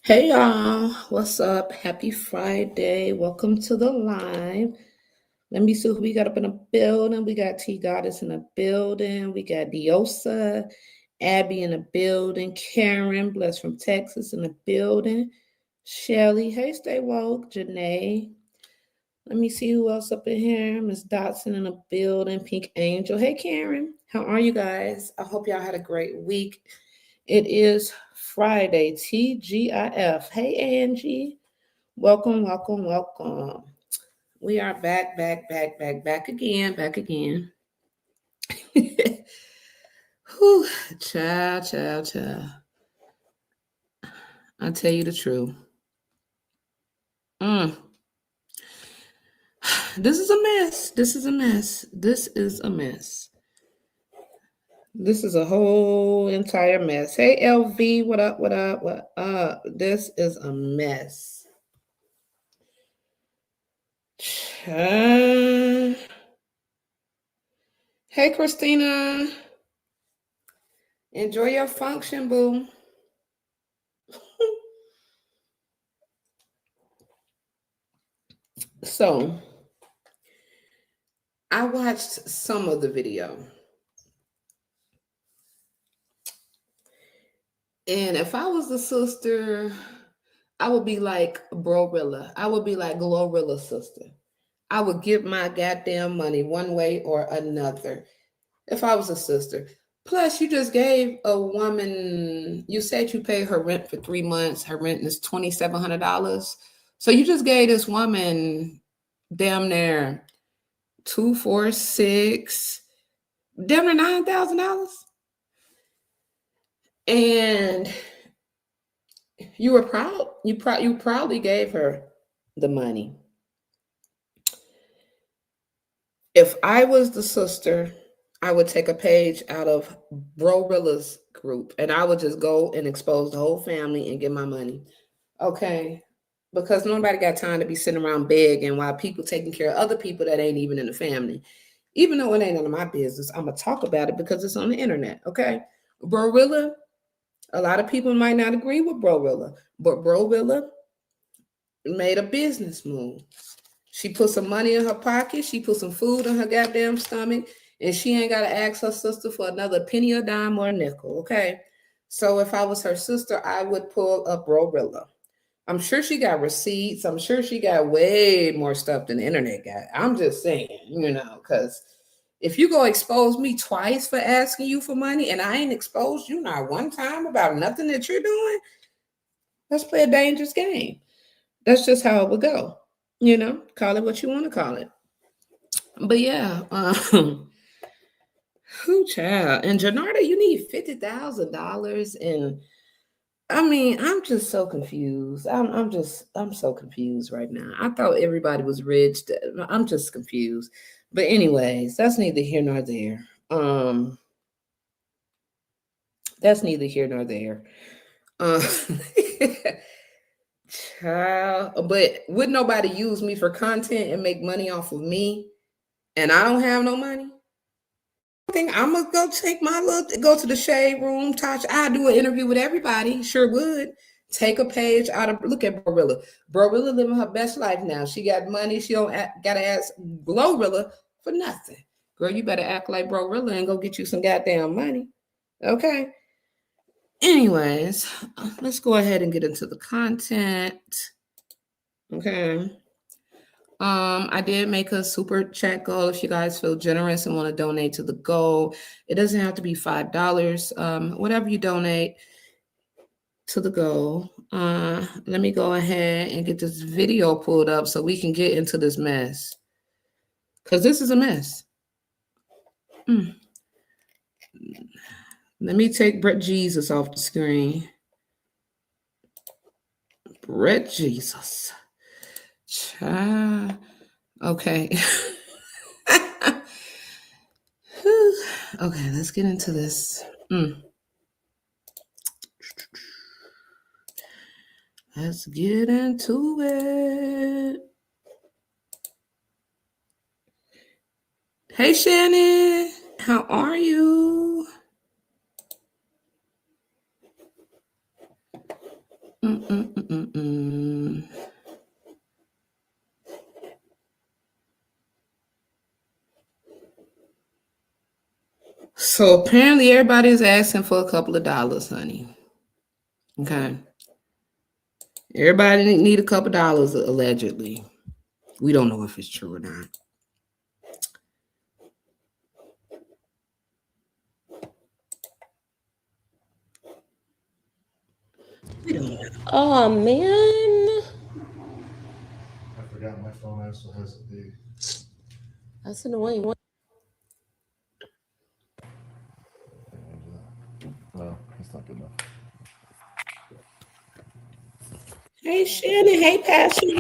Hey y'all, what's up? Happy Friday. Welcome to the live. Let me see who we got up in the building. We got T Goddess in the building. We got Diosa, Abby in the building. Karen, blessed from Texas in the building. Shelly, hey, stay woke. Janae. Let me see who else up in here. Miss Dotson in the building. Pink Angel. Hey, Karen. How are you guys? I hope y'all had a great week. It is Friday, TGIF. Hey, Angie. Welcome, welcome, welcome. We are back again, back again. Whew, child. I'll tell you the truth. Mm. This is a mess. This is a mess. This is a mess. This is a whole entire mess. Hey, LV, what up, what up, what up? This is a mess. Child. Hey, Christina. Enjoy your function, boo. So, I watched some of the video. And if I was the sister, I would be like Brorilla. I would be like Glorilla's sister. I would give my goddamn money one way or another if I was a sister. Plus, you just gave a woman, you said you paid her rent for 3 months. Her rent is $2,700. So you just gave this woman damn near 2, 4, 6, damn near $9,000. And you were proud. You proudly gave her the money. If I was the sister, I would take a page out of Brorilla's group and I would just go and expose the whole family and get my money. Okay. Because nobody got time to be sitting around begging while people taking care of other people that ain't even in the family. Even though it ain't none of my business, I'm gonna talk about it because it's on the internet. Okay. Brorilla, a lot of people might not agree with Brorilla, but Brorilla made a business move. She put some money in her pocket. She put some food in her goddamn stomach, and she ain't got to ask her sister for another penny or dime or a nickel. Okay. So if I was her sister, I would pull up Brorilla. I'm sure she got receipts. I'm sure she got way more stuff than the internet got. I'm just saying, because if you go expose me twice for asking you for money and I ain't exposed you not one time about nothing that you're doing, let's play a dangerous game. That's just how it would go. Call it what you want to call it. But yeah, who child and Janarda, you need $50,000, and I mean, I'm just so confused. I'm so confused right now. I thought everybody was rich. I'm just confused. But anyways, that's neither here nor there. That's neither here nor there. Uh, child, but would nobody use me for content and make money off of me, and I don't have no money? Think I'm gonna go take my little go to the shade room, touch. I do an interview with everybody. Sure would. Take a page out of look at Brorilla. Brorilla living her best life now. She got money. She don't gotta ask Glorilla for nothing. Girl, you better act like Brorilla and go get you some goddamn money. Okay. Anyways, let's go ahead and get into the content. Okay. I did make a super chat goal. If you guys feel generous and want to donate to the goal, it doesn't have to be $5. Whatever you donate to the goal. Let me go ahead and get this video pulled up so we can get into this mess. Because this is a mess. Let me take Brett Jesus off the screen. Brett Jesus. Child. Okay. Okay, let's get into this. Let's get into it. Hey, Shannon. How are you? So apparently everybody is asking for a couple of dollars, honey. Okay. Everybody need a couple dollars allegedly. We don't know if it's true or not. We don't know. Oh man. I forgot my phone also has a big. That's annoying. Well, that's not good enough. Hey Shannon, hey Passion.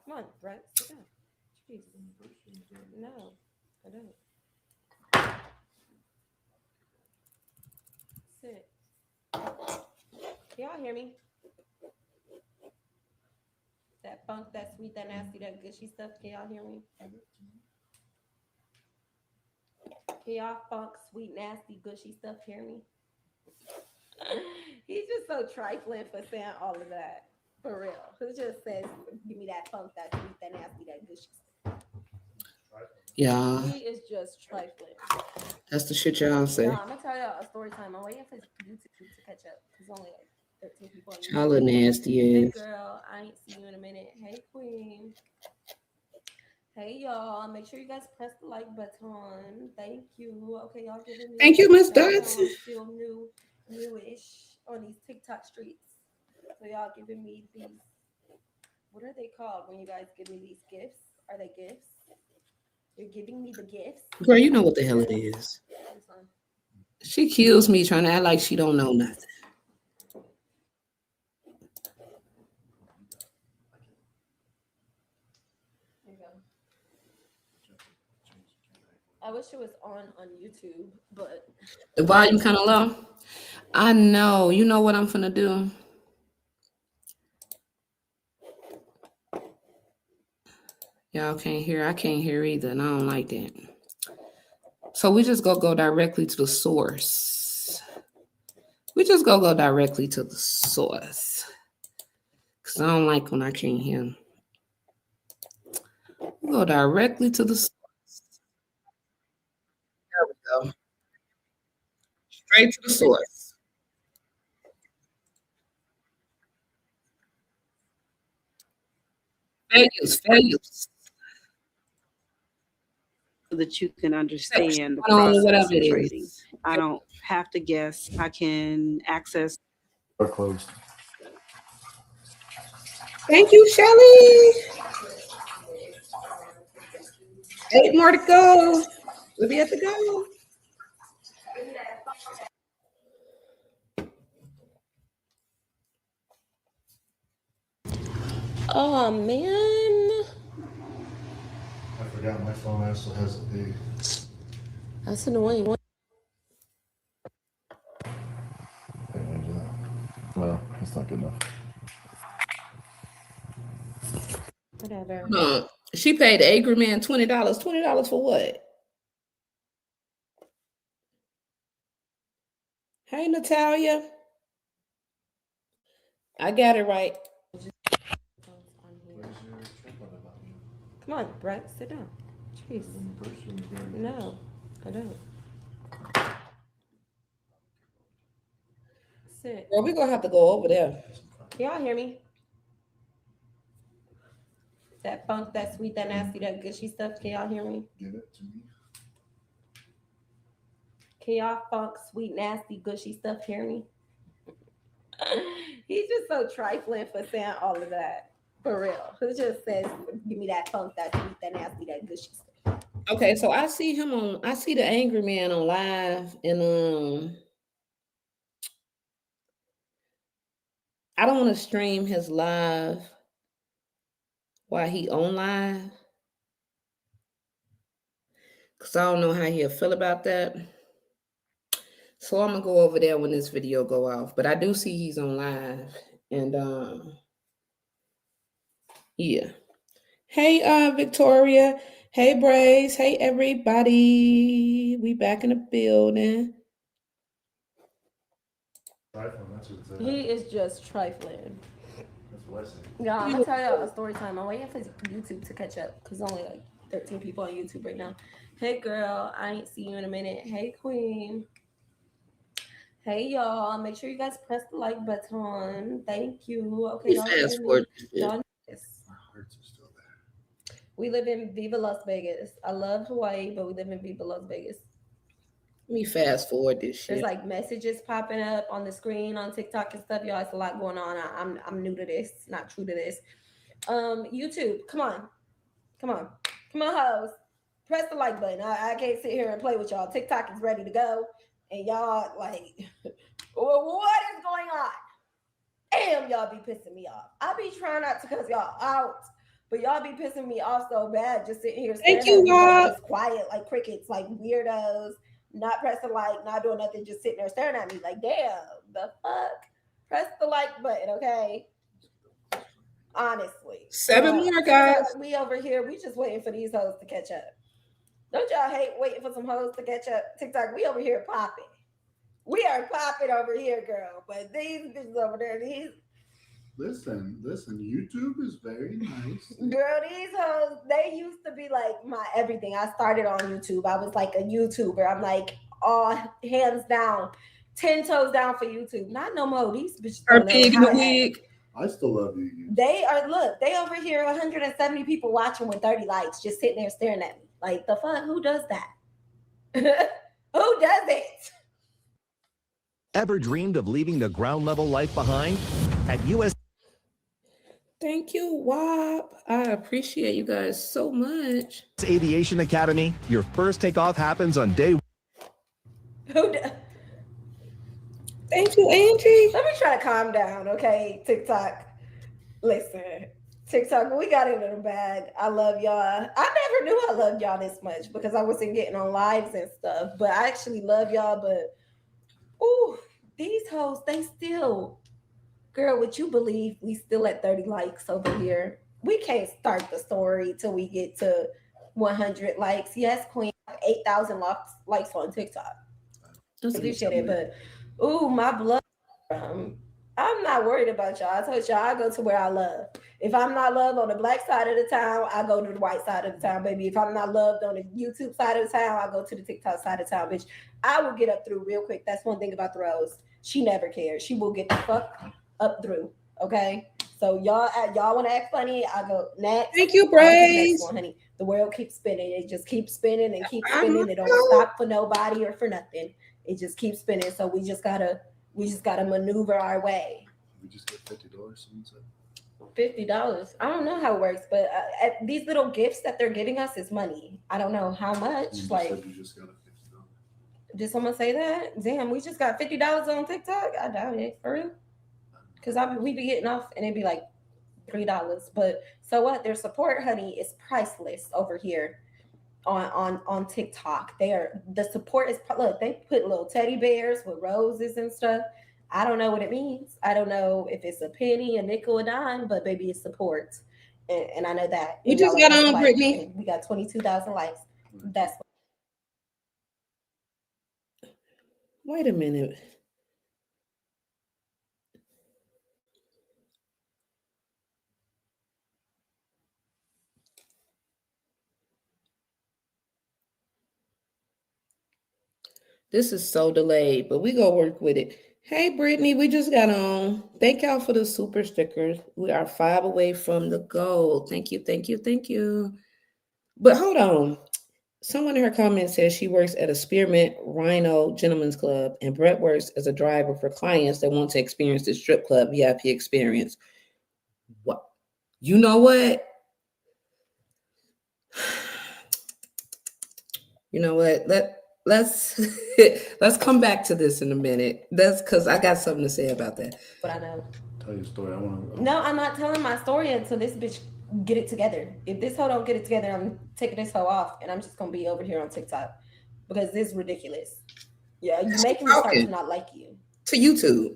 Come on, Brett, sit down. Jeez. No, I don't. Sit. Can y'all hear me? That funk, that sweet, that nasty, that gushy stuff. Can y'all hear me? Can y'all funk, sweet, nasty, gushy stuff hear me? He's just so trifling for saying all of that. For real. Who just says, give me that funk, that sweet, that nasty, that gushy stuff? Yeah, He is just trifling. that's the shit y'all say. Y'all, I'm gonna tell y'all a story time. I'm waiting for YouTube to catch up because only like 13 people on Y'all a YouTube. nasty Hey ass. girl, I ain't see you in a minute. Hey queen. Hey y'all, make sure you guys press the like button. Thank you. Okay, y'all giving me. Thank you, Miss Y'all know Dots. I'm still newish on these TikTok streets. So y'all giving me these. What are they called when you guys give me these gifts? Are they gifts? You're giving me the gifts. Girl, you know what the hell it is. This one. She kills me trying to act like she don't know nothing. There you go. I wish it was on YouTube, but The volume kind of low. I know. You know what I'm finna do? Y'all can't hear. I can't hear either, and I don't like that. So we just go directly to the source. We just go directly to the source. Cause I don't like when I can't hear. We go directly to the source. There we go. Straight to the source. Fair use, fair use. So that you can Section understand the one on whatever process of it trading. is. I don't have to guess. I can access. Are closed. Thank you, Shelly. 8 more to go. We'll be at the goal. oh man, I forgot my phone also has a big. that's annoying. Well, that's not good enough. Whatever. No. She paid the angry man $20. $20 for what? Hey, Natalia. I got it right. Come on, Brett, sit down. Jeez. No, I don't. Sit. Well, we're gonna have to go over there. Can y'all hear me? That funk, that sweet, that nasty, that gushy stuff. Can y'all hear me? Give it to me. Can y'all funk, sweet, nasty, gushy stuff hear me? He's just so trifling for saying all of that. For real. Who just says, give me that funk, that sweet, that nasty, that gushy stuff? Okay, so I see the angry man on live and I don't want to stream his live while he on live. Cause I don't know how he'll feel about that. So I'm gonna go over there when this video go off. But I do see he's on live. And yeah. Hey Victoria. Hey Brace. Hey everybody. We back in the building. iPhone, that's what it says. He is just trifling. That's what I say. Yeah, I'm gonna tell y'all a story time. I'm waiting for YouTube to catch up because only like 13 people on YouTube right now. Hey girl, I ain't see you in a minute. Hey queen. Hey y'all. Make sure you guys press the like button. Thank you. Okay, We y'all fast giving forward me this shit. y'all know this. My hearts are still there. We live in Viva Las Vegas. I love Hawaii, but we live in Viva Las Vegas. Let me fast forward this There's shit. like messages popping up on the screen on TikTok and stuff. Y'all, it's a lot going on. I'm new to this, not true to this. YouTube, come on, hoes, press the like button. I can't sit here and play with y'all. TikTok is ready to go, and y'all like, what is going on? Damn, y'all be pissing me off. I be trying not to cuss y'all out, but y'all be pissing me off so bad. Just sitting here Thank staring you, at me like Rob. just quiet, like crickets, like weirdos, not pressing like, not doing nothing, just sitting there staring at me. Like, damn, the fuck. Press the like button, okay? Honestly. 7 more, TikTok, guys. we over here, we just waiting for these hoes to catch up. Don't y'all hate waiting for some hoes to catch up? TikTok, we over here popping. We are popping over here, girl. But these bitches over there, these Listen, YouTube is very nice. girl, these hoes, they used to be like my everything. I started on YouTube. I was like a YouTuber. I'm like all hands down, 10 toes down for YouTube. Not no more. These bitches Her don't know pig in how the to act. wig. I still love you. They are, look, they over here 170 people watching with 30 likes, just sitting there staring at me. Like the fuck, who does that? Who does it? Ever dreamed of leaving the ground level life behind? At US Thank you, Wop. I appreciate you guys so much. Aviation Academy, your first takeoff happens on day Who does? Thank you, Angie. Let me try to calm down, okay? TikTok. Listen, TikTok, we got it in the bag. I love y'all. I never knew I loved y'all this much because I wasn't getting on lives and stuff. But I actually love y'all. But ooh, these hoes, they still, girl, would you believe we still at 30 likes over here? We can't start the story till we get to 100 likes. Yes, Queen, 8,000 likes on TikTok. Appreciate it, but ooh, my blood. I'm not worried about y'all. I told y'all I go to where I love. If I'm not loved on the black side of the town, I go to the white side of the town, baby. If I'm not loved on the YouTube side of the town, I go to the TikTok side of the town, bitch. I will get up through real quick. That's one thing about the Rose. She never cares. She will get the fuck up through. Okay. So y'all want to act funny? I go next. Thank you, On to the next Brace. one, honey. The world keeps spinning. It just keeps spinning and keeps I spinning. It don't know. stop for nobody or for nothing. It just keeps spinning. So we just gotta maneuver our way. We just get $50. Someone said. $50. I don't know how it works, but these little gifts that they're getting us is money. I don't know how much. You Like, said you just got a $50. did someone say that? Damn, we just got $50 on TikTok. I doubt it, for real. Because we be getting off and it'd be like $3. But so what? Their support, honey, is priceless over here on TikTok. The support is, look, they put little teddy bears with roses and stuff. I don't know what it means. I don't know if it's a penny, a nickel, a dime, but baby, it's support. And I know that. We And just y'all got are on, likes, Brittany. and we got 22,000 likes. That's Wait a minute. This is so delayed, but we go work with it. Hey, Brittany, we just got on. Thank y'all for the super stickers. We are 5 away from the goal. Thank you, thank you, thank you. But hold on. Someone in her comments says she works at a Spearmint Rhino Gentlemen's Club, and Brett works as a driver for clients that want to experience the strip club VIP experience. What? You know what? You know what? Let's let's come back to this in a minute. That's because I got something to say about that. what I know. Tell you a story. I want to. No, I'm not telling my story until this bitch get it together. If this hoe don't get it together, I'm taking this hoe off and I'm just gonna be over here on TikTok because this is ridiculous. Yeah, you making me start to not like you. To YouTube.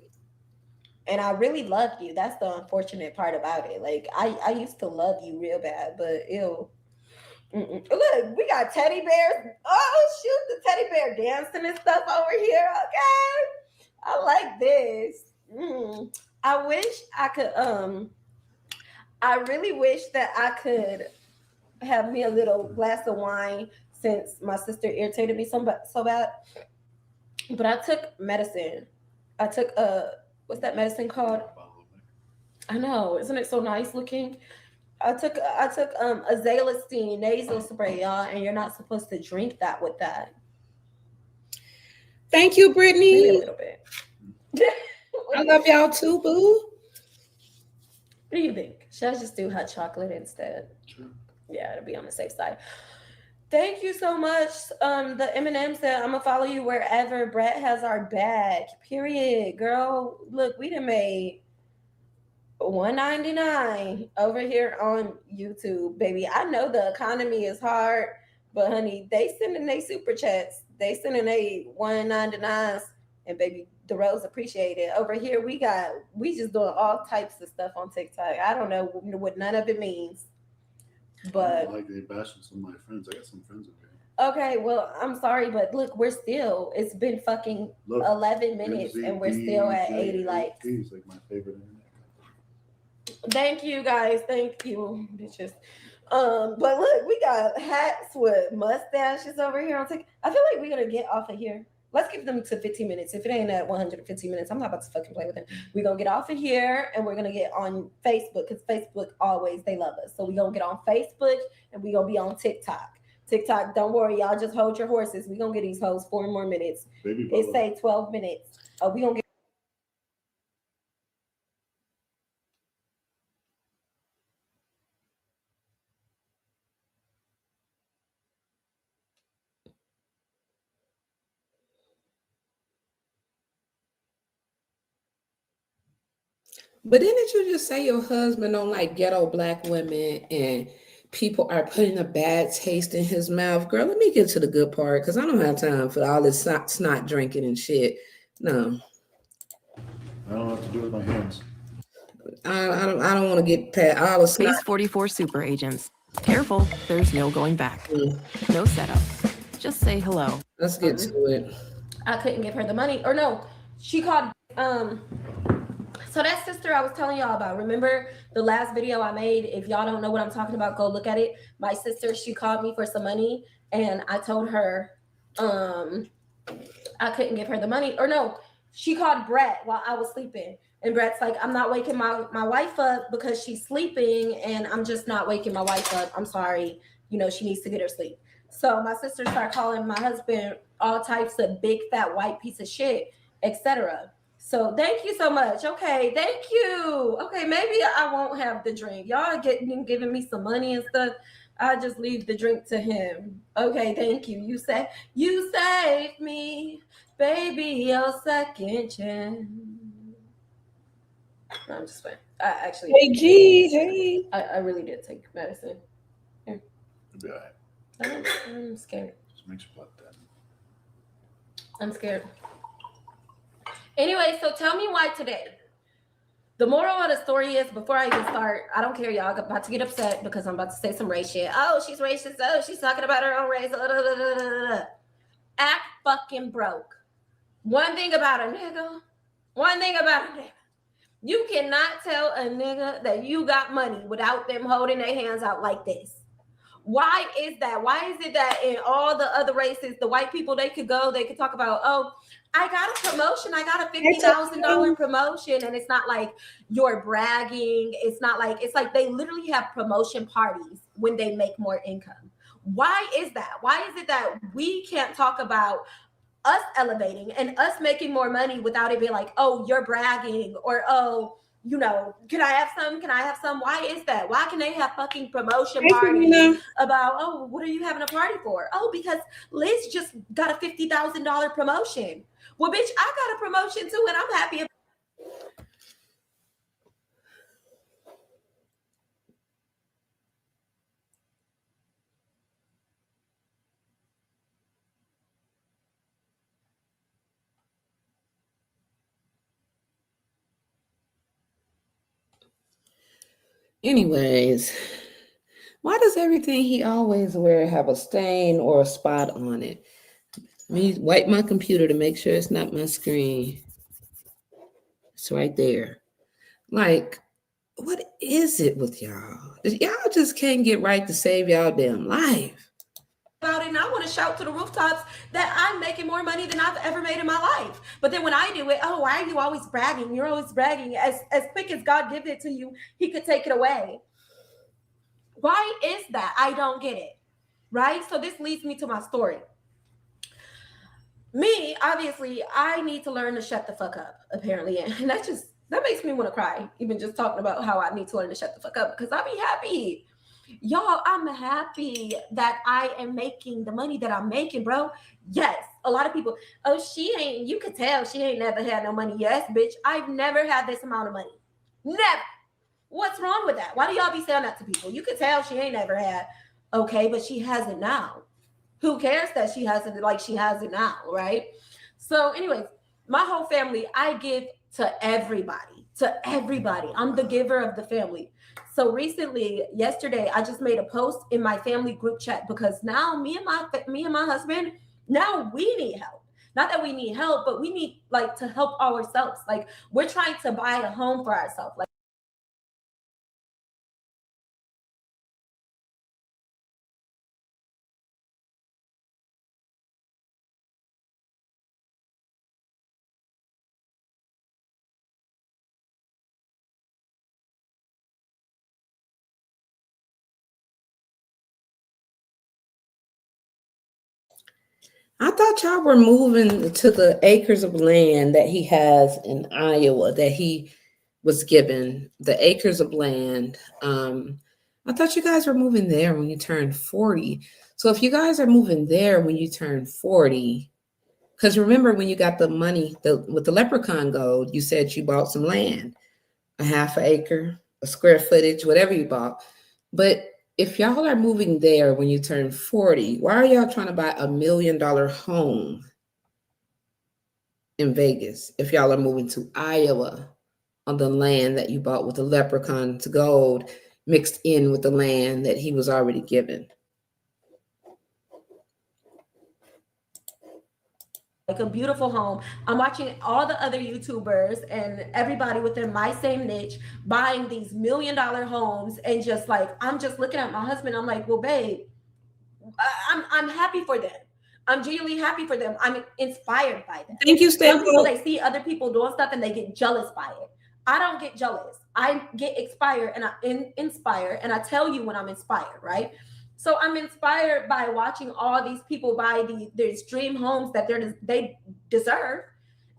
And I really loved you. That's the unfortunate part about it. Like I used to love you real bad, but ew. Look, we got teddy bears. Oh shoot, the teddy bear dancing and stuff over here. Okay, I like this. I wish I could. I really wish that I could have me a little glass of wine since my sister irritated me so bad. But I took medicine. I took what's that medicine called? I know, isn't it so nice looking? I took azalastine nasal spray, y'all, and you're not supposed to drink that with that. Thank you, Maybe a Brittany. little bit. I love y'all too, boo. What do you think? Should I just do hot chocolate instead? Sure. Yeah, to be on the safe side. Thank you so much. The Eminem said, "I'm gonna follow you wherever." Brett has our back. Period, girl. Look, we done made $1.99 over here on YouTube, baby. I know the economy is hard, but honey, they sending they super chats. They sending they $1.99s, and baby, the Rose appreciate it. Over here, we just doing all types of stuff on TikTok. I don't know what none of it means, I but don't like they bashing some of my friends. I got some friends over here. okay, well, I'm sorry, but look, it's been fucking Look, 11 minutes and we're still at 80 likes. He's like my favorite internet. Thank you guys. Thank you, bitches. But look, we got hats with mustaches over here on TikTok. I feel like we're gonna get off of here. Let's give them to 15 minutes. If it ain't at 115 minutes, I'm not about to fucking play with them. We're gonna get off of here and we're gonna get on Facebook because Facebook always they love us. So we're gonna get on Facebook and we're gonna be on TikTok. TikTok, don't worry, y'all just hold your horses. We're gonna get these hoes 4 more minutes. Baby It Bubba. say 12 minutes. We gonna get But didn't you just say your husband don't like ghetto black women and people are putting a bad taste in his mouth? Girl, let me get to the good part because I don't have time for all this snot drinking and shit. No, I don't know what to do with my hands. I don't want to get past all the snot. Phase 44 super agents. Careful, there's no going back. No setup. Just say hello. Let's get to it. I couldn't give her the money. Or no, she called so that sister I was telling y'all about, remember the last video I made? If y'all don't know what I'm talking about, go look at it. My sister, she called me for some money and I told her I couldn't give her the money. Or no, she called Brett while I was sleeping. And Brett's like, I'm not waking my wife up because she's sleeping and I'm just not waking my wife up. I'm sorry. You know, she needs to get her sleep. So my sister started calling my husband all types of big fat white piece of shit, etc. So thank you so much. Okay, thank you. Okay, maybe I won't have the drink. Y'all giving me some money and stuff. I just leave the drink to him. Okay, thank you. You saved me, baby, your second chance. No, I'm just fine. I actually. Hey, G, I really did take medicine. It'll be all right. I'm scared. Just makes your blood thin. I'm scared. Anyway, so tell me why today. The moral of the story is, before I even start, I don't care, y'all. I'm about to get upset because I'm about to say some race shit. Oh, she's racist. Oh, she's talking about her own race. Act fucking broke. One thing about a nigga. You cannot tell a nigga that you got money without them holding their hands out like this. Why is that? Why is it that in all the other races, the white people, they could talk about, oh, I got a promotion. I got a $50,000 promotion. And it's not like you're bragging. It's like they literally have promotion parties when they make more income. Why is that? Why is it that we can't talk about us elevating and us making more money without it being like, oh, you're bragging, or, oh, you know, can I have some? Why is that? Why can they have fucking promotion parties about, oh, what are you having a party for? Oh, because Liz just got a $50,000 promotion. Well, bitch, I got a promotion too, and I'm happy about it. Anyways, why does everything he always wear have a stain or a spot on it? Let me wipe my computer to make sure it's not my screen. It's right there. Like, What is it with y'all? Y'all just can't get right to save y'all damn life. About it, and I want to shout to the rooftops that I'm making more money than I've ever made in my life. But then when I do it, oh, why are you always bragging? You're always bragging. As quick as God gives it to you, He could take it away. Why is that? I don't get it. Right? So this leads me to my story. Me, obviously, I need to learn to shut the fuck up, apparently. And that makes me want to cry, even just talking about how I need to learn to shut the fuck up, because I'll be happy. Y'all, I'm happy that I am making the money that I'm making, bro. Yes, a lot of people, oh, you could tell she ain't never had no money. Yes, bitch, I've never had this amount of money. Never. What's wrong with that? Why do y'all be saying that to people? You could tell she ain't never had. Okay, but she has it now. Who cares that she has it like she has it now, right? So, anyways, my whole family, I give to everybody, I'm the giver of the family. So recently, yesterday, I just made a post in my family group chat because now me and my husband, now we need help. Not that we need help, but we need like to help ourselves. Like we're trying to buy a home for ourselves. Like I thought y'all were moving to the acres of land that he has in Iowa that he was given, the acres of land. I thought you guys were moving there when you turned 40. So if you guys are moving there when you turn 40, because remember when you got the money with the leprechaun gold, you said you bought some land, a half an acre, a square footage, whatever you bought. But if y'all are moving there when you turn 40, why are y'all trying to buy $1 million home in Vegas if y'all are moving to Iowa on the land that you bought with the leprechaun's gold mixed in with the land that he was already given? a beautiful home. I'm watching all the other YouTubers and everybody within my same niche buying these $1 million homes, and just like I'm just looking at my husband. I'm like, well, babe, I'm happy for them. I'm genuinely happy for them. I'm inspired by them. Thank you, Some people, Stanford. they see other people doing stuff and they get jealous by it. I don't get jealous. I get inspired, and inspire, and I tell you when I'm inspired, right? So I'm inspired by watching all these people buy these dream homes that they deserve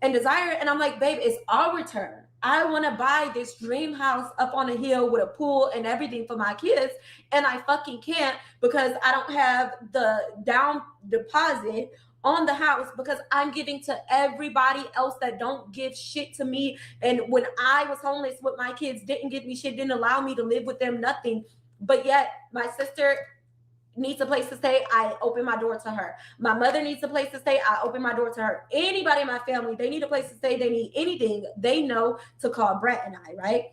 and desire, and I'm like, babe, it's our turn. I want to buy this dream house up on a hill with a pool and everything for my kids, and I fucking can't because I don't have the down deposit on the house because I'm giving to everybody else that don't give shit to me. And when I was homeless with my kids, didn't give me shit, didn't allow me to live with them, nothing. But yet my sister needs a place to stay, I open my door to her. My mother needs a place to stay, I open my door to her. Anybody in my family, they need a place to stay, they need anything, they know to call Brett and I, right?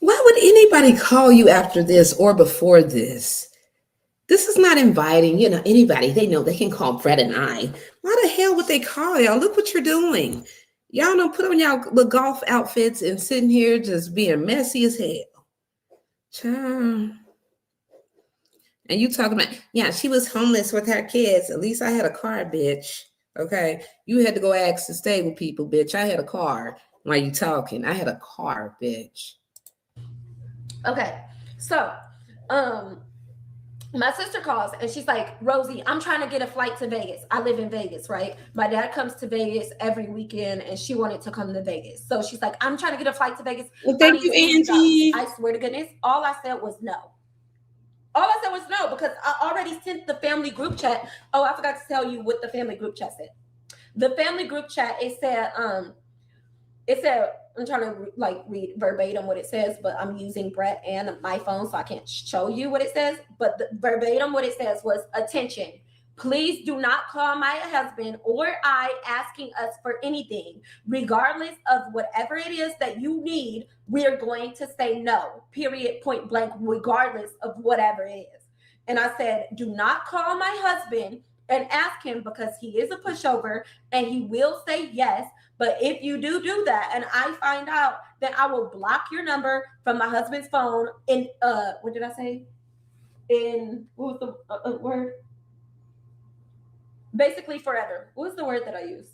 Why would anybody call you after this or before this? This is not inviting, anybody. They know they can call Brett and I. Why the hell would they call y'all? Look what you're doing. Y'all don't put on y'all the golf outfits and sitting here just being messy as hell. Child. And you talking about, yeah, she was homeless with her kids. At least I had a car, bitch. Okay. You had to go ask to stay with people, bitch. I had a car. Why you talking? I had a car, bitch. Okay. So, my sister calls and she's like, Rosie, I'm trying to get a flight to Vegas. I live in Vegas, right? My dad comes to Vegas every weekend and she wanted to come to Vegas. So she's like, I'm trying to get a flight to Vegas. Well, thank you, Angie. I swear to goodness, all I said was no. All I said was no, because I already sent the family group chat. Oh, I forgot to tell you what the family group chat said. The family group chat, it said, I'm trying to read verbatim what it says, but I'm using Brett and my phone, so I can't show you what it says. But the verbatim what it says was, attention, please do not call my husband or I asking us for anything. Regardless of whatever it is that you need, we're going to say no, period, point blank, regardless of whatever it is. And I said, do not call my husband and ask him, because he is a pushover and he will say yes. But if you do that and I find out, then I will block your number from my husband's phone in, what did I say? In, what was the word? Basically forever. What was the word that I used?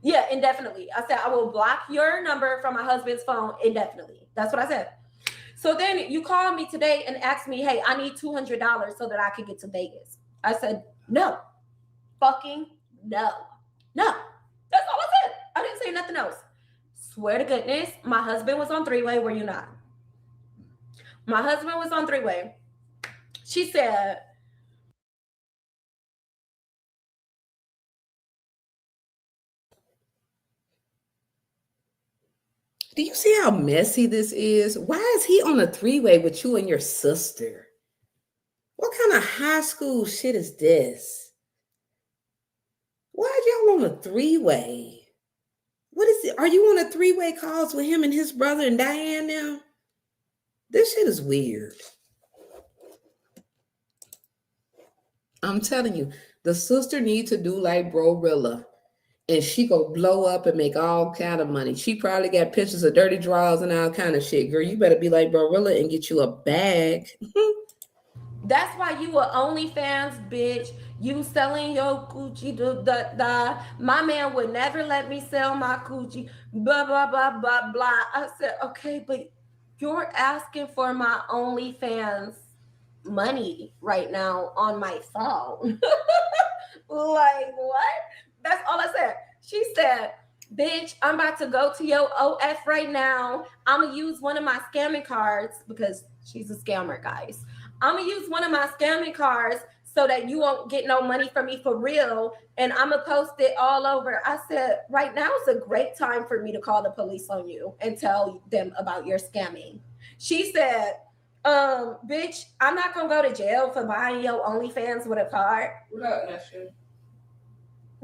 Yeah, indefinitely. I said, I will block your number from my husband's phone indefinitely. That's what I said. So then you called me today and asked me, hey, I need $200 so that I could get to Vegas. I said, no, fucking no. No. That's all I said. I didn't say nothing else. Swear to goodness, my husband was on three-way. Were you not? My husband was on three-way. She said, Do you see how messy this is? Why is he on a three-way with you and your sister? What kind of high school shit is this? Why are y'all on a three-way? What is it? Are you on a three-way calls with him and his brother and Diane now? This shit is weird. I'm telling you, the sister needs to do like Brorilla, and she go blow up and make all kind of money. She probably got pictures of dirty drawers and all kind of shit. Girl, you better be like Brorilla and get you a bag. that's why you a OnlyFans, bitch. You selling your coochie, My man would never let me sell my coochie, blah, blah, blah, blah, blah. I said, okay, but you're asking for my OnlyFans money right now on my phone. Like, what? That's all I said. She said, bitch, I'm about to go to your OF right now. I'm going to use one of my scamming cards, because she's a scammer, guys. I'm going to use one of my scamming cards so that you won't get no money from me for real. And I'm going to post it all over. I said, right now is a great time for me to call the police on you and tell them about your scamming. She said, bitch, I'm not going to go to jail for buying your OnlyFans with a card.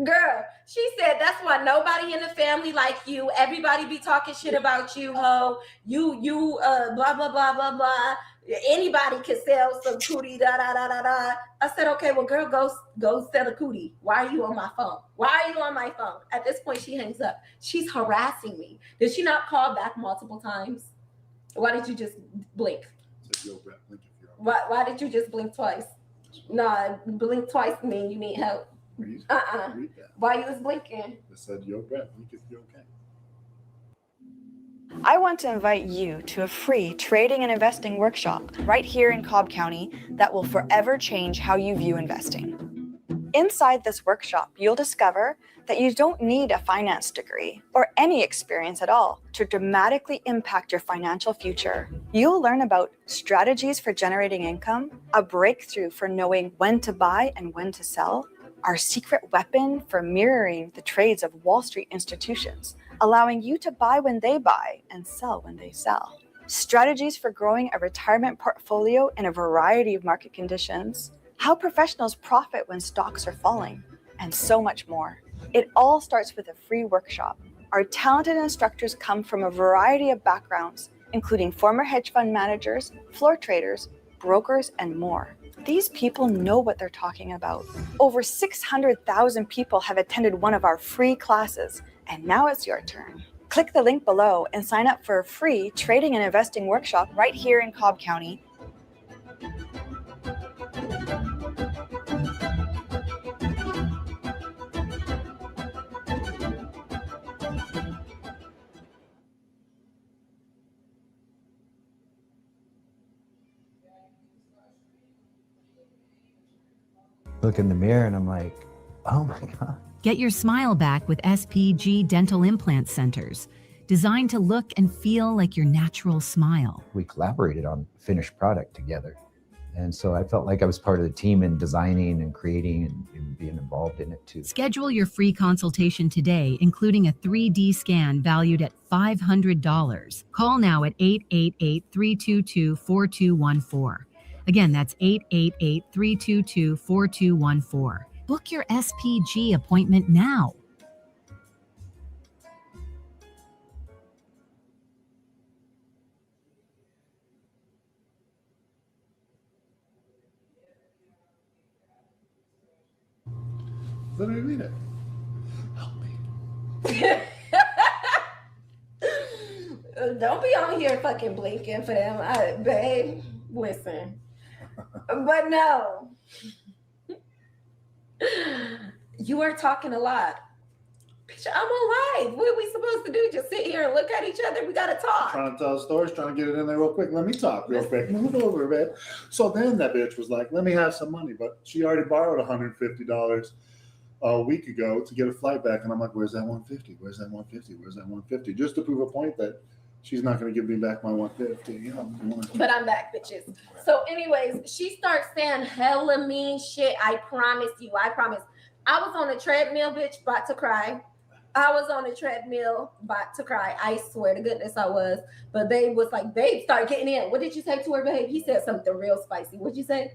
Girl, she said, that's why nobody in the family like you. Everybody be talking shit about you, ho. You, blah, blah, blah, blah, blah. Anybody can sell some cootie, da, da, da, da, da. I said, okay, well, girl, go sell a cootie. Why are you on my phone? Why are you on my phone? At this point, she hangs up. She's harassing me. Did she not call back multiple times? Why did you just blink? Why did you just blink twice? Nah, blink twice mean you need help. Why you was blinking? I said, yo, Brett, blink if you're okay. I want to invite you to a free trading and investing workshop right here in Cobb County that will forever change how you view investing. Inside this workshop, you'll discover that you don't need a finance degree or any experience at all to dramatically impact your financial future. You'll learn about strategies for generating income, a breakthrough for knowing when to buy and when to sell, our secret weapon for mirroring the trades of Wall Street institutions, allowing you to buy when they buy and sell when they sell. Strategies for growing a retirement portfolio in a variety of market conditions, how professionals profit when stocks are falling, and so much more. It all starts with a free workshop. Our talented instructors come from a variety of backgrounds, including former hedge fund managers, floor traders, brokers, and more. These people know what they're talking about. Over 600,000 people have attended one of our free classes, and now it's your turn. Click the link below and sign up for a free trading and investing workshop right here in Cobb County. Look in the mirror and I'm like, oh my God. Get your smile back with SPG Dental Implant Centers, designed to look and feel like your natural smile. We collaborated on finished product together. And so I felt like I was part of the team in designing and creating and being involved in it too. Schedule your free consultation today, including a 3D scan valued at $500. Call now at 888-322-4214. Again, that's 888-322-4214. Book your SPG appointment now. Let me read it. Help me. Don't be on here fucking blinking for them. Babe, listen. But no. You are talking a lot. Bitch, I'm alive. What are we supposed to do? Just sit here and look at each other? We gotta talk. Trying to tell stories, trying to get it in there real quick. Let me talk real quick. Move over, man. So then that bitch was like, let me have some money. But she already borrowed $150 a week ago to get a flight back. And I'm like, where's that 150? Where's that 150? Where's that 150? Just to prove a point that she's not going to give me back my 150. You know. But I'm back, bitches. So anyways, she starts saying hella mean shit. I promise you. I promise. I was on a treadmill, bitch, about to cry. I was on a treadmill, about to cry. I swear to goodness I was. But babe was like, babe, start getting in. What did you say to her, babe? He said something real spicy. What'd you say?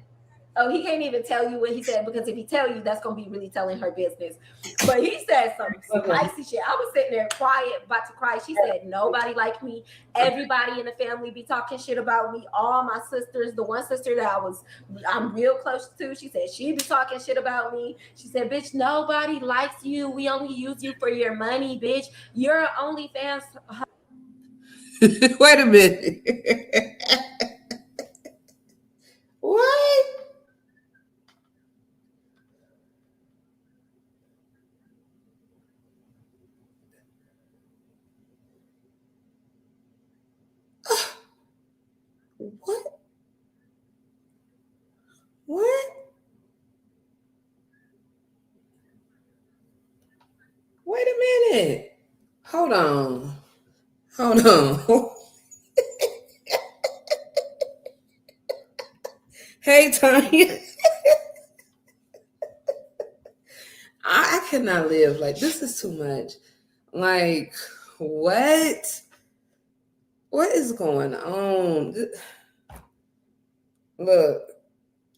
Oh, he can't even tell you what he said, because if he tell you, that's going to be really telling her business. But he said some spicy shit. I was sitting there quiet, about to cry. She said, nobody like me. Everybody in the family be talking shit about me. All my sisters, the one sister that I'm real close to, she said she be talking shit about me. She said, bitch, nobody likes you. We only use you for your money, bitch. You're an OnlyFans. Wait a minute. What? What? What? Wait a minute. Hold on. Hold on. Hey, Tanya. I cannot live. Like, this is too much. Like, what? What is going on? Look.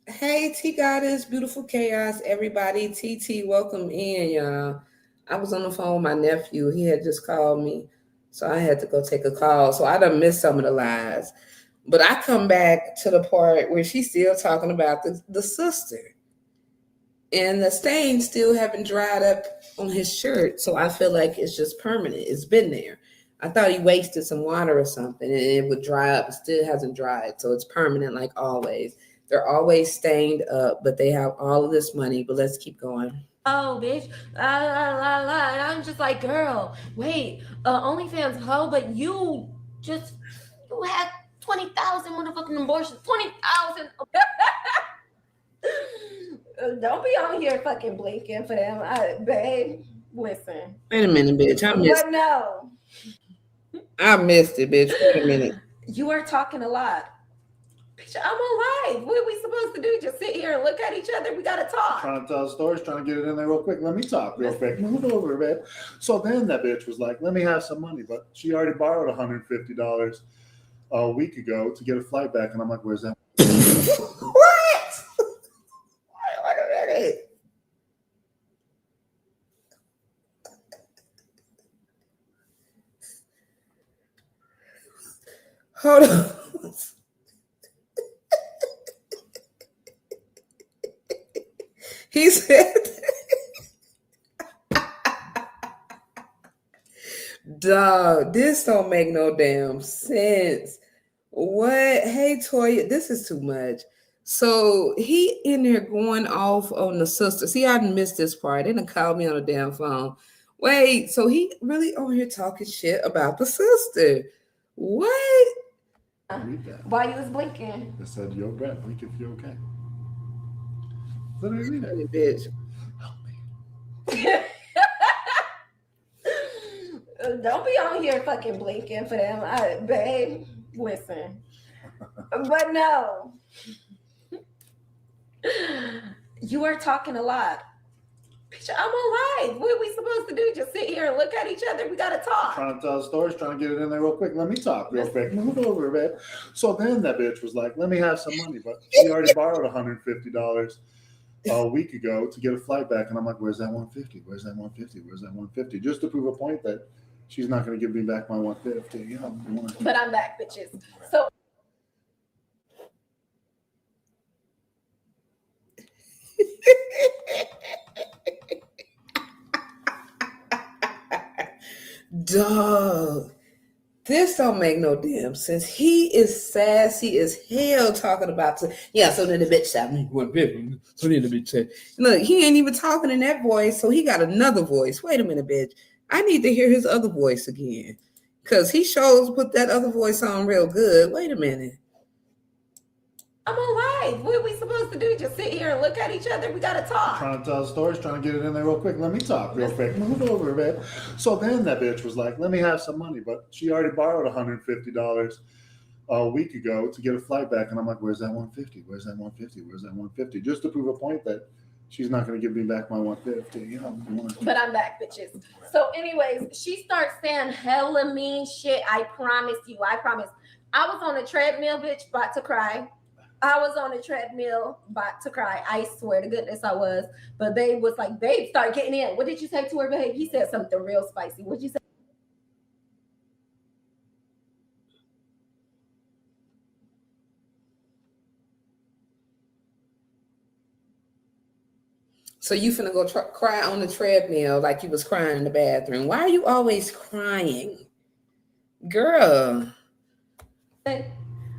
Hey, T Goddess, beautiful chaos, everybody. TT, welcome in, y'all. I was on the phone with my nephew. He had just called me, so I had to go take a call. So I done missed some of the lies. But I come back to the part where she's still talking about the sister. And the stains still haven't dried up on his shirt. So I feel like it's just permanent. It's been there. I thought he wasted some water or something and it would dry up. It still hasn't dried. So it's permanent like always. They're always stained up, but they have all of this money. But let's keep going. Oh, bitch. I'm just like, girl, wait. OnlyFans hoe, but you had 20,000 motherfucking abortions. 20,000. Don't be on here fucking blinking for them. Babe, listen. Wait a minute, bitch. But no. I missed it, bitch. Wait a minute. You are talking a lot. Bitch, I'm alive. What are we supposed to do? Just sit here and look at each other? We gotta talk. Trying to tell stories, trying to get it in there real quick. Let me talk real quick. Move over, man. So then that bitch was like, let me have some money. But she already borrowed $150 a week ago to get a flight back. And I'm like, where's that? What? Wait a minute. Hold on. He said, dog, this don't make no damn sense. What? Hey, Toya, this is too much. So he in there going off on the sister. See, I didn't miss this part. They done called me on the damn phone. Wait, so he really on here talking shit about the sister. What? While you was blinking. It said, yo, Brett, blink if you're okay. Let me read it. Bitch. Help me. Don't be on here fucking blinking for them. Babe, listen. But no. You are talking a lot. Bitch, I'm on live. What are we supposed to do? Just sit here and look at each other? We gotta talk. Trying to tell stories, trying to get it in there real quick. Let me talk real quick. Move over, man. So then that bitch was like, let me have some money. But she already borrowed $150 a week ago to get a flight back. And I'm like, where's that 150? Where's that 150? Where's that 150? Just to prove a point that she's not going to give me back my 150. You know, But I'm back, bitches. So Dog, this don't make no damn sense. He is sassy as hell talking about so then the bitch shot me 150. So then the bitch said, look, he ain't even talking in that voice, so he got another voice. Wait a minute, bitch. I need to hear his other voice again. Cause he shows put that other voice on real good. Wait a minute. I'm on live. What are we supposed to do? Just sit here and look at each other? We gotta talk. Trying to tell stories, trying to get it in there real quick. Let me talk real quick. Move over, man. So then that bitch was like, let me have some money. But she already borrowed $150 a week ago to get a flight back. And I'm like, where's that 150? Where's that 150? Where's that 150? Just to prove a point that she's not going to give me back my 150. You know, but I'm back, bitches. So anyways, she starts saying hella mean shit. I promise you. I promise. I was on a treadmill, bitch, about to cry. I was on a treadmill, about to cry. I swear to goodness I was. But babe was like, babe, start getting in. What did you say to her, babe? He said something real spicy. What'd you say? So you finna go cry on the treadmill like you was crying in the bathroom. Why are you always crying? Girl.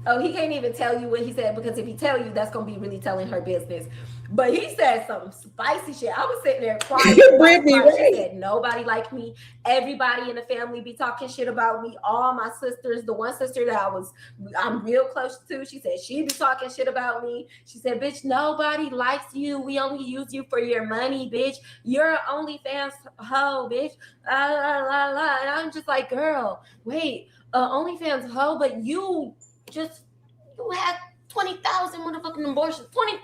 Oh, he can't even tell you what he said, because if he tell you, that's gonna be really telling her business. But he said some spicy shit. I was sitting there crying. She said, nobody like me. Everybody in the family be talking shit about me. All my sisters, the one sister that I'm real close to, she said she be talking shit about me. She said, bitch, nobody likes you. We only use you for your money, bitch. You're an OnlyFans hoe, bitch. And I'm just like, girl, wait, OnlyFans hoe, but you had 20,000 motherfucking abortions. 20,000.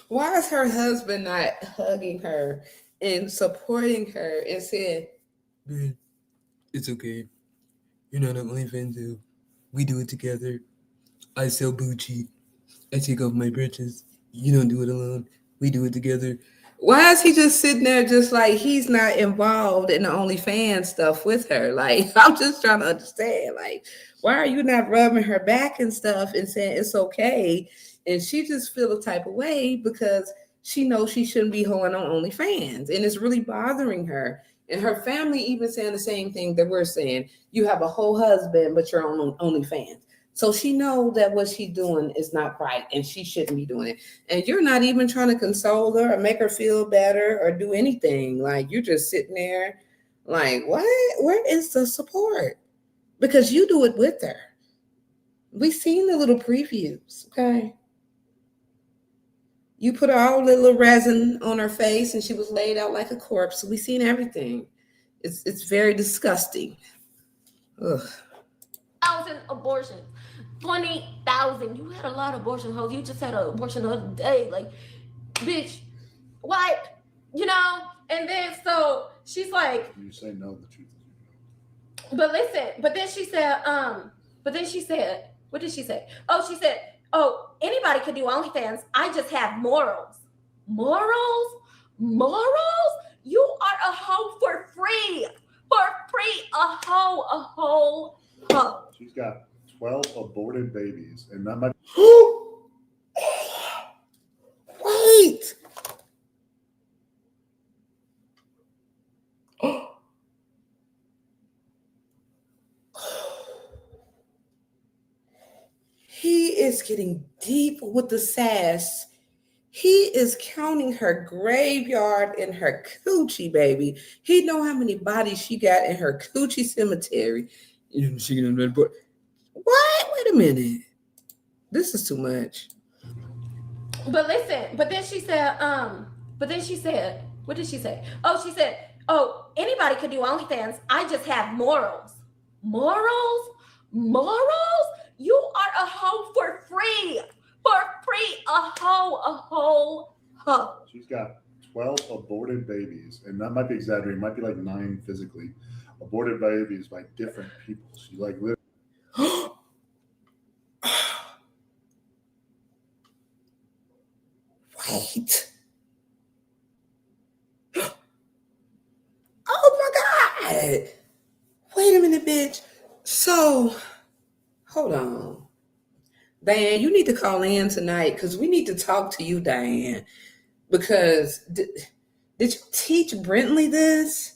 Why is her husband not hugging her and supporting her and saying, "Man, it's okay. You're not an OnlyFans too. We do it together. I sell Gucci. I take off my britches. You don't do it alone. We do it together." Why is he just sitting there just like he's not involved in the OnlyFans stuff with her? Like, I'm just trying to understand. Like, why are you not rubbing her back and stuff and saying it's okay? And she just feel a type of way because she knows she shouldn't be hoeing on OnlyFans. And it's really bothering her. And her family even saying the same thing that we're saying. You have a whole husband, but you're on OnlyFans. So she knows that what she's doing is not right and she shouldn't be doing it. And you're not even trying to console her or make her feel better or do anything. Like, you're just sitting there like, what? Where is the support? Because you do it with her. We've seen the little previews, okay? You put all the little resin on her face and she was laid out like a corpse. We've seen everything. It's very disgusting. Ugh. 1,000 abortions. 20,000. You had a lot of abortion hoes. You just had an abortion the other day. Like, bitch, what? You know? And then so she's like, you say no, the truth is but listen, but then she said, what did she say? Oh, she said, oh, anybody could do OnlyFans. I just have morals. Morals? Morals? You are a hoe for free. For free. A hoe. She's got 12 aborted babies, and not my. Wait. He is getting deep with the sass. He is counting her graveyard in her coochie, baby. He know how many bodies she got in her coochie cemetery. What? Wait a minute. This is too much. But listen, but then she said, But then she said, what did she say? Oh, she said, oh, anybody could do OnlyFans. I just have morals. Morals? Morals? You are a hoe for free. For free. A whole hoe. She's got 12 aborted babies, and that might be exaggerating. It might be like 9 physically aborted babies by different people. She like literally. Wait. Oh my God. Wait a minute, bitch. So, hold on. Diane, you need to call in tonight because we need to talk to you, Diane. Because did you teach Brentley this?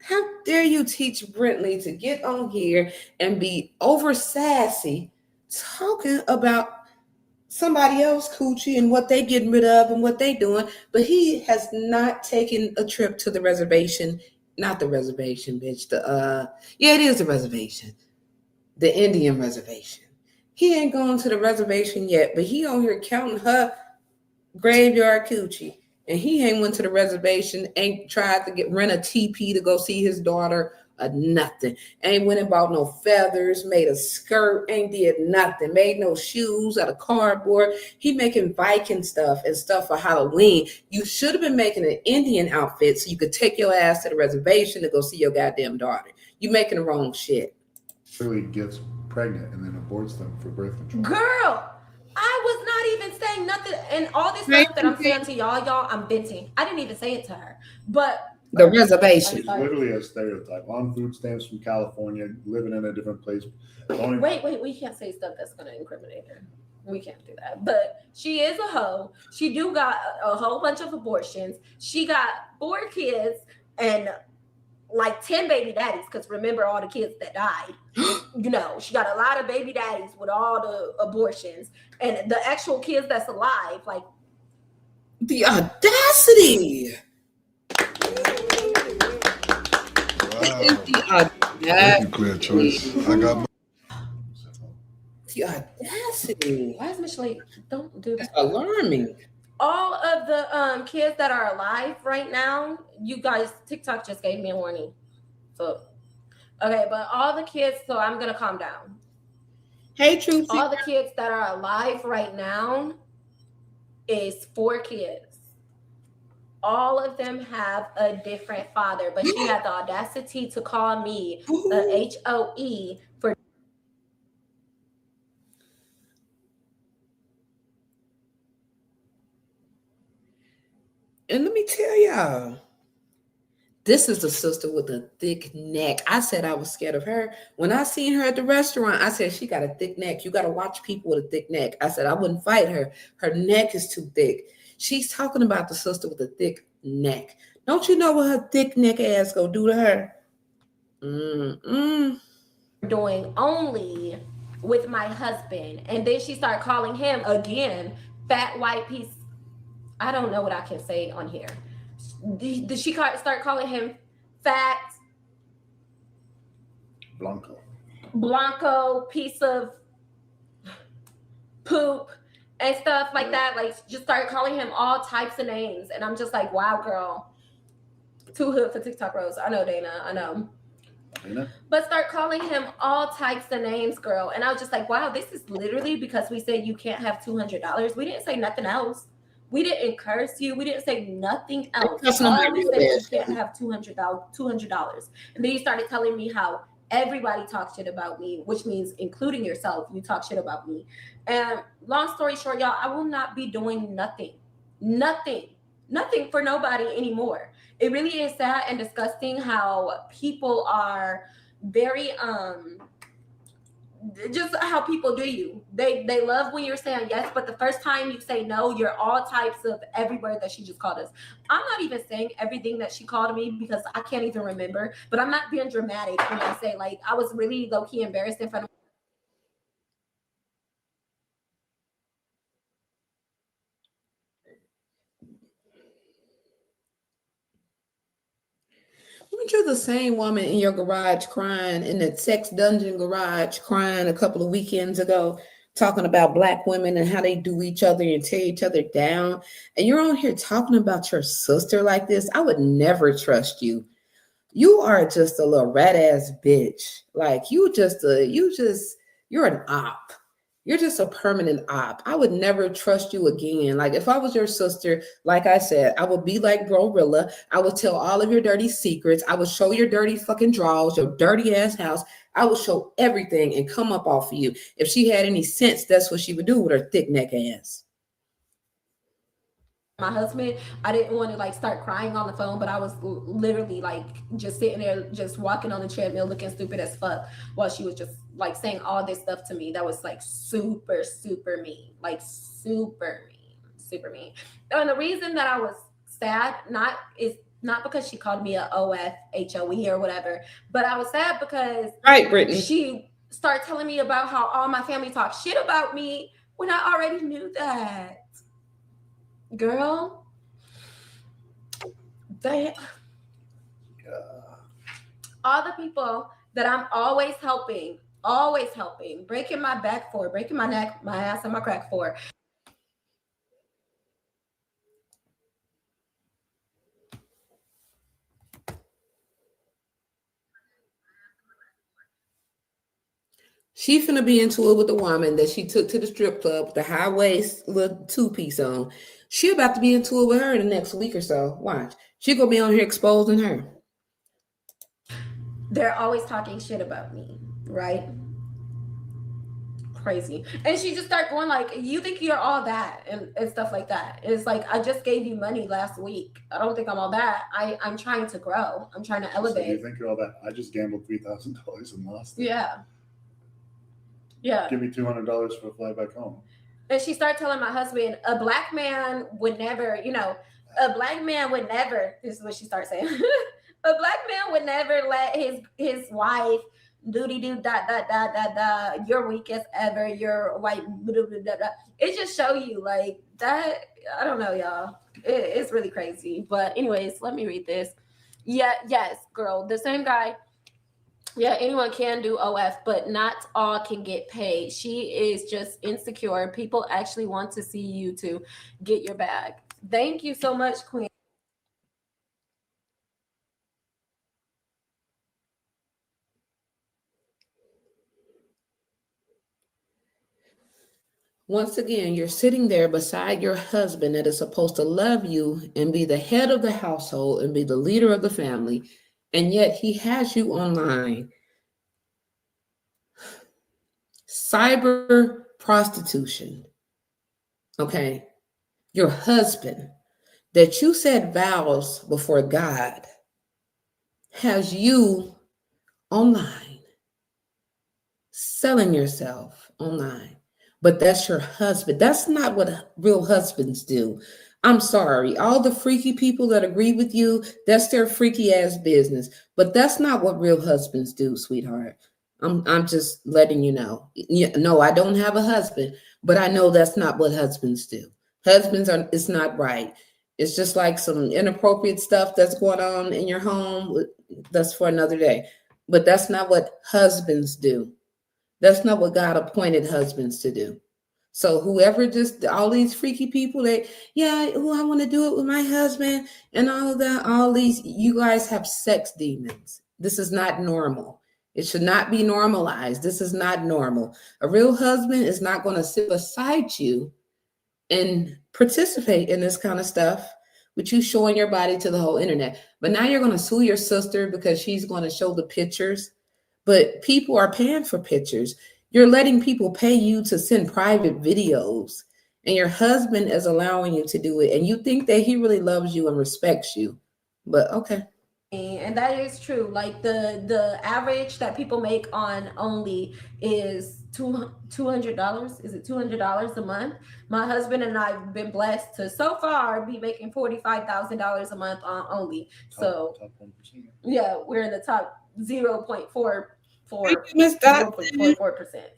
How dare you teach Brentley to get on here and be over sassy talking about somebody else coochie and what they getting rid of and what they doing, but he has not taken a trip to the reservation. Not the reservation, bitch. Yeah, it is the reservation. The Indian reservation. He ain't gone to the reservation yet, but he on here counting her graveyard coochie. And he ain't went to the reservation, ain't tried to rent a TP to go see his daughter or nothing. Ain't went and bought no feathers, made a skirt, ain't did nothing, made no shoes out of cardboard. He making Viking stuff and stuff for Halloween. You should have been making an Indian outfit so you could take your ass to the reservation to go see your goddamn daughter. You making the wrong shit. Really gets pregnant and then aborts them for birth control. Girl, I was not even saying nothing. And all this stuff that I'm saying to y'all, I'm venting. I didn't even say it to her. But the reservation. It's literally a stereotype. On food stamps from California, living in a different place. Wait, we can't say stuff that's going to incriminate her. We can't do that. But she is a hoe. She do got a whole bunch of abortions. She got 4 kids and like 10 baby daddies, because remember all the kids that died. You know, she got a lot of baby daddies with all the abortions, and the actual kids that's alive, like the audacity. Wow. Thank you, Clear Choice. I got the audacity. Why is Michelle? Don't do that. That's alarming. All of the kids that are alive right now, you guys, TikTok just gave me a warning. So, okay, but all the kids, so I'm going to calm down. Hey, Truth. All the kids that are alive right now is 4 kids. All of them have a different father, but she had the audacity to call me a HOE for. And let me tell y'all, this is the sister with a thick neck. I said I was scared of her. When I seen her at the restaurant, I said, she got a thick neck. You got to watch people with a thick neck. I said, I wouldn't fight her. Her neck is too thick. She's talking about the sister with a thick neck. Don't you know what her thick neck ass go do to her? Doing only with my husband. And then she started calling him again, fat white piece. I don't know what I can say on here. Did she start calling him fat Blanco piece of poop and stuff like that? Like, just started calling him all types of names. And I'm just like, wow, girl. Too hood for TikTok Rose. I know, Dana. I know. But start calling him all types of names, girl. And I was just like, wow, this is literally because we said you can't have $200. We didn't say nothing else. We didn't curse you. We didn't say nothing else. All we said you can't have $200. And then you started telling me how everybody talks shit about me, which means including yourself. You talk shit about me. And long story short, y'all, I will not be doing nothing for nobody anymore. It really is sad and disgusting how people are very just how people do you. They love when you're saying yes, but the first time you say no, you're all types of every word that she just called us. I'm not even saying everything that she called me because I can't even remember, but I'm not being dramatic when I say, like, I was really low-key embarrassed in front of. Weren't you the same woman in your garage crying, in that sex dungeon garage crying a couple of weekends ago, talking about black women and how they do each other and tear each other down. And you're on here talking about your sister like this. I would never trust you. You are just a little rat ass bitch. Like you're an op. You're just a permanent op. I would never trust you again. Like if I was your sister, like I said, I would be like Brorilla. I would tell all of your dirty secrets. I would show your dirty fucking drawers, your dirty ass house. I would show everything and come up off of you. If she had any sense, that's what she would do with her thick neck ass. My husband, I didn't want to like start crying on the phone, but I was literally like just sitting there, just walking on the treadmill, looking stupid as fuck, while she was just like saying all this stuff to me. That was like super, super mean, like super mean, super mean. And the reason that I was sad, not because she called me a OFHOE or whatever, but I was sad because Right, Brittany. she started telling me about how all my family talked shit about me when I already knew that. Girl, all the people that I'm always helping, breaking my back for, breaking my neck, my ass, and my crack for. She finna be into it with the woman that she took to the strip club with the high waist little two-piece on. She about to be into it with her in the next week or so. Watch. She gonna be on here exposing her. They're always talking shit about me, right? Crazy. And she just started going like, you think you're all that and stuff like that. It's like, I just gave you money last week. I don't think I'm all that. I'm trying to grow. I'm trying to elevate. So you think you're all that? I just gambled $3,000 and lost it. Yeah. Yeah. Give me $200 for a flight back home. And she started telling my husband, a black man would never, this is what she started saying. A black man would never let his wife you're weak as ever, you're white, blah, blah, blah, blah. It just show you like that. I don't know, y'all. It's really crazy. But anyways, let me read this. Yeah, yes, girl. The same guy. Yeah, anyone can do OF, but not all can get paid. She is just insecure. People actually want to see you to get your bag. Thank you so much, Queen. Once again, you're sitting there beside your husband that is supposed to love you and be the head of the household and be the leader of the family, and yet he has you online. Cyber prostitution. Okay. Your husband that you said vows before God has you online, selling yourself online. But that's your husband. That's not what real husbands do. I'm sorry. All the freaky people that agree with you, that's their freaky ass business. But that's not what real husbands do, sweetheart. I'm just letting you know. No, I don't have a husband, but I know that's not what husbands do. Husbands are, it's not right. It's just like some inappropriate stuff that's going on in your home. That's for another day. But that's not what husbands do. That's not what God appointed husbands to do. So whoever just all these freaky people that, I want to do it with my husband and all of that, all these, you guys have sex demons. This is not normal. It should not be normalized. This is not normal. A real husband is not going to sit beside you and participate in this kind of stuff with you showing your body to the whole internet. But now you're going to sue your sister because she's going to show the pictures. But people are paying for pictures. You're letting people pay you to send private videos, and your husband is allowing you to do it. And you think that he really loves you and respects you. But okay. And that is true. Like the average that people make on Only is $200. Is it $200 a month? My husband and I have been blessed to so far be making $45,000 a month on Only. So top 1%. Yeah, we're in the top 0.44%.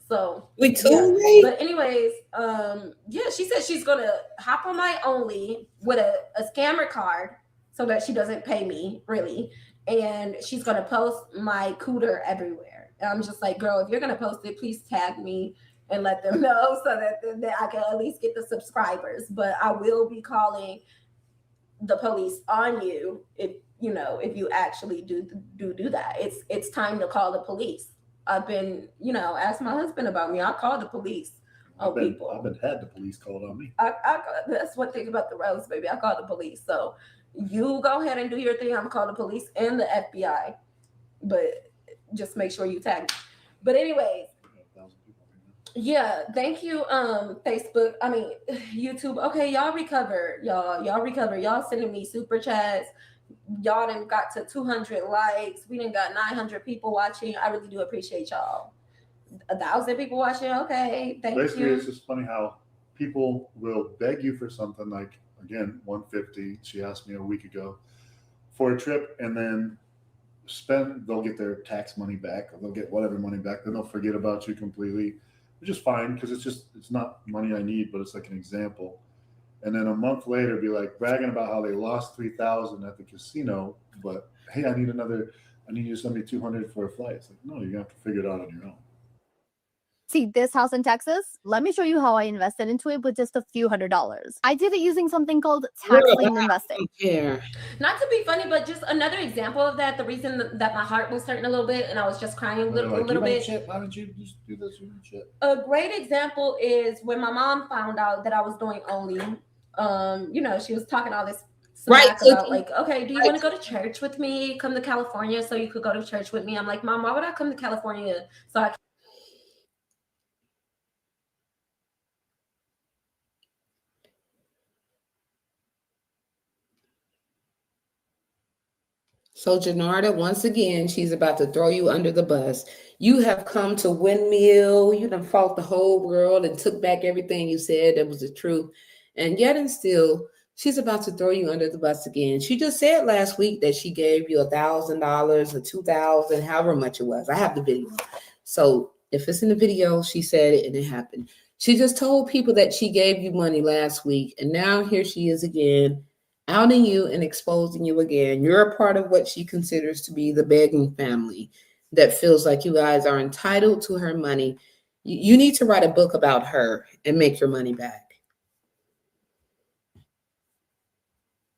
So we too. But anyways, she said she's gonna hop on my Only with a scammer card so that she doesn't pay me really, and she's gonna post my cooter everywhere. And I'm just like, girl, if you're gonna post it, please tag me and let them know so that I can at least get the subscribers. But I will be calling the police on you if you actually do that. It's time to call the police. I've been, ask my husband about me. I call the police on people. I've been had the police called on me. That's one thing about the roads, baby. I call the police. So you go ahead and do your thing. I'm gonna call the police and the FBI, but just make sure you tag me. But anyways, yeah, thank you, Facebook. I mean, YouTube. Okay, y'all recover. Y'all recover. Y'all sending me super chats. Y'all done got to 200 likes. We done got 900 people watching. I really do appreciate y'all. 1,000 people watching. Okay, thank Basically, you. it's just funny how people will beg you for something like, again, $150. She asked me a week ago for a trip, and then they'll get their tax money back, or they'll get whatever money back. Then they'll forget about you completely, which is fine because it's not money I need, but it's like an example. And then a month later, be like bragging about how they lost $3,000 at the casino, but hey, I need you to send me $200 for a flight. It's like, no, you're gonna have to figure it out on your own. See this house in Texas? Let me show you how I invested into it with just a few $100s. I did it using something called tax-linked investing. Yeah. Not to be funny, but just another example of that. The reason that my heart was hurting a little bit and I was just crying a little bit. Shit, why don't you just do this? Shit. A great example is when my mom found out that I was doing Only. She was talking all this smack about like, okay, do you want to go to church with me? Come to California so you could go to church with me. I'm like, Mom, why would I come to California so I So, Janarda, once again, she's about to throw you under the bus. You have come to windmill. You done fought the whole world and took back everything you said that was the truth. And yet and still, she's about to throw you under the bus again. She just said last week that she gave you $1,000 or $2,000, however much it was. I have the video. So if it's in the video, she said it and it happened. She just told people that she gave you money last week. And now here she is again, outing you and exposing you again. You're a part of what she considers to be the begging family that feels like you guys are entitled to her money. You need to write a book about her and make your money back.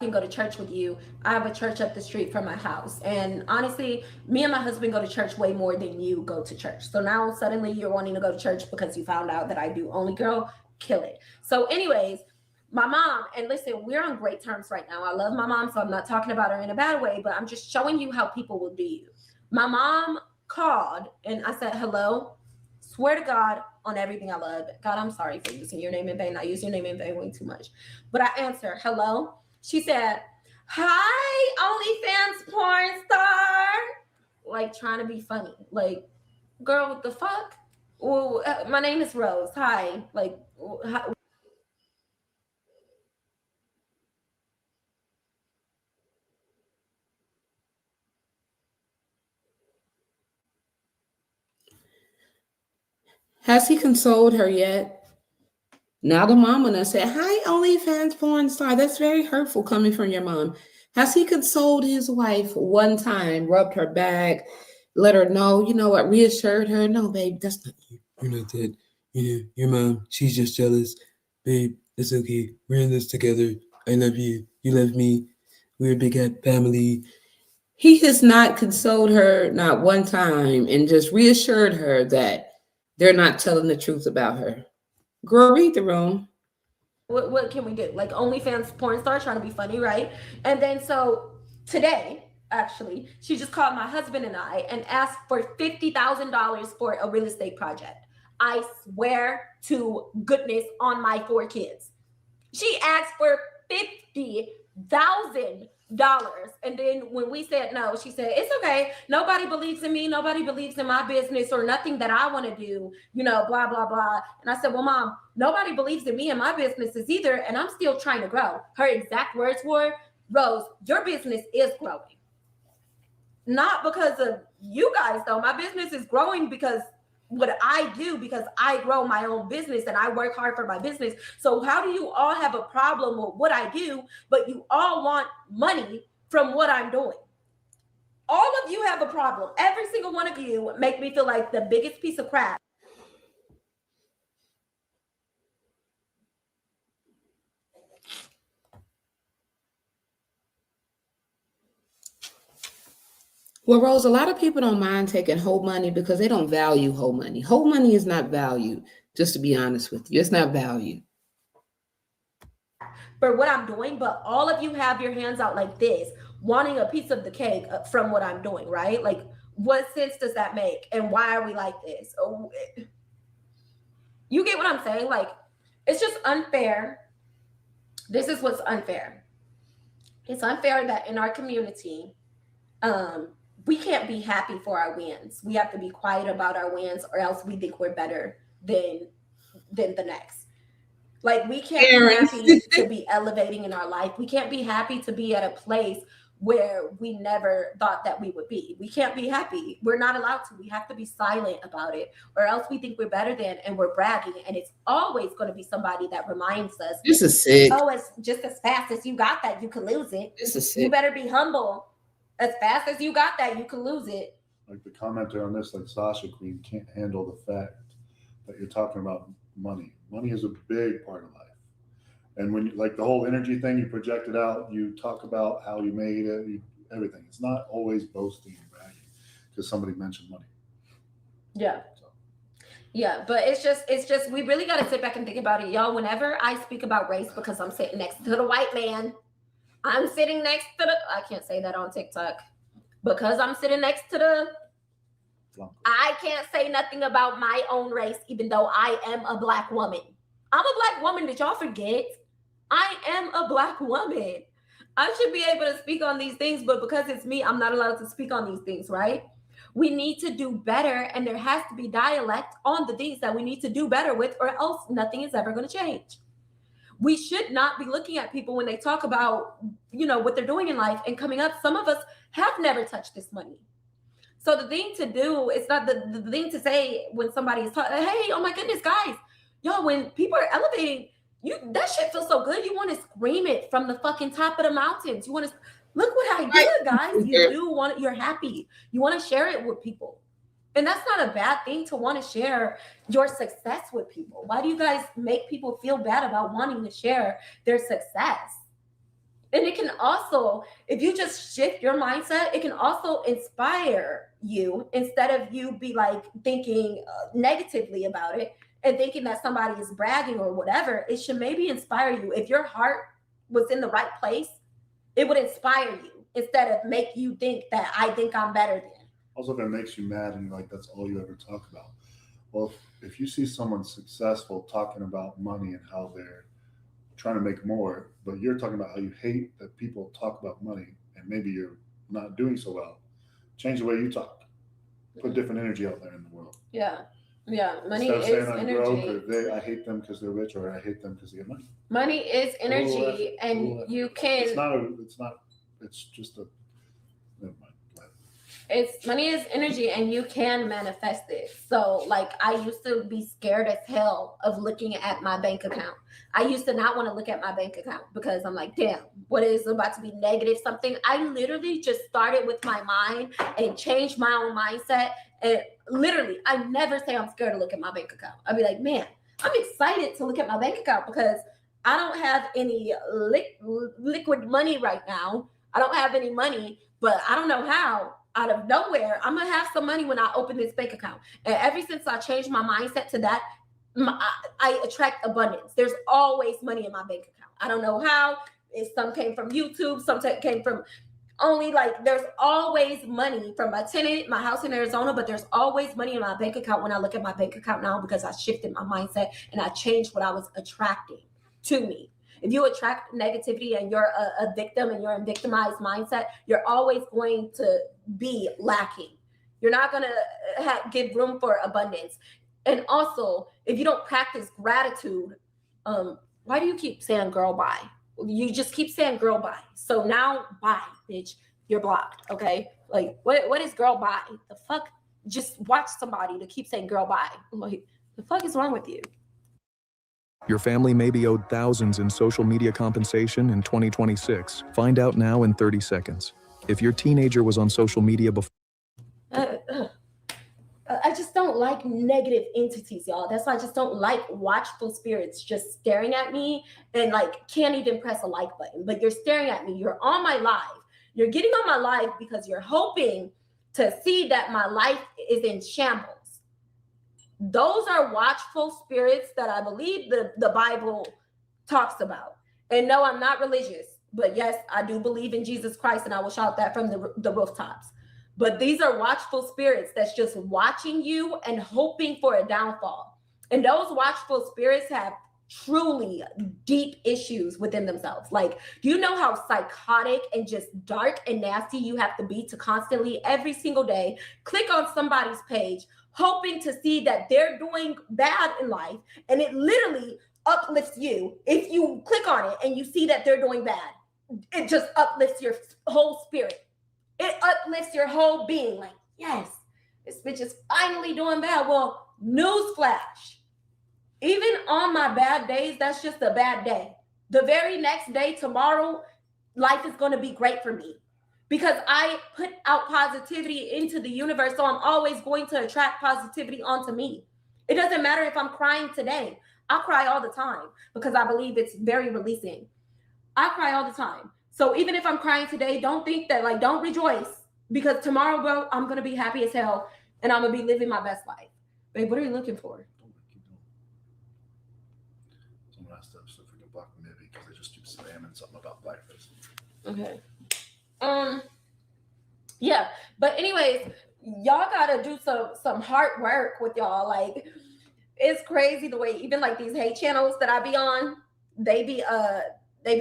can go to church with you. I have a church up the street from my house. And honestly, me and my husband go to church way more than you go to church. So now suddenly you're wanting to go to church because you found out that I do Only. Girl, kill it. So anyways, my mom, and listen, we're on great terms right now. I love my mom, so I'm not talking about her in a bad way, but I'm just showing you how people will do you. My mom called and I said, hello, swear to God on everything I love. God, I'm sorry for using your name in vain. I use your name in vain way too much. But I answer, hello. She said, hi, OnlyFans porn star. Like trying to be funny. Like, girl, what the fuck? Well, my name is Rose. Hi. Like, hi. Has he consoled her yet? Now the mama done said, hi, OnlyFans porn star. That's very hurtful coming from your mom. Has he consoled his wife one time, rubbed her back, let her know, you know what, reassured her? No, babe, that's not you. You're not that. You know, your mom, she's just jealous. Babe, it's okay. We're in this together. I love you. You love me. We're a big family. He has not consoled her not one time and just reassured her that they're not telling the truth about her. Girl, read the room. What can we do? Like OnlyFans porn star trying to be funny, right? And then so today, actually, she just called my husband and I and asked for $50,000 for a real estate project. I swear to goodness on my 4 kids. She asked for $50,000. And then when we said no, she said, it's okay. Nobody believes in me. Nobody believes in my business or nothing that I want to do, you know, blah, blah, blah. And I said, well, Mom, nobody believes in me and my businesses either. And I'm still trying to grow. Her exact words were, Rose, your business is growing. Not because of you guys, though. My business is growing because what I do, because I grow my own business and I work hard for my business. So how do you all have a problem with what I do, but you all want money from what I'm doing? All of you have a problem. Every single one of you make me feel like the biggest piece of crap. Well, Rose, a lot of people don't mind taking whole money because they don't value whole money. Whole money is not valued, just to be honest with you. It's not valued. For what I'm doing, but all of you have your hands out like this, wanting a piece of the cake from what I'm doing, right? Like, what sense does that make? And why are we like this? Oh, you get what I'm saying? Like, it's just unfair. This is what's unfair. It's unfair that in our community, we can't be happy for our wins. We have to be quiet about our wins, or else we think we're better than the next. Like, we can't be happy to be elevating in our life. We can't be happy to be at a place where we never thought that we would be. We can't be happy. We're not allowed to. We have to be silent about it, or else we think we're better than, and we're bragging. And it's always going to be somebody that reminds us, this is sick. Oh, it's just as fast as you got that, you can lose it. This is sick. You better be humble. As fast as you got that, you can lose it. Like the commenter on this, like Sasha Queen, can't handle the fact that you're talking about money. Money is a big part of life. And when you, like the whole energy thing, you project it out, you talk about how you made it, everything. It's not always boasting and bragging because somebody mentioned money. Yeah. Yeah, but it's just we really got to sit back and think about it, y'all. Whenever I speak about race, because I'm sitting next to the white man, I'm sitting next to the, I can't say that on TikTok, because I'm sitting next to the, I can't say nothing about my own race, even though I am a Black woman. I'm a Black woman. Did y'all forget? I am a Black woman. I should be able to speak on these things, but because it's me, I'm not allowed to speak on these things, right? We need to do better, and there has to be dialect on the things that we need to do better with, or else nothing is ever going to change. We should not be looking at people when they talk about, you know, what they're doing in life and coming up. Some of us have never touched this money. So the thing to do, it's not the thing to say when somebody is talking, hey, oh my goodness, guys, yo, when people are elevating, that shit feels so good. You want to scream it from the fucking top of the mountains. You want to, look what I did, guys. You do want, you're happy. You want to share it with people. And that's not a bad thing to want to share your success with people. Why do you guys make people feel bad about wanting to share their success? And it can also, if you just shift your mindset, it can also inspire you instead of you be like thinking negatively about it and thinking that somebody is bragging or whatever. It should maybe inspire you. If your heart was in the right place, it would inspire you instead of make you think that I think I'm better than. Also, if it makes you mad and like that's all you ever talk about. Well, if you see someone successful talking about money and how they're trying to make more, but you're talking about how you hate that people talk about money and maybe you're not doing so well, change the way you talk. Put different energy out there in the world. Yeah. Yeah. Money Instead of is saying I'm energy. broke, or I hate them because they're rich, or I hate them because they get money. Money is energy, and you can. It's just a. Never mind. Money is energy, and you can manifest it. So like I used to be scared as hell of looking at my bank account. I used to not want to look at my bank account because I'm like, damn, what is about to be negative something? I literally just started with my mind and changed my own mindset. And literally, I never say I'm scared to look at my bank account. I'd be like, man, I'm excited to look at my bank account because I don't have any liquid money right now. I don't have any money, but I don't know how. Out of nowhere, I'm gonna have some money when I open this bank account. And ever since I changed my mindset to that, I attract abundance. There's always money in my bank account. I don't know how. Some came from YouTube, some came from only like, there's always money from my tenant, my house in Arizona, but there's always money in my bank account when I look at my bank account now because I shifted my mindset and I changed what I was attracting to me. If you attract negativity and you're a victim and you're in victimized mindset, you're always going to be lacking. You're not going to give room for abundance. And also, if you don't practice gratitude, why do you keep saying girl bye? You just keep saying girl bye. So now bye, bitch. You're blocked, okay? Like, what is girl bye? The fuck? Just watch somebody to keep saying girl bye. Like, the fuck is wrong with you? Your family may be owed thousands in social media compensation in 2026. Find out now in 30 seconds. If your teenager was on social media before... I just don't like negative entities, y'all. That's why I just don't like watchful spirits just staring at me and like can't even press a like button. But you're staring at me. You're on my live. You're getting on my live because you're hoping to see that my life is in shambles. Those are watchful spirits that I believe the Bible talks about. And no, I'm not religious, but yes, I do believe in Jesus Christ, and I will shout that from the rooftops. But these are watchful spirits that's just watching you and hoping for a downfall. And those watchful spirits have truly deep issues within themselves. Like, do you know how psychotic and just dark and nasty you have to be to constantly, every single day, click on somebody's page, hoping to see that they're doing bad in life, and it literally uplifts you. If you click on it and you see that they're doing bad, it just uplifts your whole spirit. It uplifts your whole being. Like, yes, this bitch is finally doing bad. Well, newsflash. Even on my bad days, that's just a bad day. The very next day, tomorrow, life is going to be great for me because I put out positivity into the universe. So I'm always going to attract positivity onto me. It doesn't matter if I'm crying today. I cry all the time because I believe it's very releasing. I cry all the time. So even if I'm crying today, don't think that, like, don't rejoice, because tomorrow, bro, I'm going to be happy as hell and I'm going to be living my best life. Babe, what are you looking for? Someone asked us if we can block maybe because they just keep spamming something about blackface. Okay. Yeah, but anyways, y'all gotta do some hard work with y'all. Like, it's crazy the way even like these hate channels that I be on, they be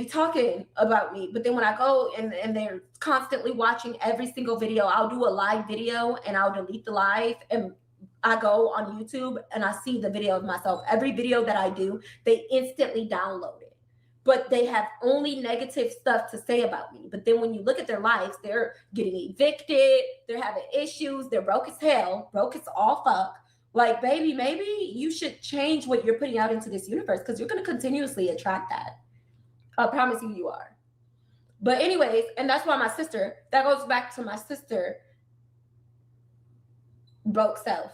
talking about me. But then when I go and they're constantly watching every single video, I'll do a live video and I'll delete the live, and I go on YouTube and I see the video of myself. Every video that I do, they instantly download it. But they have only negative stuff to say about me. But then when you look at their lives, they're getting evicted, they're having issues, they're broke as hell, broke as all fuck. Like, baby, maybe you should change what you're putting out into this universe, because you're going to continuously attract that. I promise you are. But anyways, and that's why my sister, that goes back to my sister, broke self.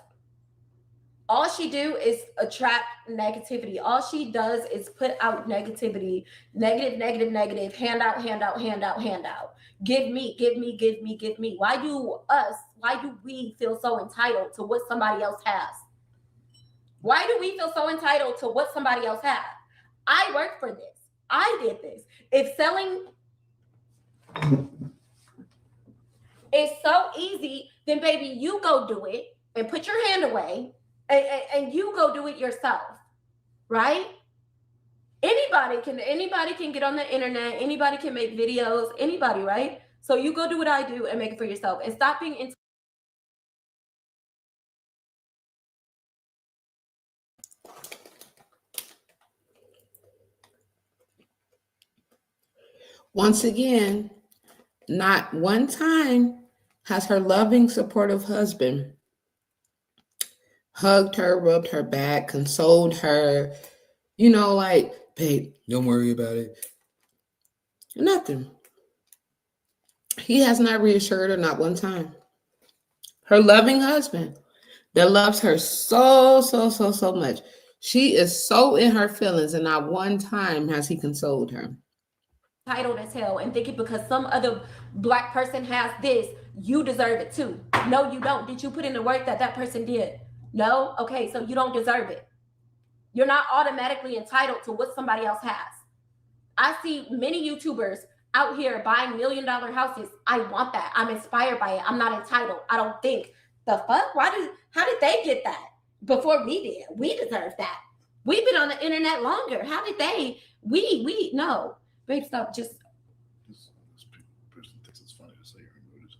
All she do is attract negativity. All she does is put out negativity, negative, handout. Give me. Why do we feel so entitled to what somebody else has? Why do we feel so entitled to what somebody else has? I worked for this. I did this. If selling is so easy, then baby, you go do it and put your hand away. And you go do it yourself, right? Anybody can get on the internet. Anybody can make videos. Anybody, right? So you go do what I do and make it for yourself, and stop being Once again, not one time has her loving, supportive husband hugged her, rubbed her back, consoled her, like, babe, don't worry about it. Nothing. He has not reassured her, not one time. Her loving husband that loves her so much. She is so in her feelings, and not one time has he consoled her. entitled as hell and thinking because some other Black person has this, you deserve it too. No, you don't. Did you put in the work that person did? No? Okay, so you don't deserve it. You're not automatically entitled to what somebody else has. I see many YouTubers out here buying $1 million houses. I want that. I'm inspired by it. I'm not entitled. I don't think, the fuck? How did they get that before we did? We deserve that. We've been on the internet longer. How did they? We no. Babe, stop. Just This person thinks it's funny to say you're in mood.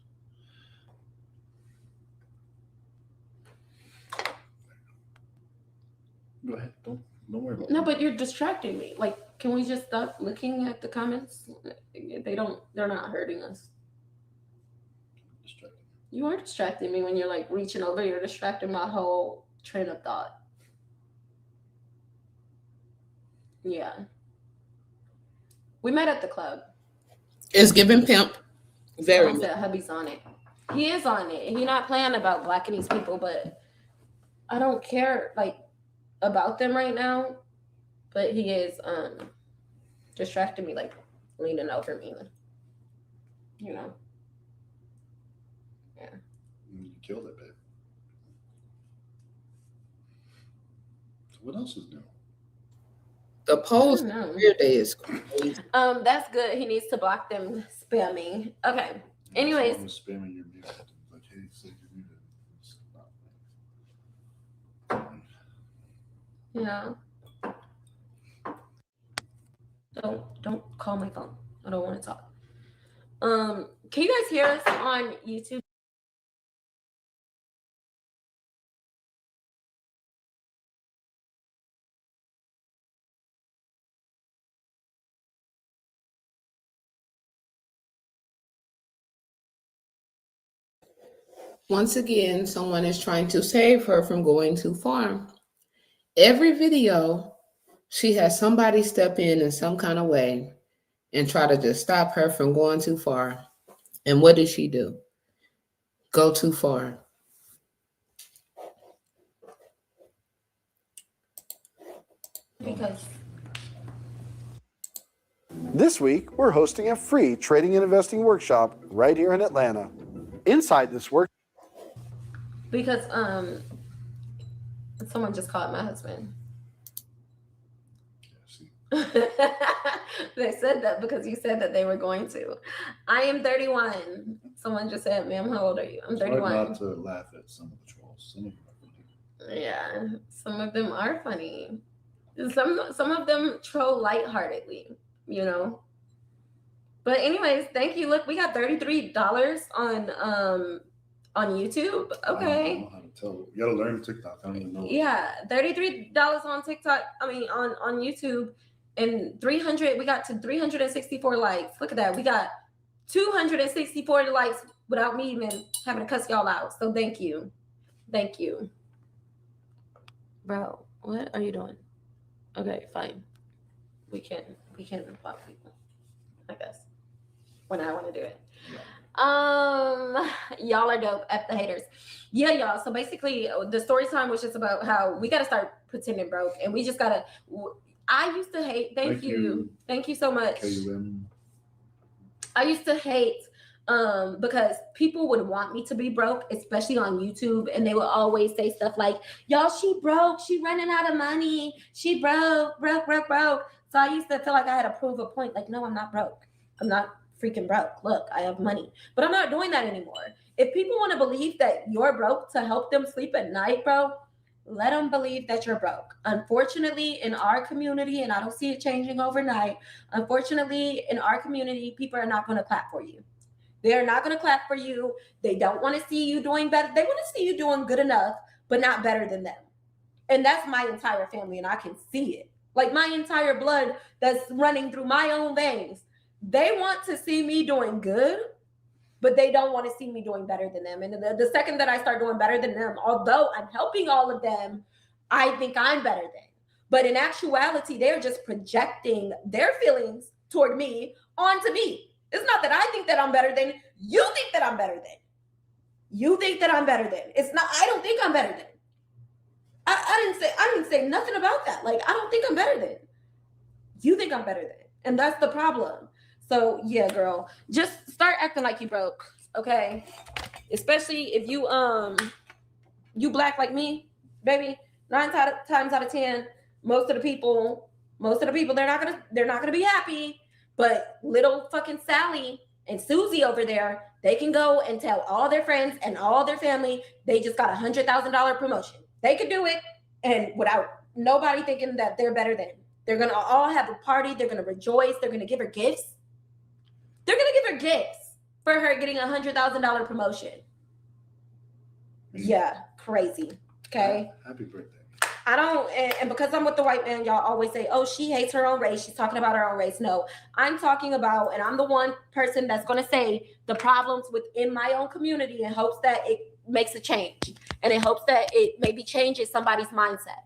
Go ahead. Don't worry about it. No, but you're distracting me. Like, can we just stop looking at the comments? They're not hurting us. You are distracting me when you're like reaching over. You're distracting my whole train of thought. Yeah. We met at the club. It's giving pimp. Very much. That hubby's on it. He is on it. He's not playing about blacking these people, but I don't care like about them right now. But he is distracting me, like leaning over me. Yeah. You killed it, babe. So what else is new? The polls career day is crazy. That's good. He needs to block them spamming. Okay. Anyways. Someone was spamming your music. Like, hey, say you're muted. Yeah. Don't call my phone. I don't want to talk. Can you guys hear us on YouTube? Once again, someone is trying to save her from going too far. Every video, she has somebody step in some kind of way and try to just stop her from going too far. And what did she do? Go too far. Because This week, we're hosting a free trading and investing workshop right here in Atlanta. Inside this workshop, because someone just called my husband. They said that because you said that they were going to. I am 31. Someone just said, ma'am, how old are you? I'm 31. Hard not to laugh at some of the trolls. Some of them are funny. Yeah, some of them are funny. Some of them troll lightheartedly, you know. But anyways, thank you. Look, we got $33 on YouTube. Okay. I don't know how to tell. You gotta learn TikTok. I don't even know. Yeah, $33 on TikTok. I mean, on YouTube, and 300. We got to 364 likes. Look at that. We got 264 likes without me even having to cuss y'all out. So thank you, bro. What are you doing? Okay, fine. We can block people, I guess, when I want to do it. Y'all are dope. F the haters. Yeah, y'all. So basically, the story time was just about how we got to start pretending broke, and we just gotta. I used to hate. Thank you so much. KUM. I used to hate because people would want me to be broke, especially on YouTube, and they would always say stuff like, "Y'all, she broke. She running out of money. She broke. So I used to feel like I had to prove a point. Like, no, I'm not broke. I'm not freaking broke. Look, I have money. But I'm not doing that anymore. If people want to believe that you're broke to help them sleep at night, bro, let them believe that you're broke. Unfortunately, in our community, and I don't see it changing overnight, unfortunately, in our community, people are not going to clap for you. They are not going to clap for you. They don't want to see you doing better. They want to see you doing good enough, but not better than them. And that's my entire family, and I can see it. Like my entire blood that's running through my own veins. They want to see me doing good, but they don't want to see me doing better than them. And the second that I start doing better than them, although I'm helping all of them, I think I'm better than. But in actuality, they're just projecting their feelings toward me onto me. It's not that I think that I'm better than. You think that I'm better than. You think that I'm better than. It's not. I don't think I'm better than. I didn't say nothing about that. Like, I don't think I'm better than. You think I'm better than. And that's the problem. So yeah, girl, just start acting like you broke, okay? Especially if you black like me, baby. 9 times out of 10, most of the people, they're not gonna be happy. But little fucking Sally and Susie over there, they can go and tell all their friends and all their family they just got $100,000 promotion. They could do it, and without nobody thinking that they're better than. They're gonna all have a party. They're gonna rejoice. They're gonna give her gifts. They're gonna give her gifts for her getting $100,000 promotion. Yeah, crazy. Okay. Happy birthday. I don't, and because I'm with the white man, y'all always say, "Oh, she hates her own race. She's talking about her own race." No, I'm talking about, and I'm the one person that's gonna say the problems within my own community in hopes that it makes a change, and in hopes that it maybe changes somebody's mindset.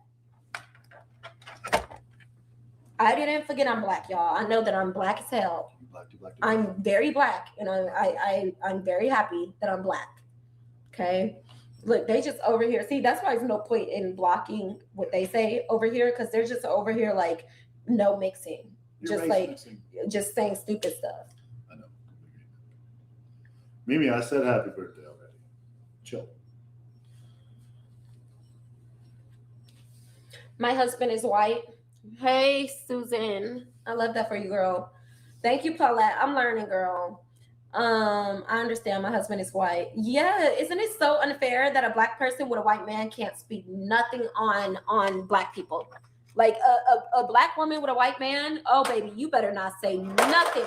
I didn't forget I'm black, y'all. I know that I'm black as hell. I'm very black, and I'm very happy that I'm black. Okay, look, they just over here. See, that's why there's no point in blocking what they say over here, because they're just over here like no mixing, just like just saying stupid stuff. I know. Mimi, I said happy birthday already. chill. My husband is white. Hey, Susan. I love that for you, girl. Thank you, Paulette. I'm learning, girl. I understand my husband is white. Yeah, isn't it so unfair that a black person with a white man can't speak nothing on black people? Like a black woman with a white man, oh baby, you better not say nothing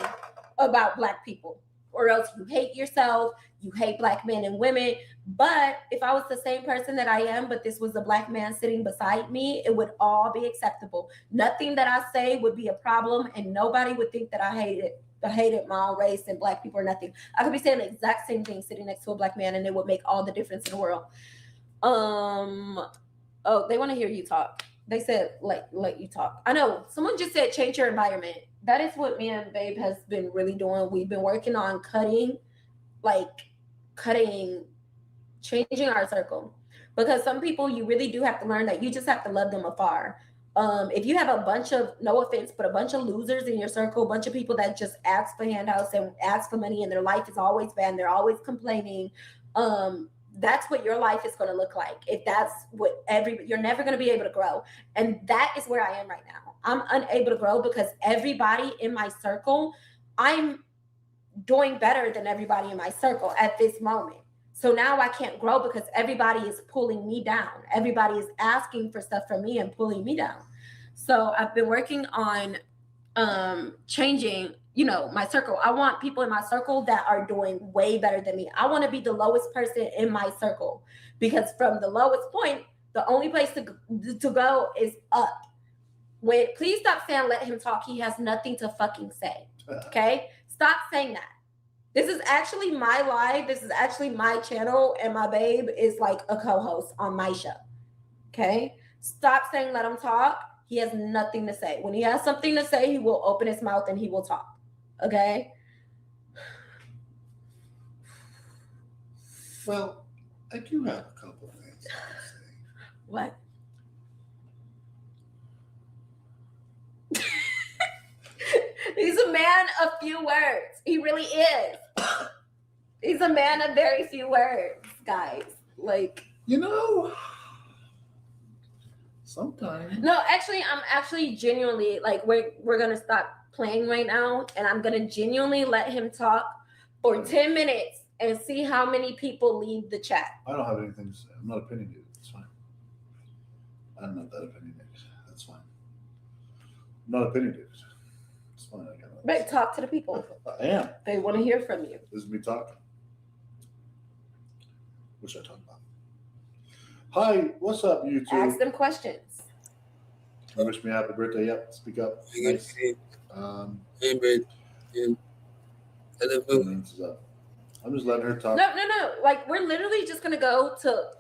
about black people, or else you hate yourself, you hate black men and women. But if I was the same person that I am, but this was a black man sitting beside me, it would all be acceptable. Nothing that I say would be a problem, and nobody would think that I hated my own race and black people or nothing. I could be saying the exact same thing sitting next to a black man, and it would make all the difference in the world. Oh, they want to hear you talk. They said let you talk. I know someone just said change your environment. That is what me and Babe has been really doing. We've been working on changing our circle, because some people you really do have to learn that you just have to love them afar. If you have a bunch of, no offense, but a bunch of losers in your circle, a bunch of people that just ask for handouts and ask for money and their life is always bad and they're always complaining, that's what your life is going to look like. If that's what you're never going to be able to grow. And that is where I am right now. I'm unable to grow because everybody in my circle, I'm doing better than everybody in my circle at this moment. So now I can't grow because everybody is pulling me down. Everybody is asking for stuff from me and pulling me down. So I've been working on changing, my circle. I want people in my circle that are doing way better than me. I want to be the lowest person in my circle, because from the lowest point, the only place to go is up. Please stop saying let him talk. He has nothing to fucking say. Okay? Stop saying that. This is actually my live. This is actually my channel, and my babe is like a co-host on my show. Okay? Stop saying let him talk. He has nothing to say. When he has something to say, he will open his mouth and he will talk. Okay? Well, I do have a couple of things to say. What? He's a man of few words. He really is. He's a man of very few words, guys. Sometimes. No, actually, I'm actually genuinely, we're going to stop playing right now, and I'm going to genuinely let him talk for 10 minutes and see how many people leave the chat. I don't have anything to say. I'm not opinionated. It's fine. I'm not that opinionated. That's fine. I'm not opinionated. It's fine. But talk to the people. I am. They want to hear from you. This is me talking. What should I talk about? Hi, what's up, YouTube? Ask them questions. You wish me a happy birthday. Yep, speak up. Nice. Hey, babe. Yeah. I'm just letting her talk. No. We're literally just going to go to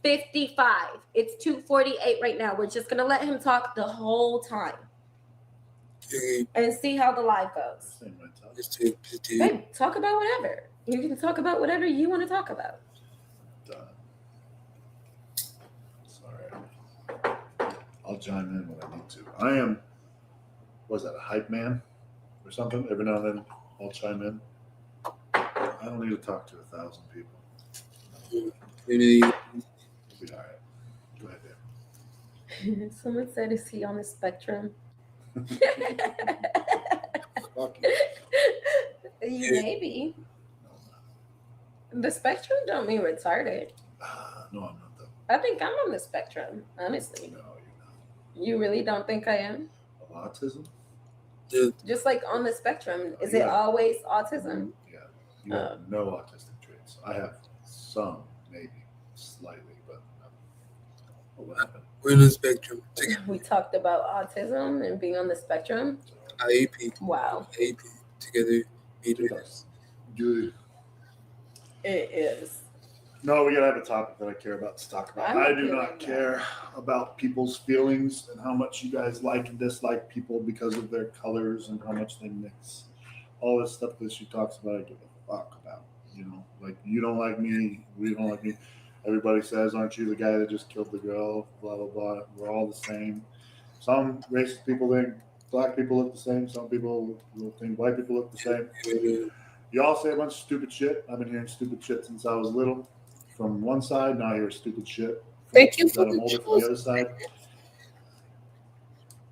2:55. It's 2:48 right now. We're just going to let him talk the whole time. And see how the live goes. Babe, talk about whatever. You can talk about whatever you want to talk about. Sorry. I'll chime in when I need to. I am, was that a hype man or something? Every now and then I'll chime in. I don't need to talk to 1,000 people. It'll be all right. Go ahead, Dan. Someone said, is he on the spectrum? Maybe. The spectrum don't mean retarded. No, I'm not though. I think I'm on the spectrum, honestly. No, you're not. You really don't think I am? Of autism? Just like on the spectrum. Is it always autism? Yeah. You have no autistic traits. I have some, maybe, slightly, but what happened? We're in the spectrum. We talked about autism and being on the spectrum. IAP. Wow. IAP. Together. Good. It is. No, we gotta have a topic that I care about to talk about. I do not care about people's feelings and how much you guys like and dislike people because of their colors and how much they mix. All this stuff that she talks about, I give a fuck about. Like you don't like me, we don't like me. Everybody says, aren't you the guy that just killed the girl? Blah, blah, blah. We're all the same. Some racist people think black people look the same. Some people will think white people look the same. You all say a bunch of stupid shit. I've been hearing stupid shit since I was little. from one side, now I hear stupid shit. Thank you for that I'm older from the other side.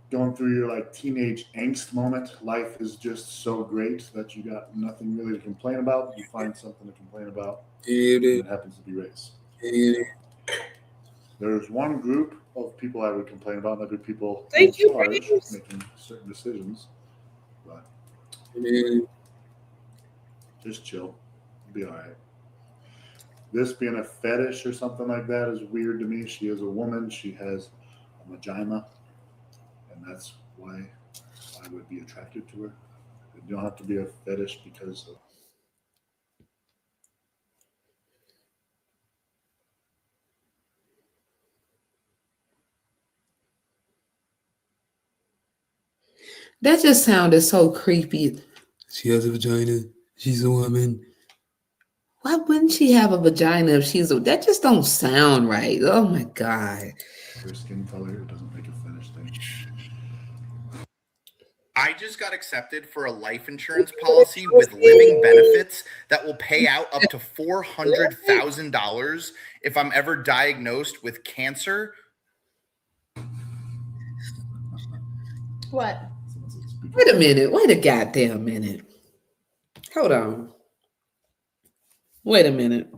Going through your like teenage angst moment, life is just so great that you got nothing really to complain about. You find something to complain about, and it happens to be race. There's one group of people I would complain about, and that'd be people in charge making certain decisions. But just chill, you'll be all right. This being a fetish or something like that is weird to me. She is a woman. She has a vagina, and that's why I would be attracted to her. You don't have to be a fetish because of. That just sounded so creepy. She has a vagina. She's a woman. Why wouldn't she have a vagina if she's a... That just don't sound right. Oh my God. Her skin color, it doesn't make a fetish thing. I just got accepted for a life insurance policy with living benefits that will pay out up to $400,000 if I'm ever diagnosed with cancer. What? Wait a minute. Wait a goddamn minute. Hold on. Wait a minute.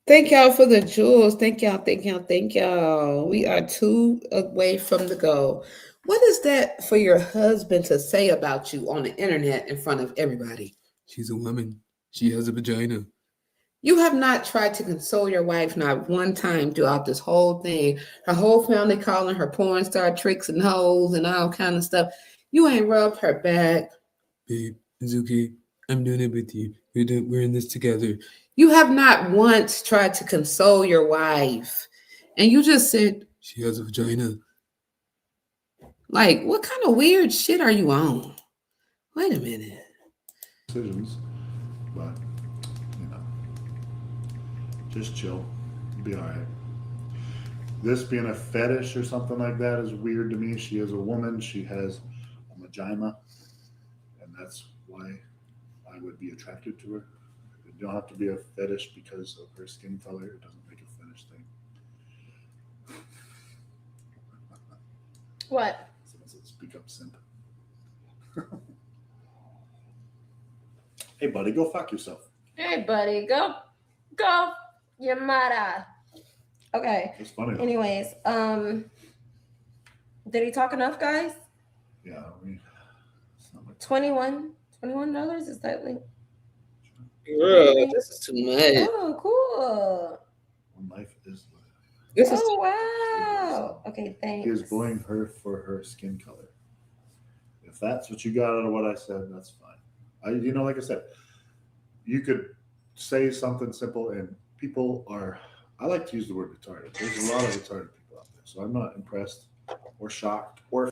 Thank y'all for the jewels. Thank y'all. Thank y'all. Thank y'all. We are 2 away from the goal. What is that for your husband to say about you on the internet in front of everybody? She's a woman. She has a vagina. You have not tried to console your wife not one time throughout this whole thing. Her whole family calling her porn star tricks and hoes and all kind of stuff. You ain't rubbed her back. Babe, it's okay. I'm doing it with you. We're in this together. You have not once tried to console your wife. And you just said... She has a vagina. Like, what kind of weird shit are you on? Wait a minute. Decisions, but you know, just chill. You'll be all right. This being a fetish or something like that is weird to me. She is a woman. She has a vagina, and that's why I would be attracted to her. You don't have to be a fetish because of her skin color. It doesn't make a fetish thing. What? Someone said, "Speak up, simp." Hey, buddy, go fuck yourself. Hey, buddy, go, your mother. Okay. It's funny. Anyways, did he talk enough, guys? Yeah, I mean, it's not like $21 is that like? Girl, this is too much. Oh, cool. one life is life. This is Oh wow. Okay, thanks. He is bullying her for her skin color. If that's what you got out of what I said, that's fine. Like I said, you could say something simple, and people are. I like to use the word retarded. There's a lot of retarded people out there, so I'm not impressed or shocked or.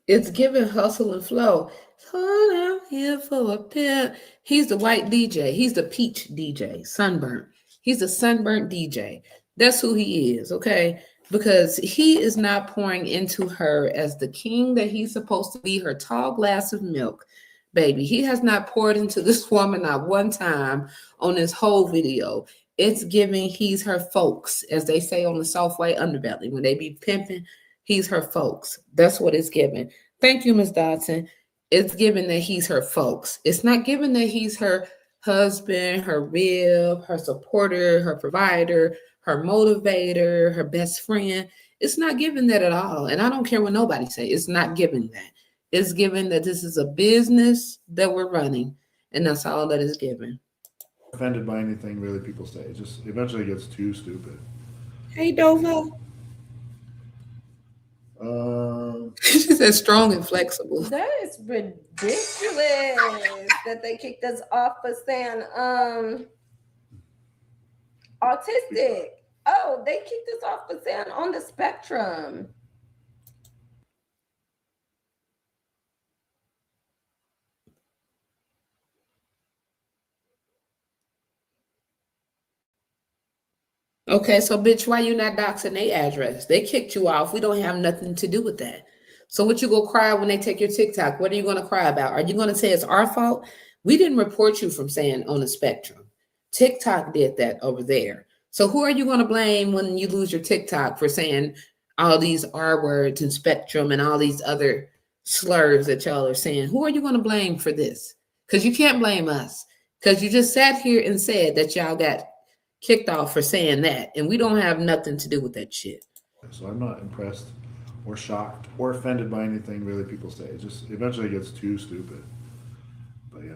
It's giving hustle and flow. Hold out here for a pimp. He's the white DJ. He's the peach DJ, sunburnt. He's the sunburnt DJ. That's who he is, okay? Because he is not pouring into her as the king that he's supposed to be, her tall glass of milk, baby. He has not poured into this woman not one time on this whole video. It's giving he's her folks, as they say on the Southway underbelly. When they be pimping, he's her folks. That's what it's giving. Thank you, Ms. Dodson. It's given that he's her folks. It's not given that he's her husband, her rib, her supporter, her provider, her motivator, her best friend. It's not given that at all. And I don't care what nobody say. It's not given that. It's given that this is a business that we're running. And that's all that is given. Offended by anything really people say. It just eventually gets too stupid. Hey, Dova. She said strong and flexible. That is ridiculous that they kicked us off for saying autistic. Oh, they kicked us off for saying on the spectrum. Okay, so bitch, why you not doxing their address? They kicked you off. We don't have nothing to do with that. So what you go cry when they take your TikTok? What are you going to cry about? Are you going to say it's our fault? We didn't report you from saying on the spectrum. TikTok did that over there. So who are you going to blame when you lose your TikTok for saying all these R words and spectrum and all these other slurs that y'all are saying? Who are you going to blame for this? Because you can't blame us. Because you just sat here and said that y'all got kicked off for saying that, and we don't have nothing to do with that shit. So I'm not impressed or shocked or offended by anything really people say. It just eventually gets too stupid. But yeah.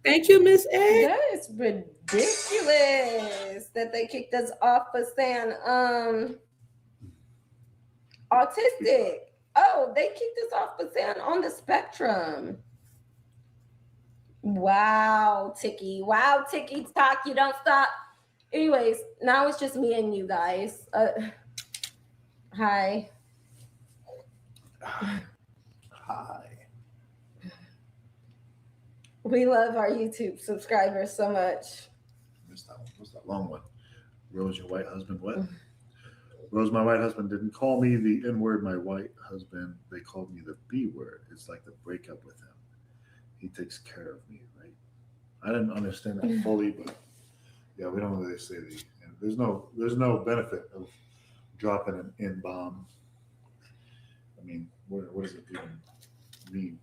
Thank you, Miss A. That is ridiculous that they kicked us off for saying autistic. Oh, they kicked us off for saying on the spectrum. Wow, Tiki. Wow, Tiki Talk. You don't stop. Anyways, now it's just me and you guys. Hi. Hi. We love our YouTube subscribers so much. Missed that one. What's that long one? Rose, your white husband, what? Rose, my white husband didn't call me the N word. My white husband, they called me the B word. It's like the breakup with him. He takes care of me, right? I didn't understand that fully, but yeah, we don't really say the. And there's no benefit of dropping an N bomb. I mean, what does it even mean?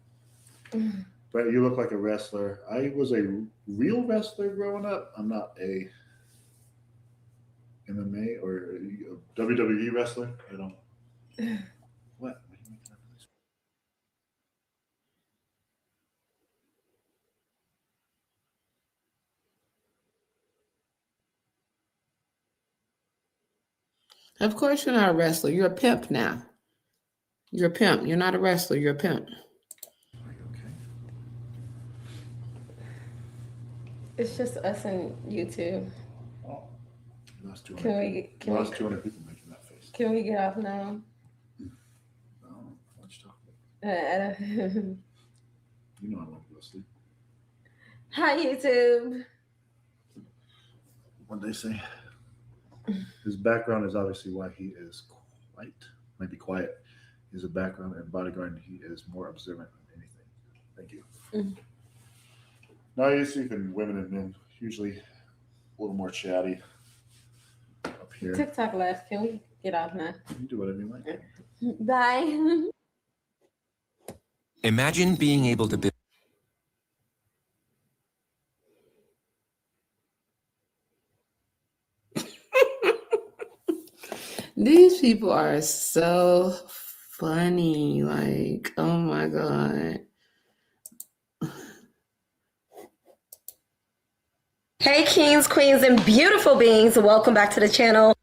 But you look like a wrestler. I was a real wrestler growing up. I'm not a MMA or a WWE wrestler. I don't. What? Of course you're not a wrestler. You're a pimp now. You're a pimp. You're not a wrestler. You're a pimp. It's just us and YouTube. Oh, lost 200 Can we people. can Lost we 200 people making that face. can we get off now? No, what you talking You know I want to go to sleep. Hi YouTube. What they say? His background is obviously why he is quiet. Might be quiet. He's a background and bodyguard, and he is more observant than anything. Thank you. No, you see, even women and men usually a little more chatty up here. TikTok left. Can we get off now? You can do whatever you like. Bye. Imagine being able to build. These people are so funny. Like, oh my God. Hey kings, queens, and beautiful beings. Welcome back to the channel.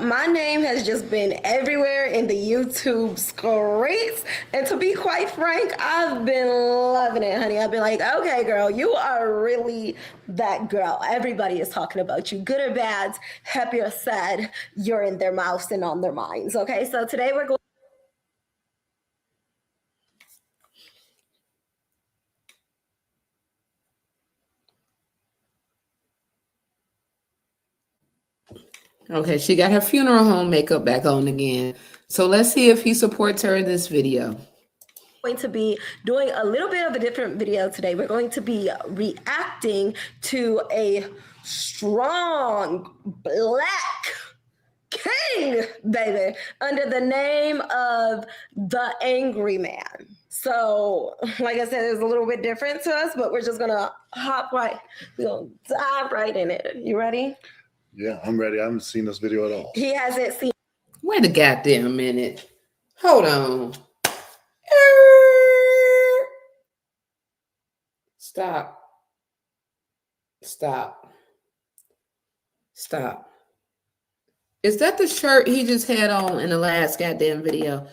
My name has just been everywhere in the YouTube streets. And to be quite frank, I've been loving it, honey. I've been like, okay, girl, you are really that girl. Everybody is talking about you, good or bad, happy or sad. You're in their mouths and on their minds. Okay, so today we're going. Okay, she got her funeral home makeup back on again. So let's see if he supports her in this video. Going to be doing a little bit of a different video today. We're going to be reacting to a strong black king, baby, under the name of the Angry Man. So, like I said, it's a little bit different to us, but we're just gonna we're gonna dive right in it. You ready? Yeah, I'm ready. I haven't seen this video at all. He hasn't seen. Wait a goddamn minute. Hold on. Stop. Stop. Stop. Is that the shirt he just had on in the last goddamn video?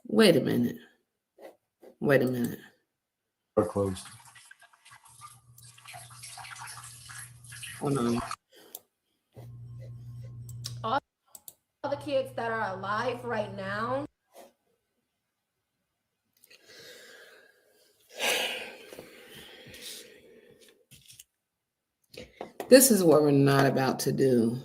Wait a minute. Wait a minute. Door closed. Hold on. All the kids that are alive right now. This is what we're not about to do.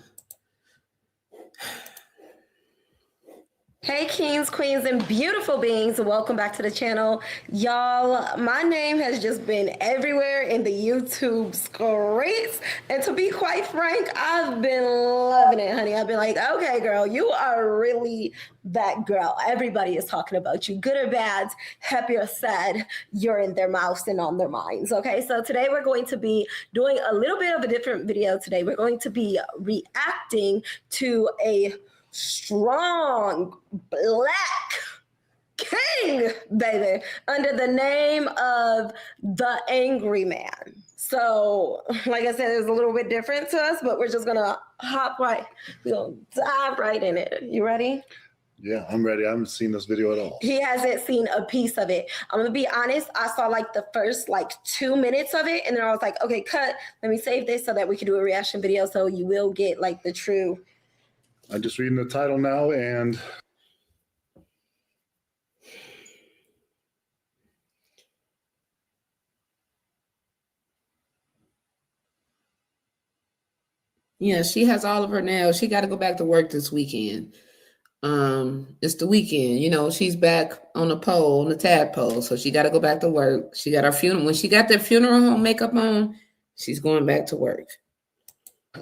Hey, kings, queens, and beautiful beings. Welcome back to the channel. Y'all, my name has just been everywhere in the YouTube streets. And to be quite frank, I've been loving it, honey. I've been like, okay, girl, you are really that girl. Everybody is talking about you, good or bad, happy or sad. You're in their mouths and on their minds. Okay, so today we're going to be doing a little bit of a different video today. We're going to be reacting to a strong black king, baby, under the name of the Angry Man. So, like I said, it's a little bit different to us, but we're just gonna we're gonna dive right in it. You ready? Yeah, I'm ready. I haven't seen this video at all. He hasn't seen a piece of it. I'm gonna be honest, I saw like the first 2 minutes of it, and then I was like, okay, cut. Let me save this so that we can do a reaction video so you will get like the true. I'm just reading the title now, and yeah, she has all of her nails. She got to go back to work this weekend. It's the weekend, you know, she's back on the pole, on the tadpole, so she got to go back to work. She got her funeral. When she got their funeral home makeup on, she's going back to work.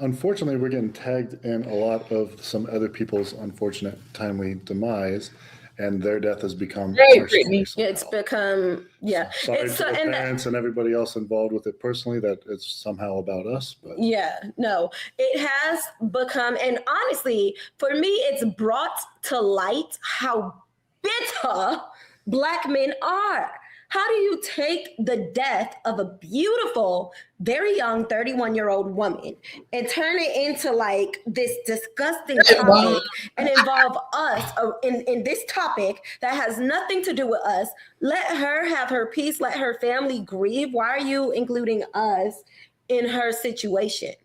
unfortunately, we're getting tagged in a lot of some other people's unfortunate timely demise, and their death has become our story. It's become, yeah. Sorry It's to the parents and everybody else involved with it personally that it's somehow about us. But yeah, no, it has become, and honestly, for me, it's brought to light how bitter Black men are. How do you take the death of a beautiful, very young 31-year-old woman and turn it into like this disgusting topic and involve us in this topic that has nothing to do with us? Let her have her peace. Let her family grieve. Why are you including us in her situation?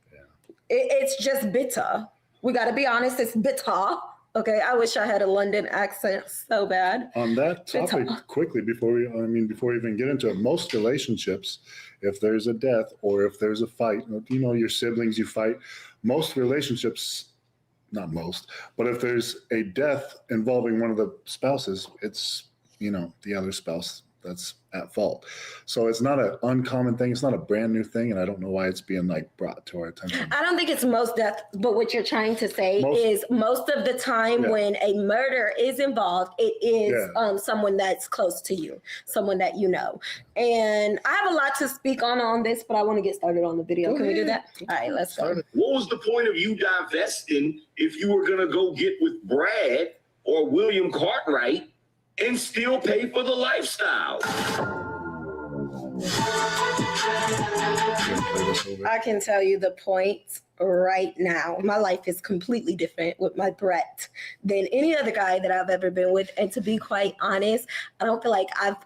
It's just bitter. We got to be honest. It's bitter. Okay, I wish I had a London accent so bad. On that topic, quickly, before we even get into it, most relationships, if there's a death or if there's a fight, you know, your siblings, you fight, most relationships, not most, but if there's a death involving one of the spouses, it's, you know, the other spouse that's at fault. So it's not an uncommon thing. It's not a brand new thing. And I don't know why it's being like brought to our attention. I don't think it's most death, but what you're trying to say is most of the time when a murder is involved, it is someone that's close to you, someone that you know. And I have a lot to speak on this, but I want to get started on the video. Can we do that? All right, let's go. What was the point of you divesting if you were going to go get with Brad or William Cartwright and still pay for the lifestyle? I can tell you the point right now. My life is completely different with my Brett than any other guy that I've ever been with. And to be quite honest, I don't feel like I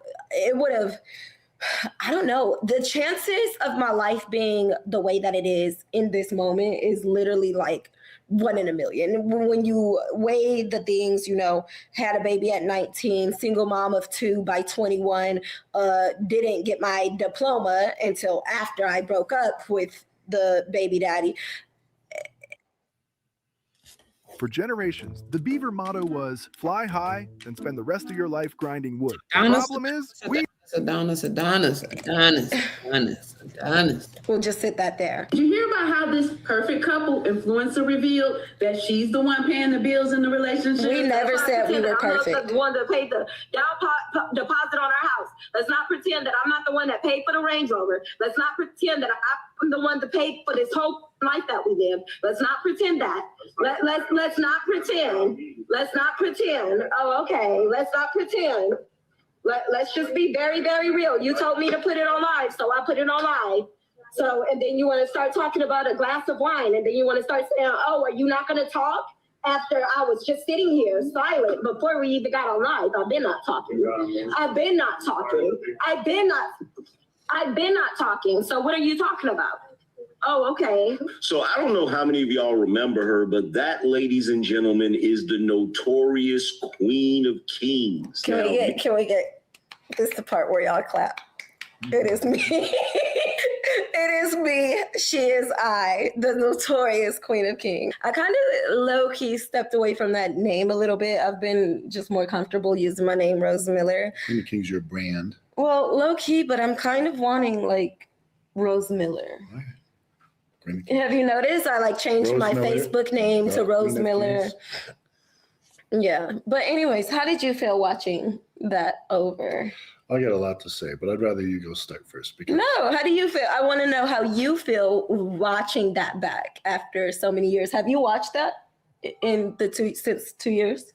don't know. The chances of my life being the way that it is in this moment is literally like 1 in a million. When you weigh the things, you know, had a baby at 19, single mom of 2 by 21, didn't get my diploma until after I broke up with the baby daddy. For generations, the Beaver motto was fly high and spend the rest of your life grinding wood. The Adonis, problem is Adonis. We'll just sit that there. Did you hear about how this perfect couple influencer revealed that she's the one paying the bills in the relationship? We never said we were perfect. I'm not the one that paid the down deposit on our house. Let's not pretend that I'm not the one that paid for the Range Rover. Let's not pretend that I'm the one that paid for this whole life that we live. Let's not pretend that. Let's not pretend. Let's not pretend. Oh, okay. Let's not pretend. Let's just be very, very real. You told me to put it on live, so I put it on live. So, and then you want to start talking about a glass of wine, and then you want to start saying, oh, are you not going to talk? After I was just sitting here silent before we even got on live. I've been not talking. I've been not talking. I've been not talking. So what are you talking about? Oh, okay. So I don't know how many of y'all remember her, but that, ladies and gentlemen, is the notorious Queen of Kings. Can we get this is the part where y'all clap. It is me. It is me, she is I, the notorious Queen of Kings. I kind of low-key stepped away from that name a little bit. I've been just more comfortable using my name, Rose Miller. Queen of Kings, your brand. Well, low-key, but I'm kind of wanting like Rose Miller. Have you noticed? I like changed Rose my Miller, Facebook name to Rose Queen of Miller. Kings. Yeah. But anyways, how did you feel watching that over? I got a lot to say, but I'd rather you go start first. Because No, how do you feel? I want to know how you feel watching that back after so many years. Have you watched that since 2 years?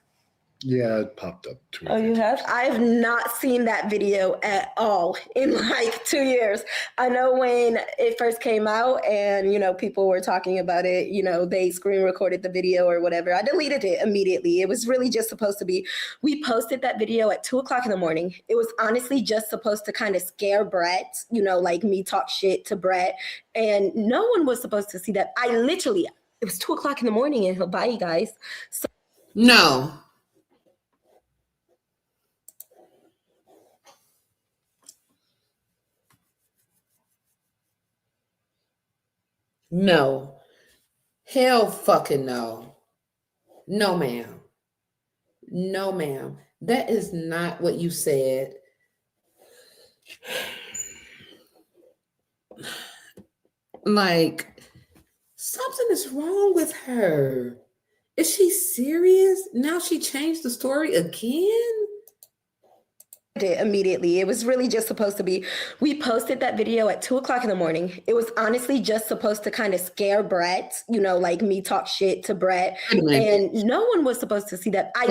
yeah, it popped up. Oh, you have? I have not seen that video at all in like 2 years. I know when it first came out and, people were talking about it, they screen recorded the video or whatever. I deleted it immediately. It was really just supposed to be, we posted that video at 2:00 in the morning. It was honestly just supposed to kind of scare Brett, like me talk shit to Brett. And no one was supposed to see that. It was 2:00 in the morning in Hawaii, guys. So No. No. Hell fucking no. No, ma'am. No, ma'am. That is not what you said. Like, something is wrong with her. Is she serious? Now she changed the story again? Immediately. It was really just supposed to be, we posted that video at 2:00 in the morning. It was honestly just supposed to kind of scare Brett, like me talk shit to Brett. And no one was supposed to see that. It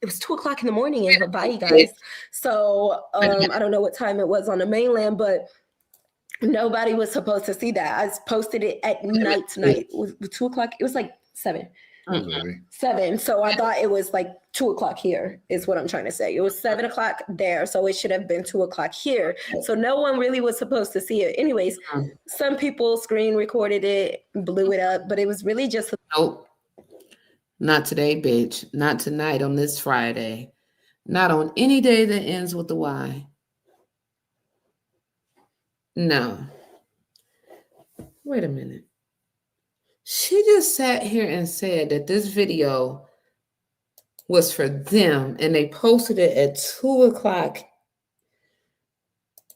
was 2:00 in the morning in Hawaii, guys. So I don't know what time it was on the mainland, but nobody was supposed to see that. I posted it at night tonight. It was 2:00. It was like 7. 7. So I thought it was like 2:00 here is what I'm trying to say. It was 7:00 there. So it should have been 2:00 here. So no one really was supposed to see it. Anyways, some people screen recorded it, blew it up, but it was really just. Nope. Not today, bitch. Not tonight on this Friday. Not on any day that ends with a Y. No. Wait a minute. She just sat here and said that this video was for them and they posted it at 2:00.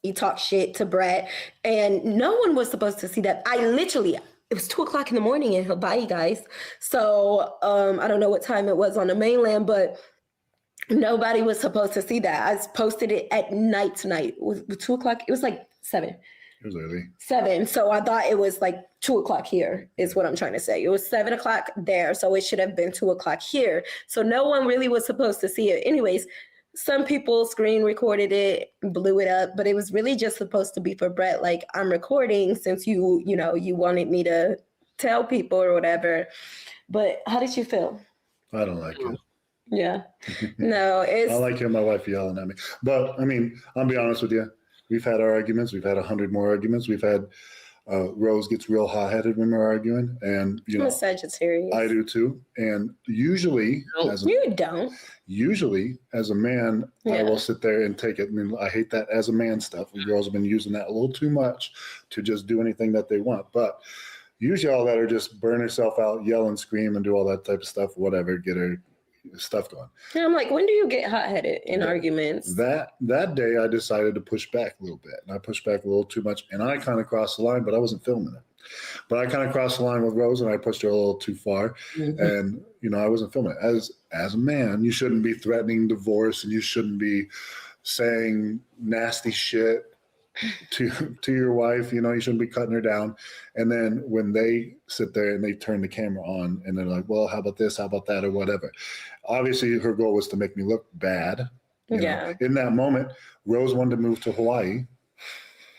He talked shit to Brett and no one was supposed to see that. It was 2:00 in the morning in Hawaii, guys. So I don't know what time it was on the mainland, but nobody was supposed to see that. I posted it at night tonight. It was 2:00. It was like 7. It was early. 7. So I thought it was like 2:00 here is what I'm trying to say. It was 7:00 there. So it should have been 2:00 here. So no one really was supposed to see it. Anyways, some people screen recorded it, blew it up, but it was really just supposed to be for Brett. Like, I'm recording since you wanted me to tell people or whatever. But how did you feel? I don't like it. Yeah. No, it's. I like hearing my wife yelling at me. But I mean, I'll be honest with you. We've had our arguments. We've had 100 more arguments. We've had Rose gets real hot-headed when we're arguing, and I'm a Sagittarius. I do too. And usually, Usually, as a man, I will sit there and take it. I mean, I hate that as a man stuff. Girls have been using that a little too much to just do anything that they want. But usually, all that are just burn herself out, yell and scream, and do all that type of stuff. Whatever, get her stuff going. Yeah, I'm like, when do you get hot-headed in arguments? That day, I decided to push back a little bit, and I pushed back a little too much, and I kind of crossed the line, but I wasn't filming it. But I kind of crossed the line with Rose, and I pushed her a little too far, and I wasn't filming it. As a man, you shouldn't be threatening divorce, and you shouldn't be saying nasty shit to your wife. You shouldn't be cutting her down. And then when they sit there and they turn the camera on, and they're like, "Well, how about this? How about that?" or whatever. Obviously, her goal was to make me look bad. You know? In that moment, Rose wanted to move to Hawaii,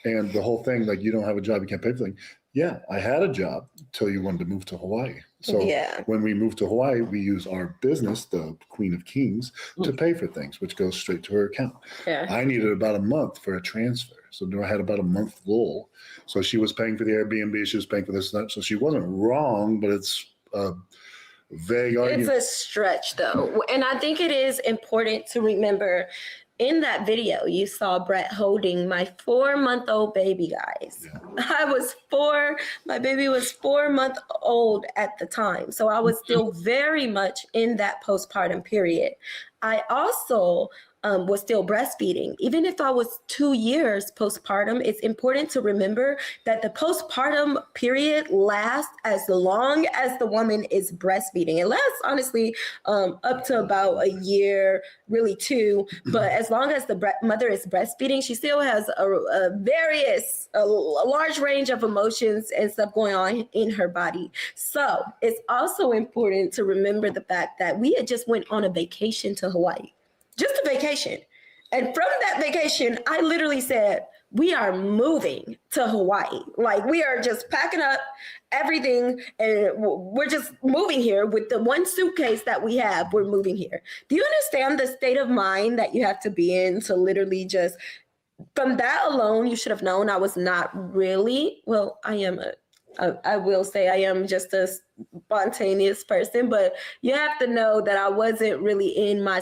and the whole thing, like, you don't have a job, you can't pay for things. Yeah, I had a job till you wanted to move to Hawaii. So when we moved to Hawaii, we use our business, the Queen of Kings, to pay for things, which goes straight to her account. Yeah. I needed about a month for a transfer. So I had about a month lull. So she was paying for the Airbnb, she was paying for this and that. So she wasn't wrong, but it's a vague argument. It's a stretch, though. And I think it is important to remember in that video, you saw Brett holding my 4-month-old baby, guys. My baby was 4 months old at the time. So I was still very much in that postpartum period. I also was still breastfeeding. Even if I was 2 years postpartum, it's important to remember that the postpartum period lasts as long as the woman is breastfeeding. It lasts, honestly, up to about a year, really 2. But as long as the mother is breastfeeding, she still has a large range of emotions and stuff going on in her body. So it's also important to remember the fact that we had just went on a vacation to Hawaii. Just a vacation. And from that vacation, I literally said, we are moving to Hawaii. Like, we are just packing up everything and we're just moving here with the one suitcase that we have. We're moving here. Do you understand the state of mind that you have to be in to literally just, from that alone, you should have known I was not really, well, I will say I am just a spontaneous person, but you have to know that I wasn't really in my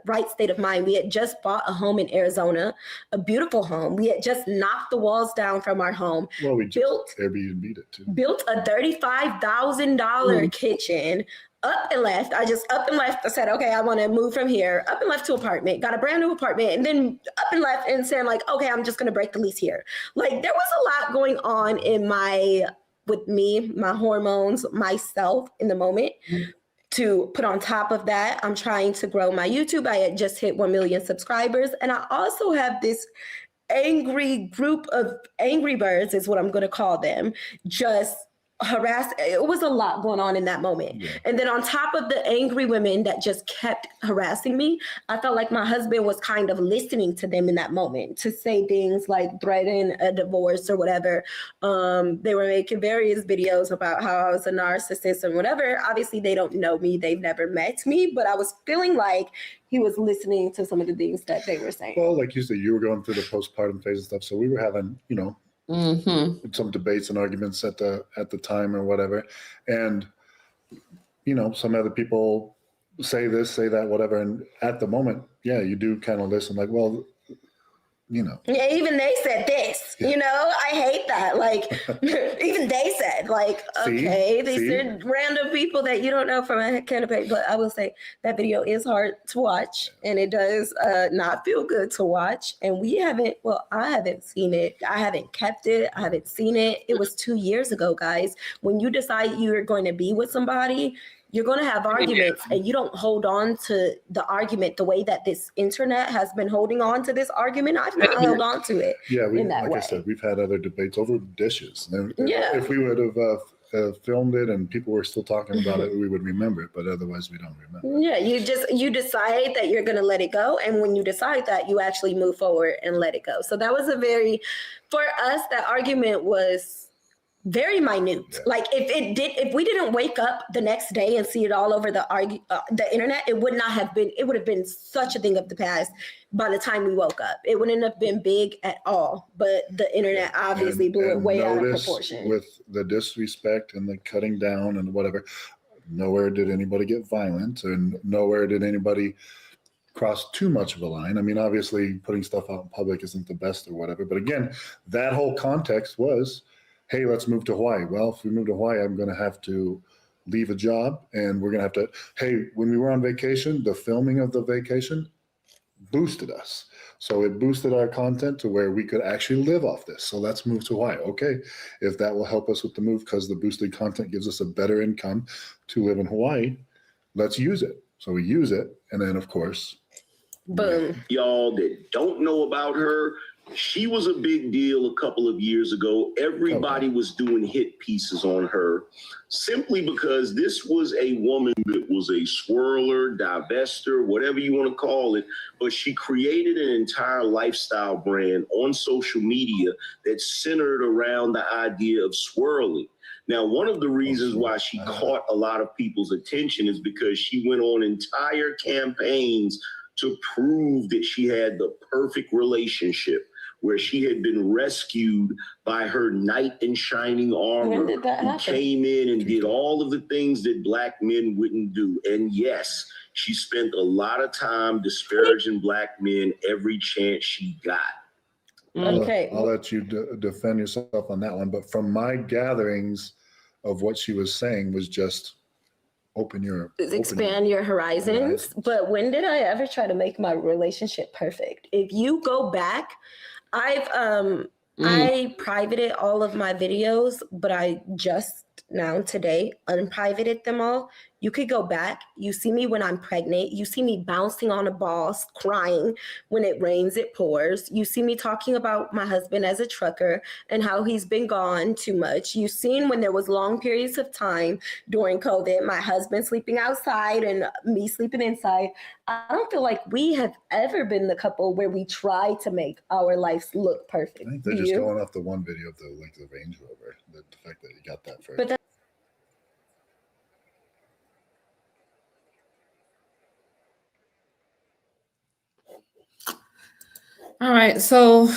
right state of mind. We had just bought a home in Arizona, a beautiful home. We had just knocked the walls down from our home. Well, we built Airbnb'd it too. Built a $35,000 kitchen. Up and left. I just up and left. I said, okay, I want to move from here. Up and left to apartment. Got a brand new apartment, and then up and left and saying like, okay, I'm just going to break the lease here. Like, there was a lot going on with me, my hormones, myself in the moment. To put on top of that, I'm trying to grow my YouTube. I had just hit 1 million subscribers, and I also have this angry group of angry birds, is what I'm going to call them, just harassed. It was a lot going on in that moment. Yeah. And then on top of the angry women that just kept harassing me, I felt like my husband was kind of listening to them in that moment to say things like threaten a divorce or whatever. They were making various videos about how I was a narcissist and whatever. Obviously, they don't know me. They've never met me, but I was feeling like he was listening to some of the things that they were saying. Well, like you said, you were going through the postpartum phase and stuff. So we were having, some debates and arguments at the time or whatever. And, some other people say this, say that, whatever. And at the moment, yeah, you do kind of listen like, well, Yeah, even they said this, I hate that. Like, even they said, like, okay, these are random people that you don't know from a canopy. But I will say that video is hard to watch, and it does not feel good to watch. And I haven't seen it. I haven't kept it. I haven't seen it. It was 2 years ago, guys. When you decide you're going to be with somebody, you're going to have arguments, and you don't hold on to the argument the way that this internet has been holding on to this argument. I've not held on to it. Yeah, like I said, we've had other debates over dishes. And if we would have filmed it and people were still talking about it, we would remember it, but otherwise we don't remember. Yeah, you decide that you're going to let it go, and when you decide that, you actually move forward and let it go. So that was for us, that argument was very minute. Yeah. Like if we didn't wake up the next day and see it all over the internet, it would have been such a thing of the past by the time we woke up. It wouldn't have been big at all, but the internet obviously blew it way out of proportion. With the disrespect and the cutting down and whatever, nowhere did anybody get violent, and nowhere did anybody cross too much of a line. I mean, obviously putting stuff out in public isn't the best or whatever, but again, that whole context was, hey, let's move to Hawaii. Well, if we move to Hawaii, I'm going to have to leave a job, and we're going to have to, hey, when we were on vacation, the filming of the vacation boosted us. So it boosted our content to where we could actually live off this. So let's move to Hawaii. Okay, if that will help us with the move, because the boosted content gives us a better income to live in Hawaii, let's use it. So we use it. And then, of course, boom. Y'all that don't know about her, she was a big deal a couple of years ago. Everybody was doing hit pieces on her simply because this was a woman that was a swirler, divester, whatever you want to call it. But she created an entire lifestyle brand on social media that centered around the idea of swirling. Now, one of the reasons why she caught a lot of people's attention is because she went on entire campaigns to prove that she had the perfect relationship where she had been rescued by her knight in shining armor, When did that who happen? came in and did all of the things that Black men wouldn't do. And yes, she spent a lot of time disparaging Black men every chance she got. Okay. I'll let you defend yourself on that one. But from my gatherings of what she was saying was just expand your horizons. But when did I ever try to make my relationship perfect? If you go back, I privated all of my videos, but I just now today unprivated them all. You could go back. You see me when I'm pregnant. You see me bouncing on a ball, crying. When it rains, it pours. You see me talking about my husband as a trucker and how he's been gone too much. You've seen when there was long periods of time during COVID, my husband sleeping outside and me sleeping inside. I don't feel like we have ever been the couple where we try to make our lives look perfect. I think they're just going off the one video of the link to the Range Rover. The fact that you got that first. But All right, so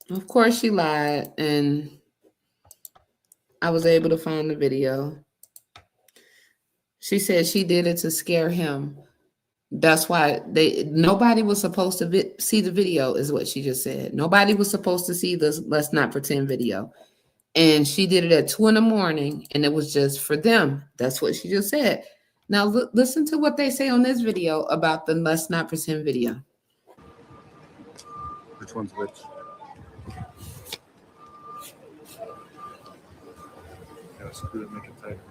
of course she lied, and I was able to find the video. She said she did it to scare him. That's why nobody was supposed to see the video, is what she just said. Nobody was supposed to see this Let's Not Pretend video. And she did it at 2 a.m, and it was just for them. That's what she just said. Now listen to what they say on this video about the Let's Not Pretend video. Which one's which? Yeah, screw it, make it tighter.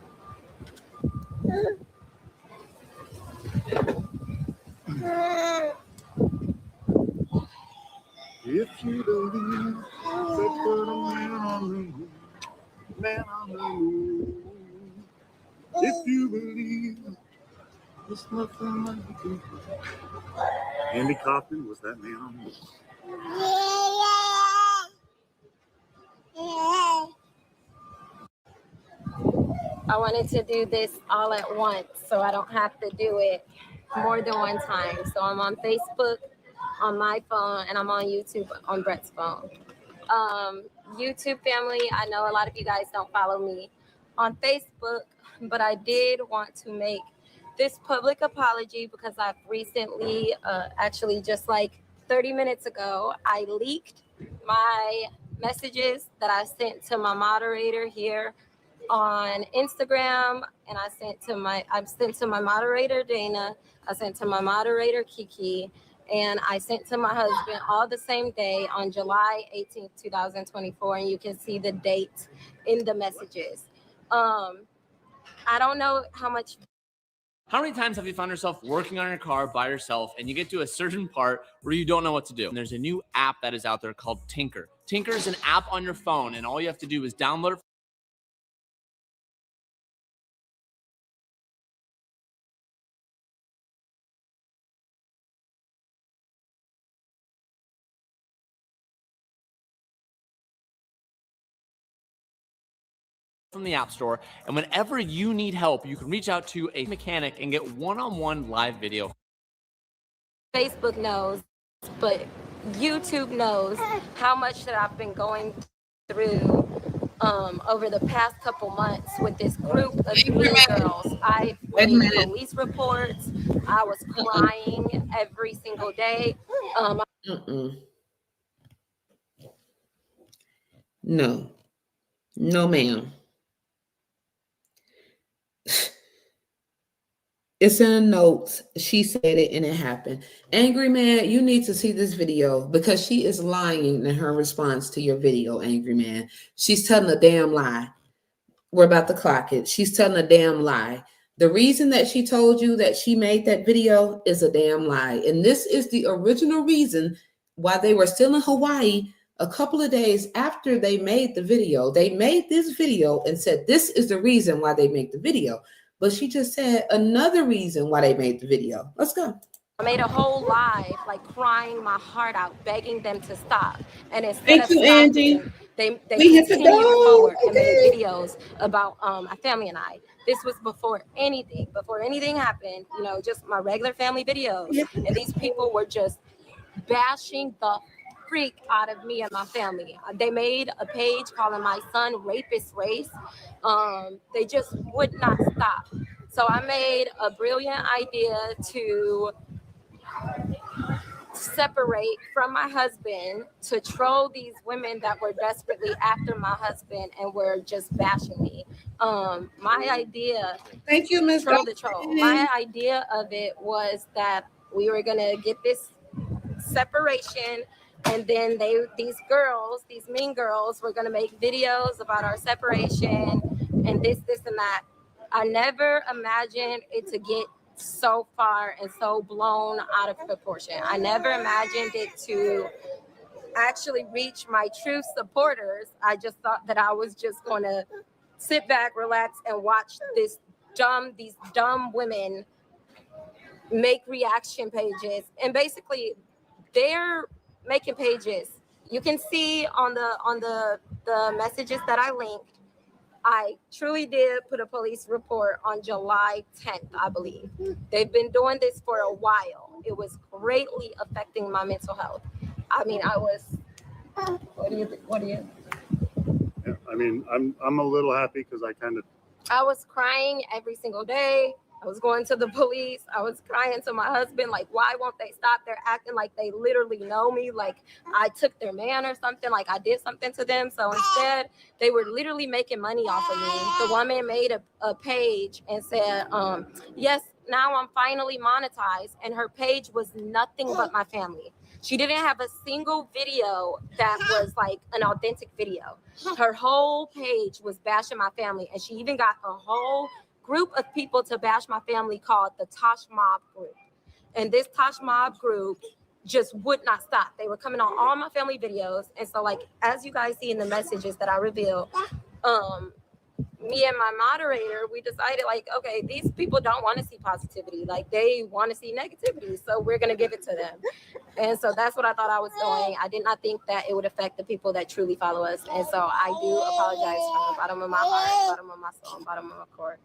If you believe that put a man on the moon, man on the moon. If you believe there's nothing like you can do. Andy Kaufman was that man on the moon. I wanted to do this all at once so I don't have to do it more than one time. So I'm on Facebook on my phone and I'm on YouTube on Brett's phone. YouTube family, I know a lot of you guys don't follow me on Facebook, but I did want to make this public apology because I've recently, actually just like 30 minutes ago, I leaked my messages that I sent to my moderator here on Instagram, and I sent to my moderator Dana, I sent to my moderator Kiki, and I sent to my husband all the same day on July 18th, 2024, and you can see the date in the messages. I don't know how many times have you found yourself working on your car by yourself and you get to a certain part where you don't know what to do? And there's a new app that is out there called Tinker. Tinker is an app on your phone, and all you have to do is download it from the App Store, and whenever you need help, you can reach out to a mechanic and get one-on-one live video. Facebook knows, but YouTube knows how much that I've been going through over the past couple months with this group of girls. I made police reports. I was crying every single day. No, ma'am. It's in the notes. She said it and it happened. Angry Man, you need to see this video because she is lying in her response to your video, Angry Man. She's telling a damn lie. We're about to clock it. She's telling a damn lie. The reason that she told you that she made that video is a damn lie. And this is the original reason why they were still in Hawaii a couple of days after they made the video. They made this video and said, this is the reason why they make the video. But she just said another reason why they made the video. Let's go. I made a whole live, like crying my heart out, begging them to stop. And instead of stopping, Angie. they hit the continued dog. forward and made videos about my family and I. This was before anything happened, you know, just my regular family videos. And these people were just bashing the freak out of me and my family. They made a page calling my son Rapist Race. They just would not stop. So I made a brilliant idea to separate from my husband to troll these women that were desperately after my husband and were just bashing me. My idea, thank you, Miss troll the troll. My idea of it was that we were gonna get this separation, and then these mean girls, were gonna make videos about our separation and this and that. I never imagined it to get so far and so blown out of proportion. I never imagined it to actually reach my true supporters. I just thought that I was just going to sit back, relax, and watch these dumb women make reaction pages. And basically, they're making pages. You can see on the messages that I linked, I truly did put a police report on July 10th, I believe. They've been doing this for a while. It was greatly affecting my mental health. I mean, what do you think? Yeah, I mean, I'm a little happy because I was crying every single day. I was going to the police. I was crying to my husband, like, why won't they stop? They're acting like they literally know me, like I took their man or something, like I did something to them. So instead, they were literally making money off of me. The woman made a page and said, yes, now I'm finally monetized. And her page was nothing but my family. She didn't have a single video that was like an authentic video. Her whole page was bashing my family. And she even got a whole group of people to bash my family called the Tosh Mob group. And this Tosh Mob group just would not stop. They were coming on all my family videos. And so, like, as you guys see in the messages that I reveal, me and my moderator, we decided, like, okay, these people don't want to see positivity. Like, they want to see negativity. So we're going to give it to them. And so that's what I thought I was doing. I did not think that it would affect the people that truly follow us. And so I do apologize from the bottom of my heart, bottom of my soul, bottom of my core.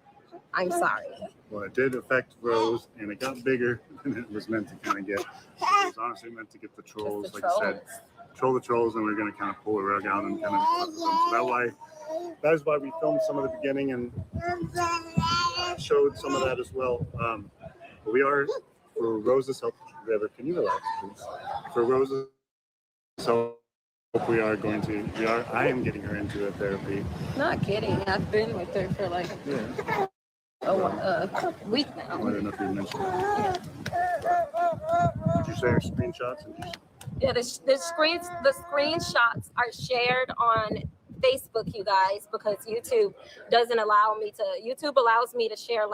I'm sorry. Well, it did affect Rose, and it got bigger than it was meant to kind of get. It was honestly meant to get the trolls, like I said, troll the trolls, and we're going to kind of pull the rug out and kind of. So that is why we filmed some of the beginning and showed some of that as well. But we are, for Rose's help, can you relax, please? For Rose's help, I am getting her into a therapy. Not kidding. I've been with her for like a week now. I don't know if you mentioned it. Did you share screenshots? Yeah, the screenshots are shared on Facebook, you guys, because YouTube doesn't allow me to. YouTube allows me to share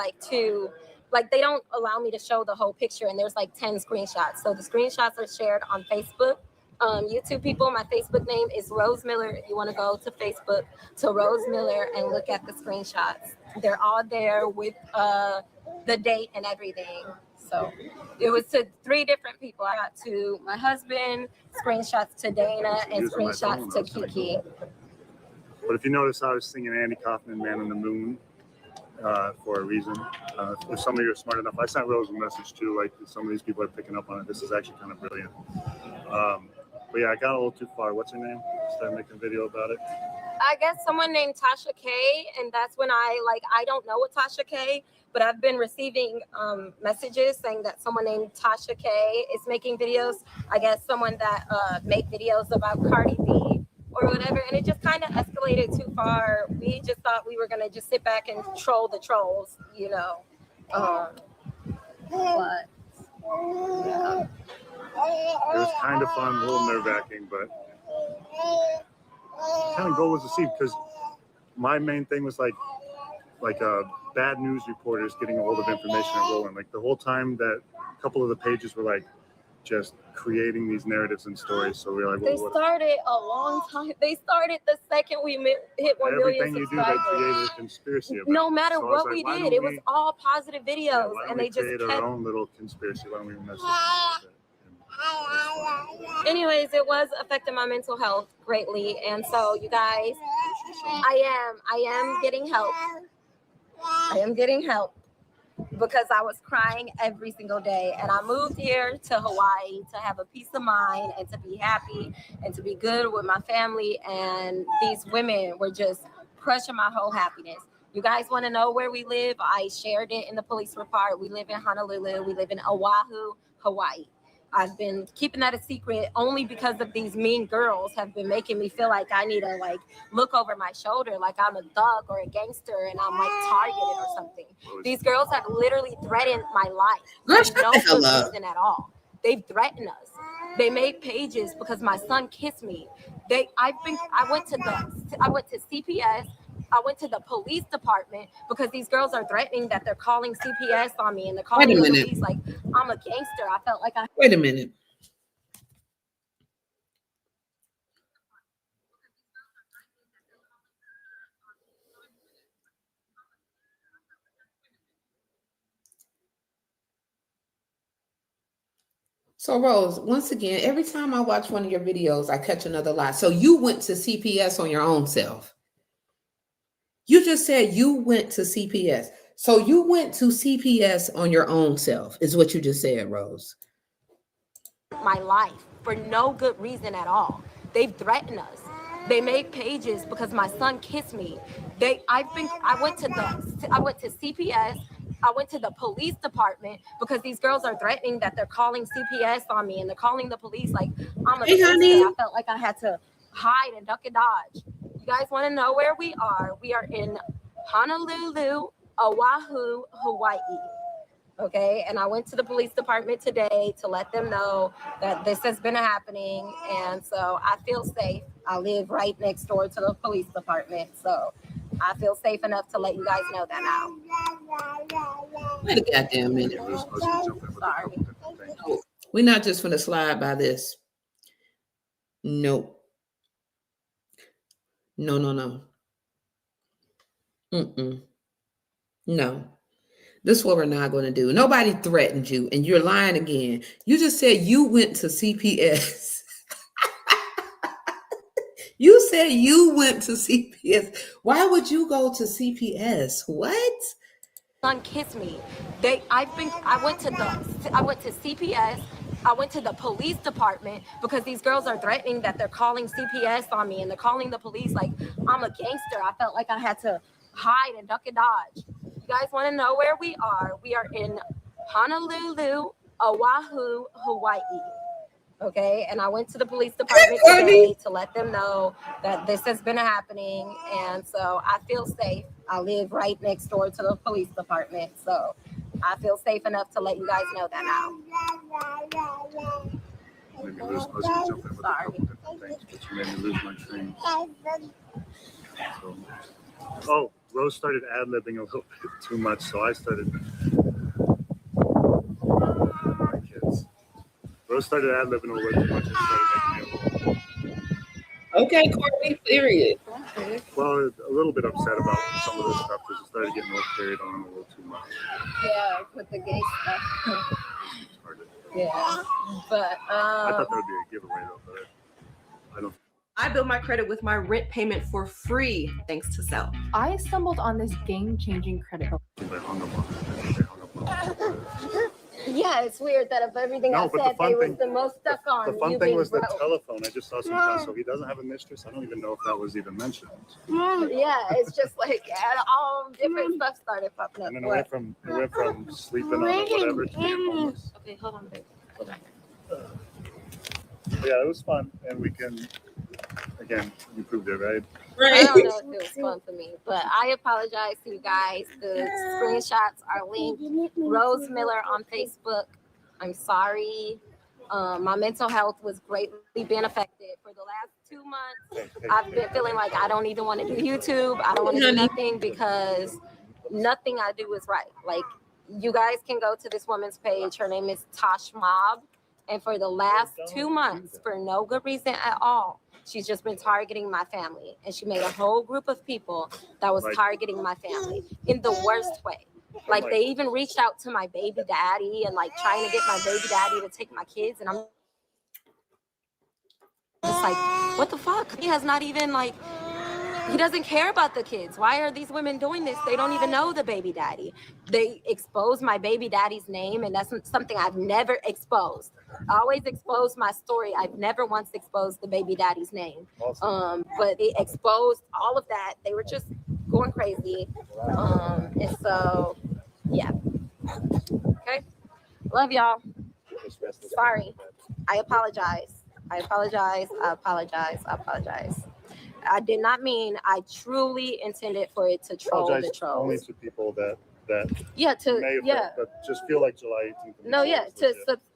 they don't allow me to show the whole picture, and there's like 10 screenshots. So the screenshots are shared on Facebook. YouTube people, my Facebook name is Rose Miller. If you want to go to Facebook to Rose Miller and look at the screenshots, they're all there with the date and everything. So it was to 3 different people. I got to my husband, screenshots to Dana, and screenshots to Kiki. But if you notice, I was singing Andy Kaufman, Man on the Moon, for a reason. If some of you are smart enough, I sent Rose a message too, like some of these people are picking up on it. This is actually kind of brilliant. But yeah, I got a little too far. What's her name? Started making a video about it. I guess someone named Tasha K, and that's when I don't know a Tasha K, but I've been receiving messages saying that someone named Tasha K is making videos. I guess someone that make videos about Cardi B or whatever, and it just kind of escalated too far. We just thought we were gonna just sit back and troll the trolls, you know. But yeah. It was kind of fun, a little nerve-wracking, but kind of goal was to see, because my main thing was like bad news reporters getting a hold of information and rolling. Like the whole time that a couple of the pages were like just creating these narratives and stories. So we were like, they started a long time. They started the second we hit 1 million subscribers. Everything you do, they created a conspiracy about. No matter what we did, it was all positive videos, and they just create our own little conspiracy. Why don't we mess with it? Anyways, it was affecting my mental health greatly, and so you guys, I am getting help. I am getting help. because I was crying every single day. And I moved here to Hawaii to have a peace of mind and to be happy and to be good with my family. And these women were just crushing my whole happiness. You guys want to know where we live? I shared it in the police report. We live in Honolulu. We live in Oahu, Hawaii. I've been keeping that a secret only because of these mean girls have been making me feel like I need to like look over my shoulder, like I'm a thug or a gangster and I'm like targeted or something. These girls have literally threatened my life for no good reason at all. They've threatened us. They made pages because my son kissed me. I went to CPS. I went to the police department because these girls are threatening that they're calling CPS on me and they're calling the police like I'm a gangster. I felt like Wait a minute. So Rose, once again, every time I watch one of your videos, I catch another lie. So you went to CPS on your own self. You just said you went to CPS. So you went to CPS on your own self, is what you just said, Rose. my life for no good reason at all. They've threatened us. They made pages because my son kissed me. I went to CPS. I went to the police department because these girls are threatening that they're calling CPS on me and they're calling the police like I'm a gangster. I felt like I had to hide and duck and dodge. You guys want to know where we are? We are in Honolulu, Oahu, Hawaii. Okay, and I went to the police department today to let them know that this has been happening, and so I feel safe. I live right next door to the police department, so I feel safe enough to let you guys know that now. Wait a goddamn minute. Sorry. No, we're not just gonna slide by this. Nope. No. No. This is what we're not going to do. Nobody threatened you, and you're lying again. You just said you went to CPS. You said you went to CPS. Why would you go to CPS? What? Son kissed me. I went to CPS. I went to the police department because these girls are threatening that they're calling CPS on me and they're calling the police like I'm a gangster. I felt like I had to hide and duck and dodge. You guys want to know where we are? We are in Honolulu, Oahu, Hawaii. Okay, and I went to the police department today to let them know that this has been happening, and so I feel safe. I live right next door to the police department, so I feel safe enough to let you guys know that now. Sorry. You made me lose my train. Oh, Rose started ad-libbing a little bit too much, so I started. My kids. Rose started ad-libbing a little bit too much and started making me a little. Okay, Courtney, period. Well, a little bit upset about some of this stuff because it started getting carried on a little too much. Yeah, with the gay stuff. Yeah, but I thought that would be a giveaway though, but I don't. I built my credit with my rent payment for free thanks to Cell. I stumbled on this game-changing credit. Yeah, it's weird that of everything I said, they were the most stuck on. The fun thing was the telephone. I just saw some time, so he doesn't have a mistress. I don't even know if that was even mentioned. Yeah, it's just like all different stuff started popping up. And then it went from sleeping on or whatever to being homeless. Okay, hold on, babe. Hold on. Yeah, it was fun, and we can. Again, you proved it, right? I don't know if it was fun for me, but I apologize to you guys. The screenshots are linked. Rose Miller on Facebook. I'm sorry. My mental health was greatly being affected for the last 2 months. I've been feeling like I don't even want to do YouTube. I don't want to do nothing because nothing I do is right. Like, you guys can go to this woman's page. Her name is Tosh Mob. And for the last 2 months, for no good reason at all, she's just been targeting my family. And she made a whole group of people that was targeting my family in the worst way. Like, they even reached out to my baby daddy and like trying to get my baby daddy to take my kids. And I'm just like, what the fuck? He has not even like He doesn't care about the kids. Why are these women doing this? They don't even know the baby daddy. They expose my baby daddy's name, and that's something I've never exposed. I always expose my story. I've never once exposed the baby daddy's name. But they exposed all of that. They were just going crazy. And so, yeah. Okay. Love y'all. Sorry. I apologize. I apologize. I apologize. I apologize. I did not mean. I truly intended for it to troll the trolls. Only to people that Yeah, to may yeah. but just feel like July 18th. No, yeah,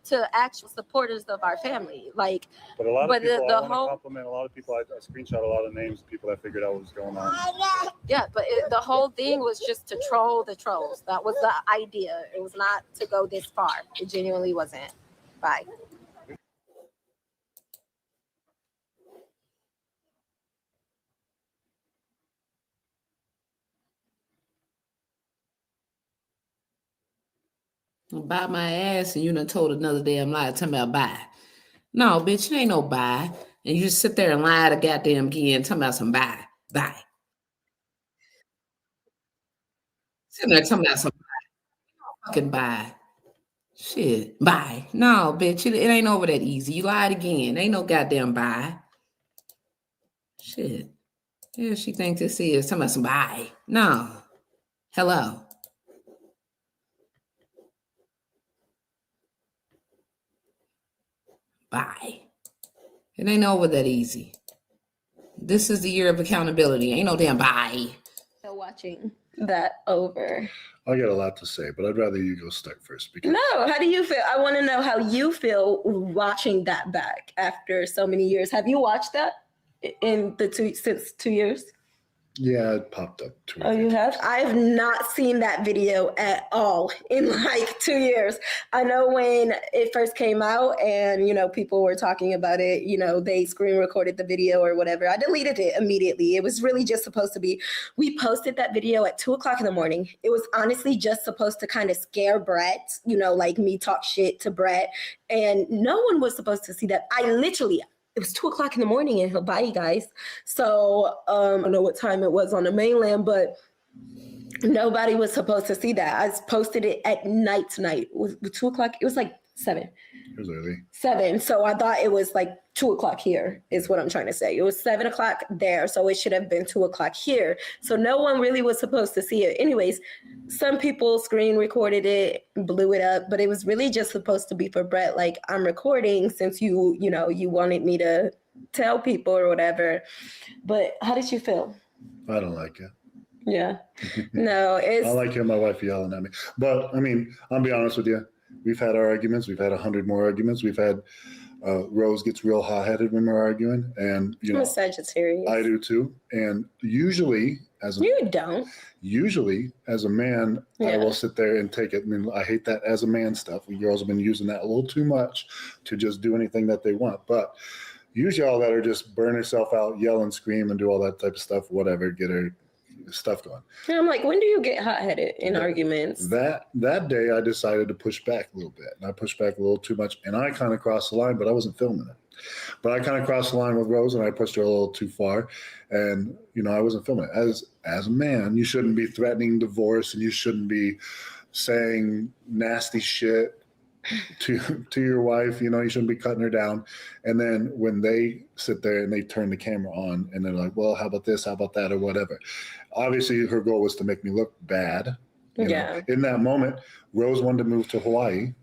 to actual supporters of our family, like. But a lot of people, the I want whole to compliment a lot of people. I screenshot a lot of names of people that figured out what was going on. yeah, but the whole thing was just to troll the trolls. That was the idea. It was not to go this far. It genuinely wasn't. Bye. Buy my ass, and you done told another damn lie talking about buy. No, bitch, it ain't no buy. And you just sit there and lie to goddamn again talking about some buy. Sitting there talking about some fucking buy. Shit, buy. No, bitch, it ain't over that easy. You lied again. Ain't no goddamn buy. Shit. Yeah, she thinks this is talking about some buy. No. Hello. Bye. It ain't over that easy. This is the year of accountability. Ain't no damn bye. So watching that over. I got a lot to say, but I'd rather you go start first. Because No, how do you feel? I want to know how you feel watching that back after so many years. Have you watched that since 2 years? yeah, it popped up too. Oh, you have? I have not seen that video at all in like 2 years. I know when it first came out and, people were talking about it, they screen recorded the video or whatever. I deleted it immediately. It was really just supposed to be, we posted that video at 2:00 in the morning. It was honestly just supposed to kind of scare Brett, like me talk shit to Brett. And no one was supposed to see that. It was 2:00 in the morning in Hawaii, guys. So I don't know what time it was on the mainland, but nobody was supposed to see that. I posted it at night tonight. It was 2:00. It was like 7. It was early. 7. So I thought it was like 2:00 here is what I'm trying to say. It was 7:00 there. So it should have been 2:00 here. So no one really was supposed to see it. Anyways, some people screen recorded it, blew it up, but it was really just supposed to be for Brett. Like, I'm recording since you wanted me to tell people or whatever. But how did you feel? I don't like it. Yeah. No, it's. I like hearing my wife yelling at me. But, I'll be honest with you. We've had our arguments. We've had 100 more arguments. We've had Rose gets real hot-headed when we're arguing. And, I'm a Sagittarius. I do too. And usually, You don't. Usually, as a man, I will sit there and take it. I hate that as a man stuff. We girls have been using that a little too much to just do anything that they want. But usually all that are just burn herself out, yell and scream and do all that type of stuff, whatever, get her stuff going. And I'm like, when do you get hot-headed in arguments? That day I decided to push back a little bit. And I pushed back a little too much. And I kind of crossed the line, but I wasn't filming it. But I kind of crossed the line with Rose and I pushed her a little too far. And, I wasn't filming it. As a man, you shouldn't be threatening divorce and you shouldn't be saying nasty shit to your wife. You shouldn't be cutting her down. And then when they sit there and they turn the camera on and they're like, well, how about this? How about that? Or whatever. Obviously, her goal was to make me look bad. You know? In that moment, Rose wanted to move to Hawaii.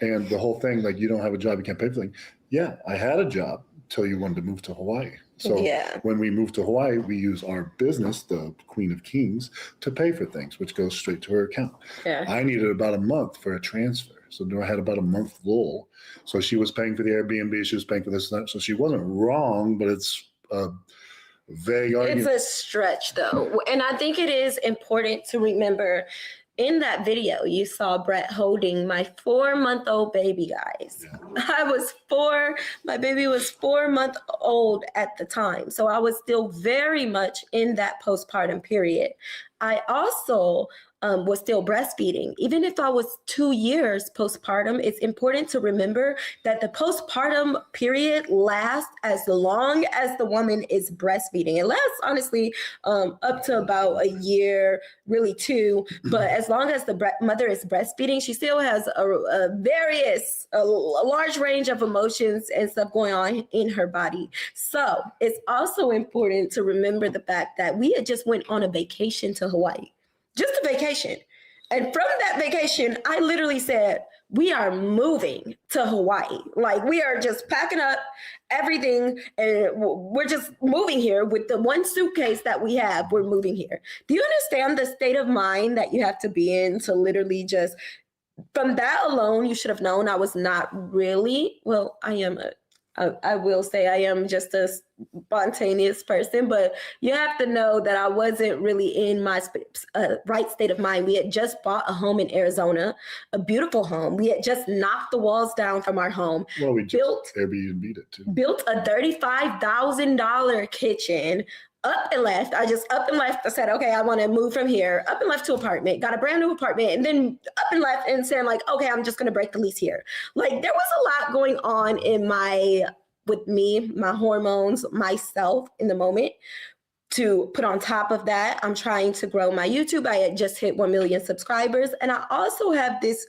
And the whole thing, like, you don't have a job, you can't pay for things. Yeah, I had a job till you wanted to move to Hawaii. So when we moved to Hawaii, we use our business, the Queen of Kings, to pay for things, which goes straight to her account. Yeah. I needed about a month for a transfer. So I had about a month lull. So she was paying for the Airbnb. She was paying for this and that. So she wasn't wrong, but it's a vague argument. It's a stretch, though. And I think it is important to remember in that video, you saw Brett holding my 4-month-old baby, guys. Yeah. My baby was 4 months old at the time. So I was still very much in that postpartum period. I also was still breastfeeding. Even if I was 2 years postpartum, it's important to remember that the postpartum period lasts as long as the woman is breastfeeding. It lasts, honestly, up to about a year, really 2. But as long as the mother is breastfeeding, she still has a large range of emotions and stuff going on in her body. So it's also important to remember the fact that we had just went on a vacation to Hawaii. Just a vacation. And from that vacation, I literally said, we are moving to Hawaii. Like, we are just packing up everything and we're just moving here with the one suitcase that we have. We're moving here. Do you understand the state of mind that you have to be in to literally just, from that alone, you should have known I was not really, well, I will say I am just a spontaneous person, but you have to know that I wasn't really in my right state of mind. We had just bought a home in Arizona, a beautiful home. We had just knocked the walls down from our home. Well, we just Airbnb'd it too. Built a $35,000 kitchen. Up and left. I just up and left. I said, okay, I want to move from here. Up and left to apartment, got a brand new apartment, and then up and left and saying like, okay, I'm just going to break the lease here. Like, there was a lot going on with me, my hormones, myself in the moment. To put on top of that, I'm trying to grow my YouTube. I had just hit 1 million subscribers. And I also have this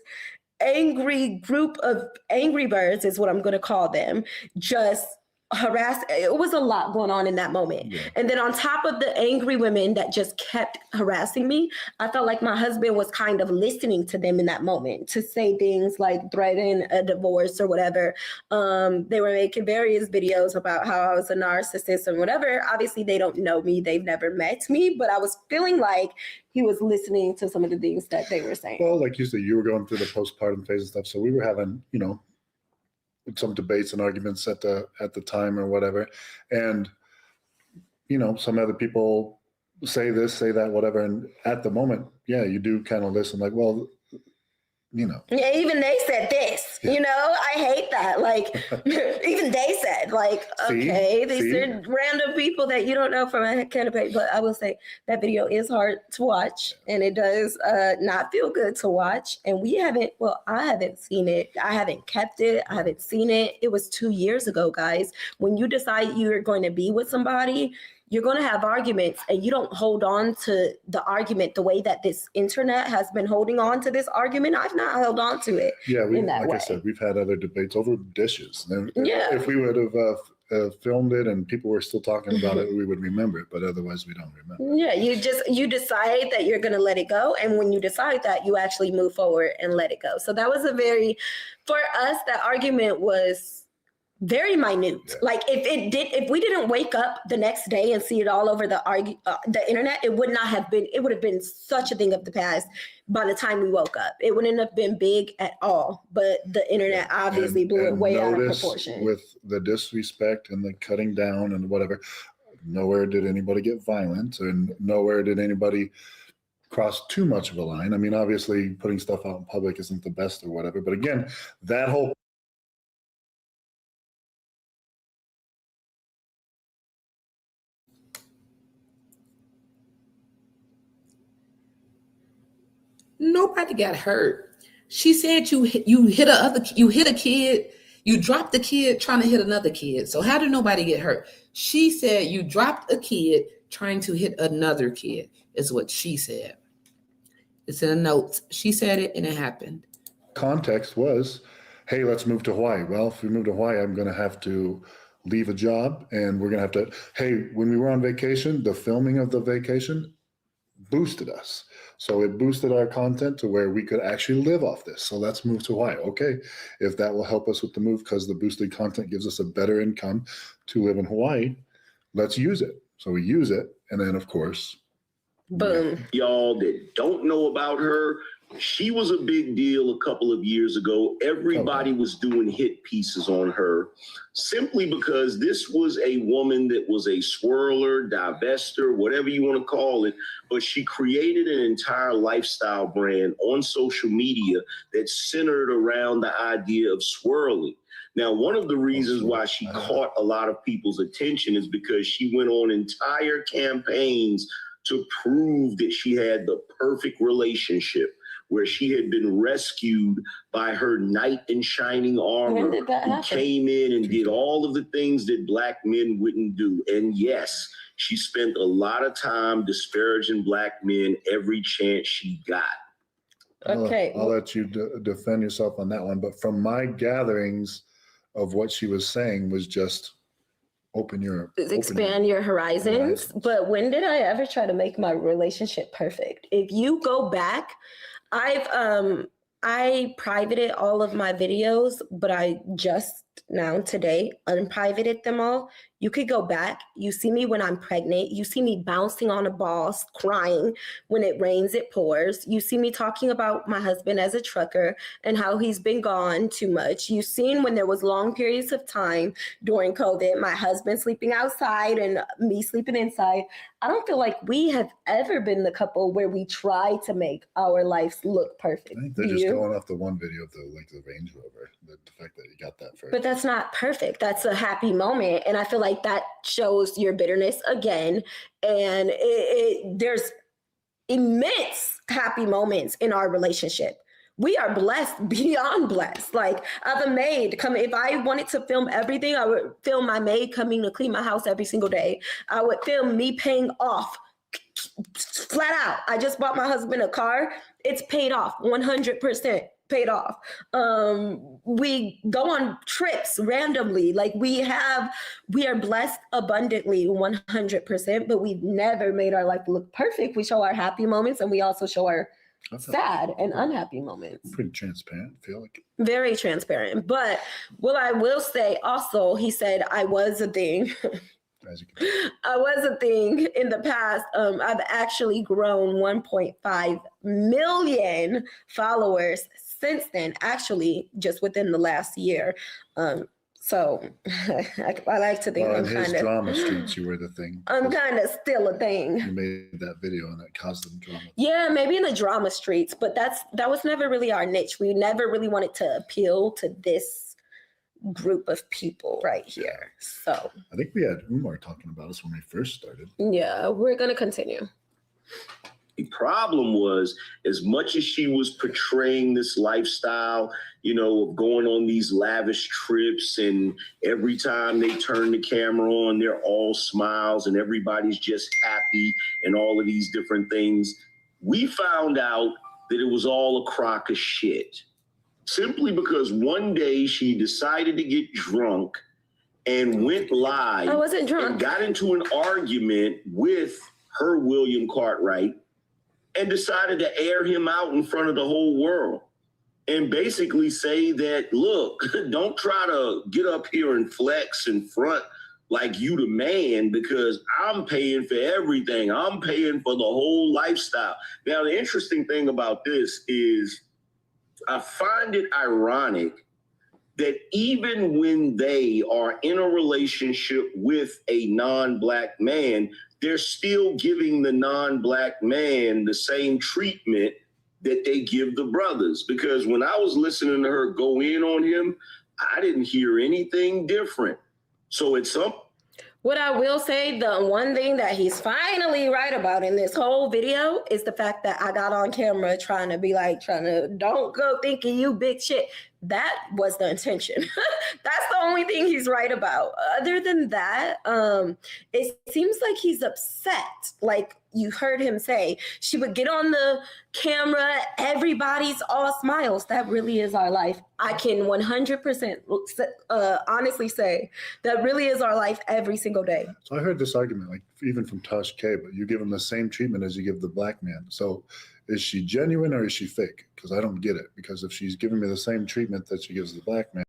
angry group of angry birds, is what I'm going to call them, just harassed. It was a lot going on in that moment. Yeah. And then on top of the angry women that just kept harassing me, I felt like my husband was kind of listening to them in that moment to say things like threaten a divorce or whatever. They were making various videos about how I was a narcissist and whatever. Obviously, they don't know me. They've never met me, but I was feeling like he was listening to some of the things that they were saying. Well, like you said, you were going through the postpartum phase and stuff. So we were having, some debates and arguments at the time or whatever. And, some other people say this, say that, whatever. And at the moment, yeah, you do kind of listen like, well, Yeah, even they said this, I hate that. Like, even they said, like, okay, these are random people that you don't know from a canopy. But I will say that video is hard to watch and it does not feel good to watch. And I haven't seen it. I haven't kept it. I haven't seen it. It was 2 years ago, guys. When you decide you're going to be with somebody, you're going to have arguments and you don't hold on to the argument the way that this internet has been holding on to this argument. I've not held on to it in that way. I said, we've had other debates over dishes. Yeah. If we would have filmed it and people were still talking about it, we would remember it, but otherwise we don't remember. Yeah, you decide that you're going to let it go. And when you decide that, you actually move forward and let it go. So that was for us, that argument was very minute. Yeah. Like if we didn't wake up the next day and see it all over the internet, it would have been such a thing of the past by the time we woke up. It wouldn't have been big at all, but the internet obviously blew it way out of proportion. With the disrespect and the cutting down and whatever, nowhere did anybody get violent and nowhere did anybody cross too much of a line. I mean, obviously putting stuff out in public isn't the best or whatever, but again, that whole nobody got hurt. She said you hit a kid, you dropped the kid trying to hit another kid. So how did nobody get hurt? She said you dropped a kid trying to hit another kid, is what she said. It's in the notes. She said it and it happened. Context was, hey, let's move to Hawaii. Well, if we move to Hawaii, I'm going to have to leave a job and we're going to have to, hey, when we were on vacation, the filming of the vacation boosted us. So it boosted our content to where we could actually live off this. So let's move to Hawaii. Okay, if that will help us with the move because the boosted content gives us a better income to live in Hawaii, let's use it. So we use it. And then, of course, boom. Y'all that don't know about her, she was a big deal a couple of years ago. Everybody was doing hit pieces on her simply because this was a woman that was a swirler, divester, whatever you want to call it. But she created an entire lifestyle brand on social media that centered around the idea of swirling. Now, one of the reasons why she caught a lot of people's attention is because she went on entire campaigns to prove that she had the perfect relationship where she had been rescued by her knight in shining armor When did that who happen? came in and did all of the things that Black men wouldn't do. And yes, she spent a lot of time disparaging Black men every chance she got. Okay. I'll let you defend yourself on that one. But from my gatherings of what she was saying was just expand your horizons. But when did I ever try to make my relationship perfect? If you go back, I privated all of my videos, but I just now today unprivated them all. You could go back. You see me when I'm pregnant. You see me bouncing on a ball, crying. When it rains, it pours. You see me talking about my husband as a trucker and how he's been gone too much. You've seen when there was long periods of time during COVID, my husband sleeping outside and me sleeping inside. I don't feel like we have ever been the couple where we try to make our lives look perfect. I think they're just going off the one video of the Range Rover, the fact that you got that first. But that's not perfect. That's a happy moment. And I feel like that shows your bitterness again. And there's immense happy moments in our relationship. We are blessed beyond blessed. Like, I have a maid come. If I wanted to film everything, I would film my maid coming to clean my house every single day. I would film me paying off flat out. I just bought my husband a car. It's paid off, 100% paid off. We go on trips randomly. Like, we are blessed abundantly 100%, but we've never made our life look perfect. We show our happy moments and we also show our sad and unhappy moments. Pretty transparent, I feel like. Very transparent. But what I will say also, he said I was a thing. I was a thing in the past. I've actually grown 1.5 million followers since then, actually, just within the last year. So I like to think in I'm his kind of drama streets, you were the thing. I'm kind of still a thing. You made that video and it caused them drama. Yeah, maybe in the drama streets, but that was never really our niche. We never really wanted to appeal to this group of people right here. So I think we had Umar talking about us when we first started. yeah, we're gonna continue. The problem was, as much as she was portraying this lifestyle, of going on these lavish trips, and every time they turn the camera on, they're all smiles and everybody's just happy and all of these different things, we found out that it was all a crock of shit. Simply because one day she decided to get drunk and went live. I wasn't drunk. And got into an argument with her William Cartwright and decided to air him out in front of the whole world and basically say that, look, don't try to get up here and flex and front like you the man, because I'm paying for everything. I'm paying for the whole lifestyle. Now, the interesting thing about this is I find it ironic that even when they are in a relationship with a non-Black man, they're still giving the non-Black man the same treatment that they give the brothers. Because when I was listening to her go in on him, I didn't hear anything different. So it's What I will say, the one thing that he's finally right about in this whole video is the fact that I got on camera trying to don't go thinking you big shit. That was the intention. That's the only thing he's right about. Other than that, it seems like he's upset. Like you heard him say, she would get on the camera, everybody's all smiles. That really is our life. I can 100% honestly say that really is our life every single day. So I heard this argument, like even from Tosh K, but you give him the same treatment as you give the Black man. So is she genuine or is she fake? Because I don't get it. Because if she's giving me the same treatment that she gives the Black man,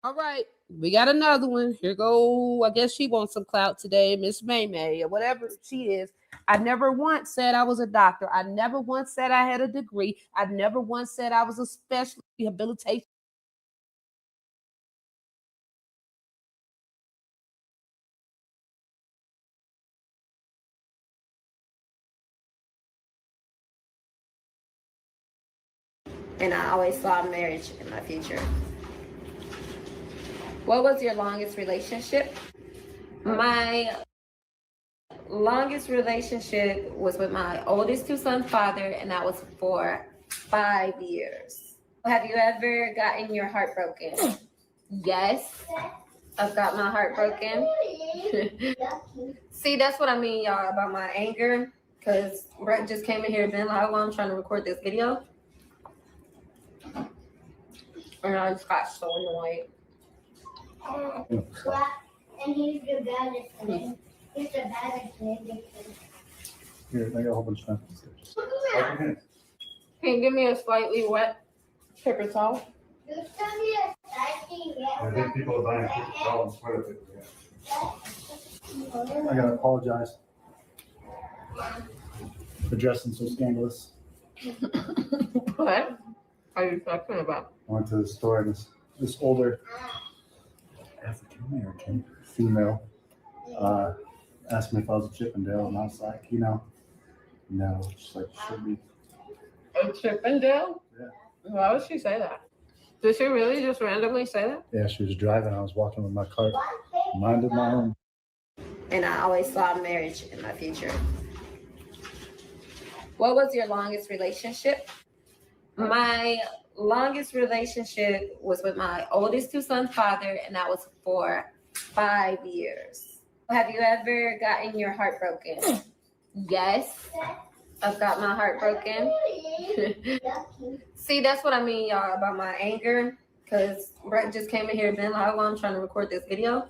All right, we got another one. Here go. I guess she wants some clout today, Miss May or whatever she is. I never once said I was a doctor. I never once said I had a degree. I never once said I was a special rehabilitation. And I always saw marriage in my future. What was your longest relationship? My longest relationship was with my oldest two sons' father, and that was for 5 years. Have you ever gotten your heart broken? Yes, I've got my heart broken. See, that's what I mean, y'all, about my anger. Because Brett just came in here and been like, while I'm trying to record this video. And I just got so annoyed. And he's the baddest thing. He's the baddest thing. Here, I got a whole bunch of stuff. Can you give me a slightly wet paper towel? I think people are buying paper towels and toilet paper. I gotta apologize for dressing so scandalous. What are you talking about? I went to the store and this older African American female asked me if I was a Chippendale, and I was like, no, she's like, you should be. A Chippendale? Yeah. Why would she say that? Did she really just randomly say that? Yeah, she was driving. I was walking with my cart, minded my own. And I always saw marriage in my future. What was your longest relationship? My longest relationship was with my oldest two sons' father, and that was for 5 years. Have you ever gotten your heart broken? Yes, I've got my heart broken. See, that's what I mean, y'all, about my anger. Because Brett just came in here and been like, while I'm trying to record this video.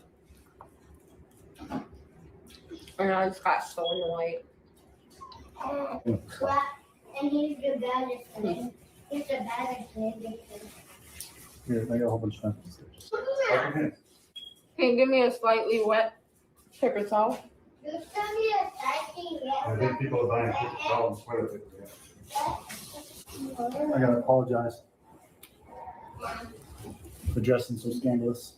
And I just got so annoyed. And he's the baddest thing. He's the baddest thing. Here, I got a whole bunch of stuff. Can you give me a slightly wet paper towel? I think people are buying paper towels and toilet paper. I gotta apologize for dressing so scandalous.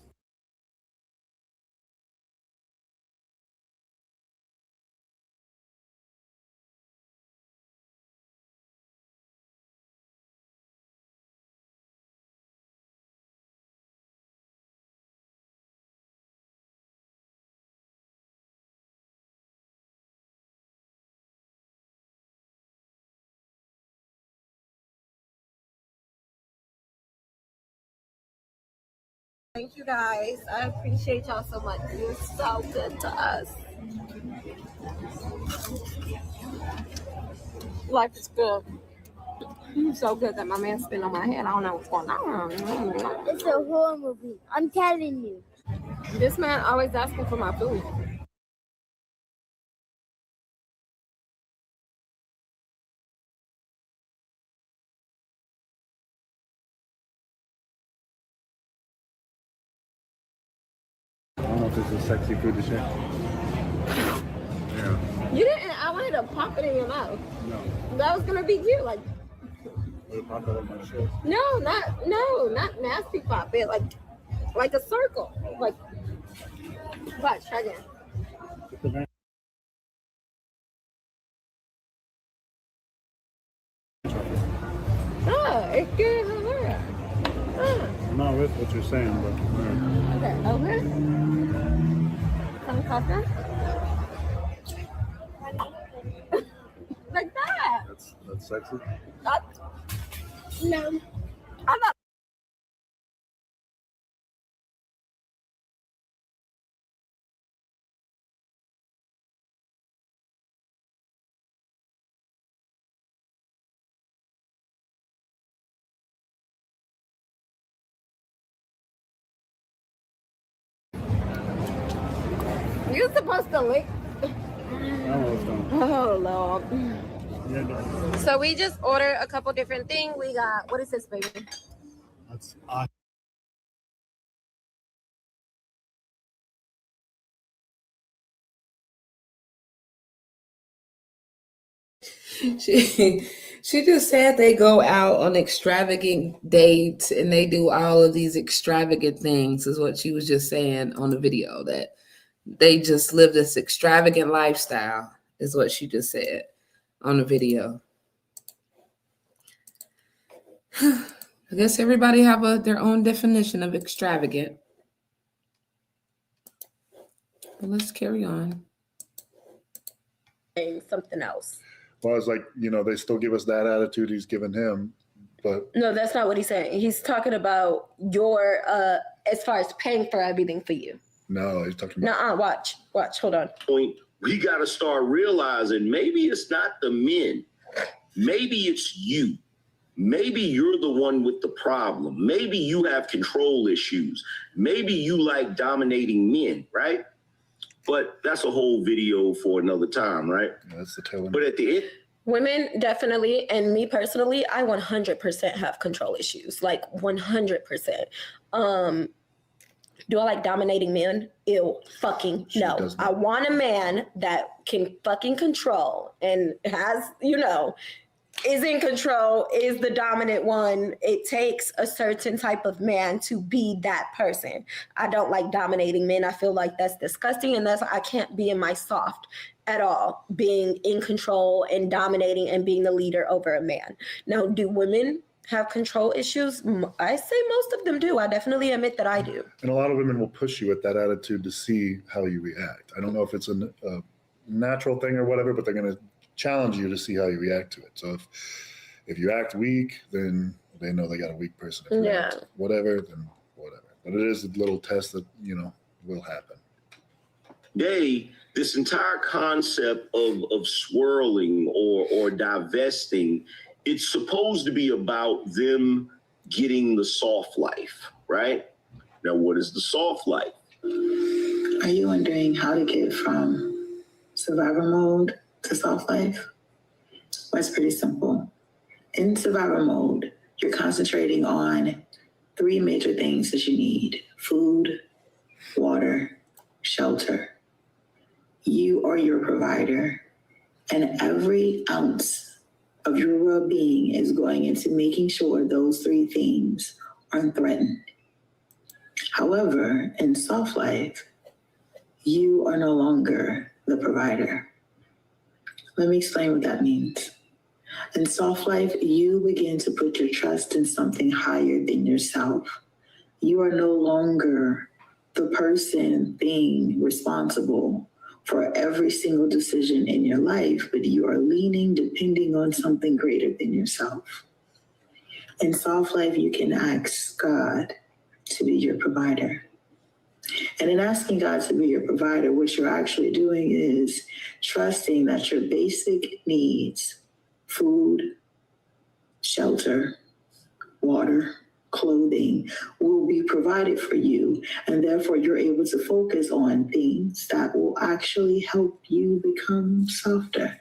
Thank you guys. I appreciate y'all so much. You're so good to us. Life is good. It's so good that my man's spin on my head. I don't know what's going on. It's a horror movie. I'm telling you. This man always asking for my food. I don't know if this is sexy food to share. Yeah. You didn't. I wanted to pop it in your mouth. No. That was gonna be cute. Like, Would it pop out of my shirt? no, not nasty pop it. Like a circle. Like, watch, try again. It's good. I'm not with what you're saying, but. Okay, over. Some custard. Like that. That's sexy. No. I'm not. You're supposed to lick. Oh Lord. So we just ordered a couple different things. We got, what is this, baby? That's She just said they go out on extravagant dates and they do all of these extravagant things, is what she was just saying on the video, that they just live this extravagant lifestyle, is what she just said on the video. I guess everybody have their own definition of extravagant. But let's carry on. Something else. Well, it's like, they still give us that attitude he's giving him, but No, that's not what he's saying. He's talking about your as far as paying for everything for you. no, he's talking about. Watch, hold on. Point, we got to start realizing maybe it's not the men. Maybe it's you. Maybe you're the one with the problem. Maybe you have control issues. Maybe you like dominating men, right? But that's a whole video for another time, right? Yeah, that's the tail end. But at the end, Women definitely, and me personally, I 100% have control issues, like 100%. Do I like dominating men? Ew, fucking no. I want a man that can fucking control and has, is in control, is the dominant one. It takes a certain type of man to be that person. I don't like dominating men. I feel like that's disgusting, and I can't be in my soft at all, being in control and dominating and being the leader over a man. Now, do women have control issues? I say most of them do. I definitely admit that I do. And a lot of women will push you with that attitude to see how you react. I don't know if it's a natural thing or whatever, but they're going to challenge you to see how you react to it. So if you act weak, then they know they got a weak person. If you act whatever, then whatever. But it is a little test that, will happen. this entire concept of swirling or divesting, it's supposed to be about them getting the soft life, right? Now, what is the soft life? Are you wondering how to get from survivor mode to soft life? Well, it's pretty simple. In survivor mode, you're concentrating on 3 major things that you need: food, water, shelter. You are your provider, and every ounce of your well-being is going into making sure those 3 things aren't threatened. However, in soft life, you are no longer the provider. Let me explain what that means. In soft life, you begin to put your trust in something higher than yourself. You are no longer the person being responsible for every single decision in your life, but you are depending on something greater than yourself. In soft life, you can ask God to be your provider. And in asking God to be your provider, what you're actually doing is trusting that your basic needs, food, shelter, water, clothing, will be provided for you. And therefore, you're able to focus on things that will actually help you become softer.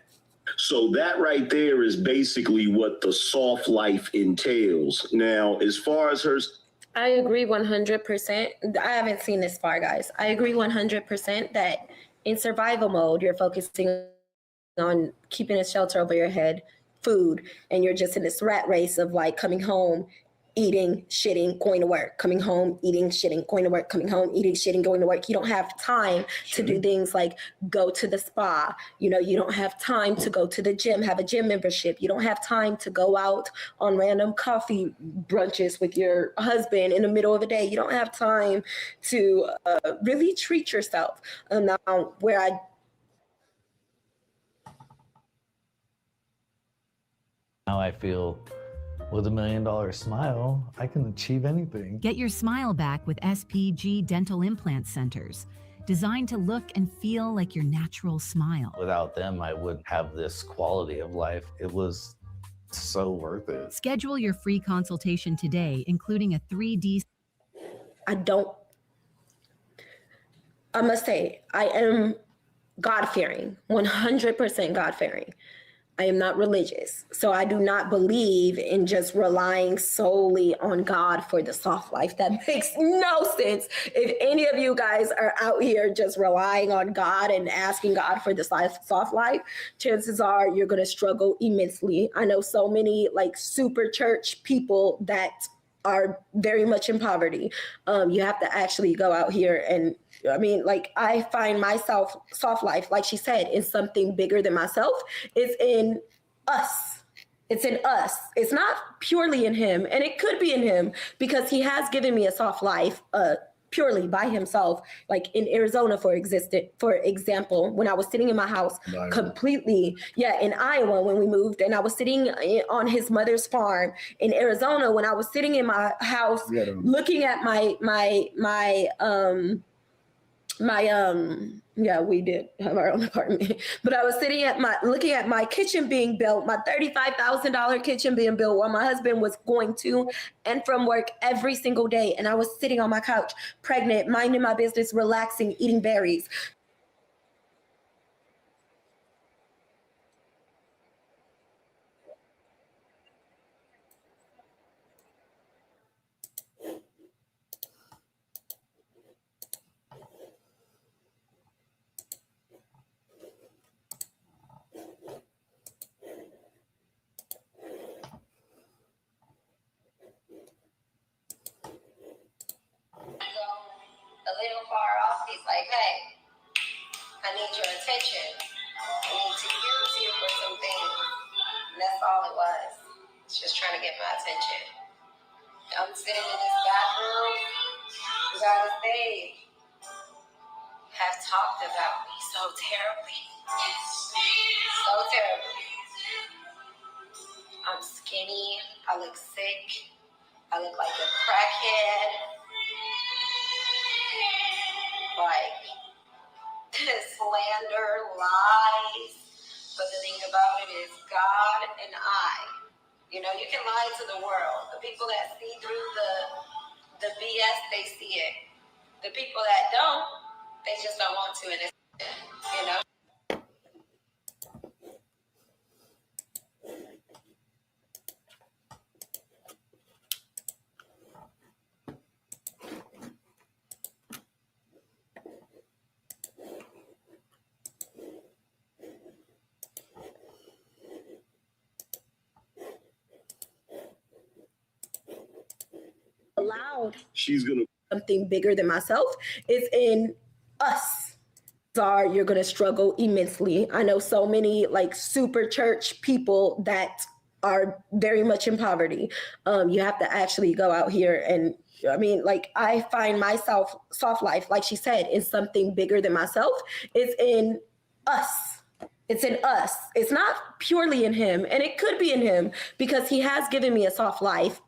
So that right there is basically what the soft life entails. Now, as far as her... I agree 100%. I haven't seen this far, guys. I agree 100% that in survival mode, you're focusing on keeping a shelter over your head, food, and you're just in this rat race of like coming home, eating, shitting, going to work, coming home, eating, shitting, going to work, coming home, eating, shitting, going to work. You don't have time to do things like go to the spa. You don't have time to go to the gym, have a gym membership. You don't have time to go out on random coffee brunches with your husband in the middle of the day. You don't have time to really treat yourself. Now, where I Now I feel with $1 million smile, I can achieve anything. Get your smile back with SPG Dental Implant Centers, designed to look and feel like your natural smile. Without them, I wouldn't have this quality of life. It was so worth it. Schedule your free consultation today, including a 3D. must say, I am God-fearing, 100% God-fearing. I am not religious. So I do not believe in just relying solely on God for the soft life. That makes no sense. If any of you guys are out here just relying on God and asking God for the soft life, chances are you're going to struggle immensely. I know so many like super church people that are very much in poverty. You have to actually go out here and I mean, like I find myself soft life, like she said, is something bigger than myself. It's in us. It's in us. It's not purely in him. And it could be in him because he has given me a soft life purely by himself. Like in Arizona, for example, when I was sitting in my house completely, in Iowa when we moved, and I was sitting on his mother's farm in Arizona when I was sitting in my house looking at we did have our own apartment, but I was sitting looking at my kitchen being built, my $35,000 kitchen being built while my husband was going to and from work every single day. And I was sitting on my couch, pregnant, minding my business, relaxing, eating berries. A little far off, he's like, hey, I need your attention. I need to use you for some things. And that's all it was. It's just trying to get my attention. I'm sitting in this bathroom. You guys, they have talked about me so terribly. So terribly. I'm skinny. I look sick. I look like a crackhead. Like, slander, lies. But the thing about it is God and I, you know, you can lie to the world. The people that see through the BS, they see it. The people that don't, they just don't want to, and it's, you know. Allowed something bigger than myself is in us. You're going to struggle immensely. I know so many like super church people that are very much in poverty. You have to actually go out here and I mean, like I find myself soft life, like she said, is something bigger than myself. It's in us. It's in us. It's not purely in him. And it could be in him because he has given me a soft life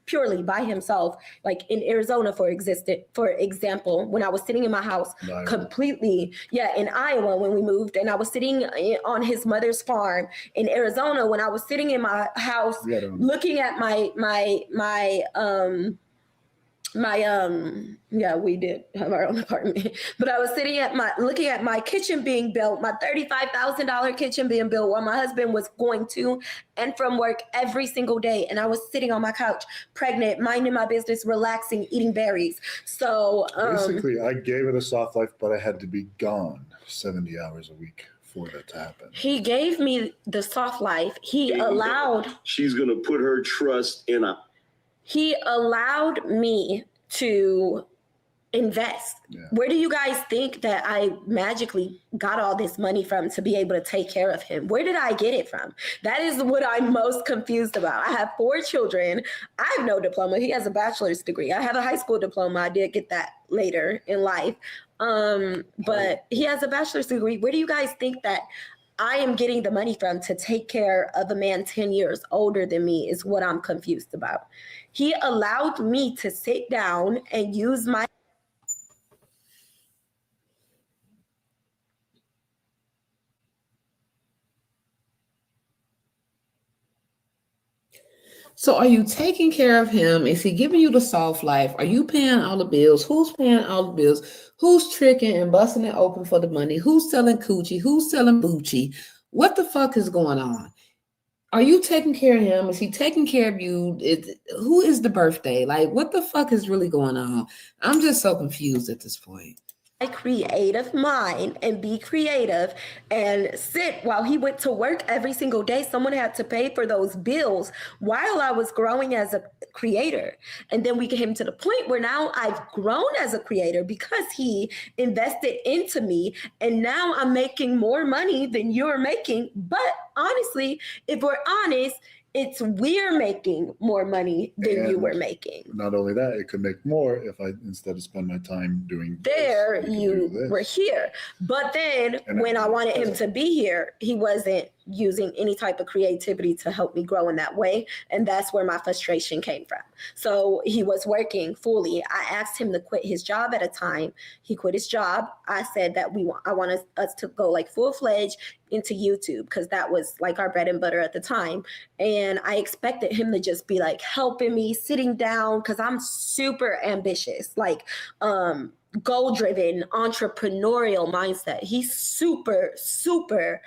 purely by himself. Like in Arizona, for example, when I was sitting in my house completely, in Iowa when we moved, and I was sitting on his mother's farm in Arizona when I was sitting in my house looking at we did have our own apartment, but I was sitting looking at my kitchen being built, my $35,000 kitchen being built while my husband was going to and from work every single day. And I was sitting on my couch, pregnant, minding my business, relaxing, eating berries. So basically I gave it a soft life, but I had to be gone 70 hours a week for that to happen. He gave me the soft life. He allowed. She's going to put her trust in a. He allowed me to invest. Where do you guys think that I magically got all this money from to be able to take care of him? Where did I get it from? That is what I'm most confused about. I have 4 children. I have no diploma. He has a bachelor's degree. I have a high school diploma. I did get that later in life. But he has a bachelor's degree. Where do you guys think that I am getting the money from to take care of a man 10 years older than me is what I'm confused about. He allowed me to sit down and use my. So are you taking care of him? Is he giving you the soft life? Are you paying all the bills? Who's paying all the bills? Who's tricking and busting it open for the money? Who's selling coochie? Who's selling Bucci? What the fuck is going on? Are you taking care of him? Is he taking care of you? Who is the birthday? Like, what the fuck is really going on? I'm just so confused at this point. Creative mind and be creative and sit while he went to work every single day. Someone had to pay for those bills while I was growing as a creator. And then we came to the point where now I've grown as a creator because he invested into me. And now I'm making more money than you're making. But honestly, if we're honest, it's we're making more money than you were making. Not only that, it could make more if I, instead of spend my time doing there, this, you were here. But then when I wanted him to be here, he wasn't using any type of creativity to help me grow in that way. And that's where my frustration came from. So he was working fully. I asked him to quit his job at a time. He quit his job. I said that I wanted us to go like full-fledged into YouTube because that was like our bread and butter at the time. And I expected him to just be like helping me, sitting down, because I'm super ambitious, like goal-driven, entrepreneurial mindset. He's super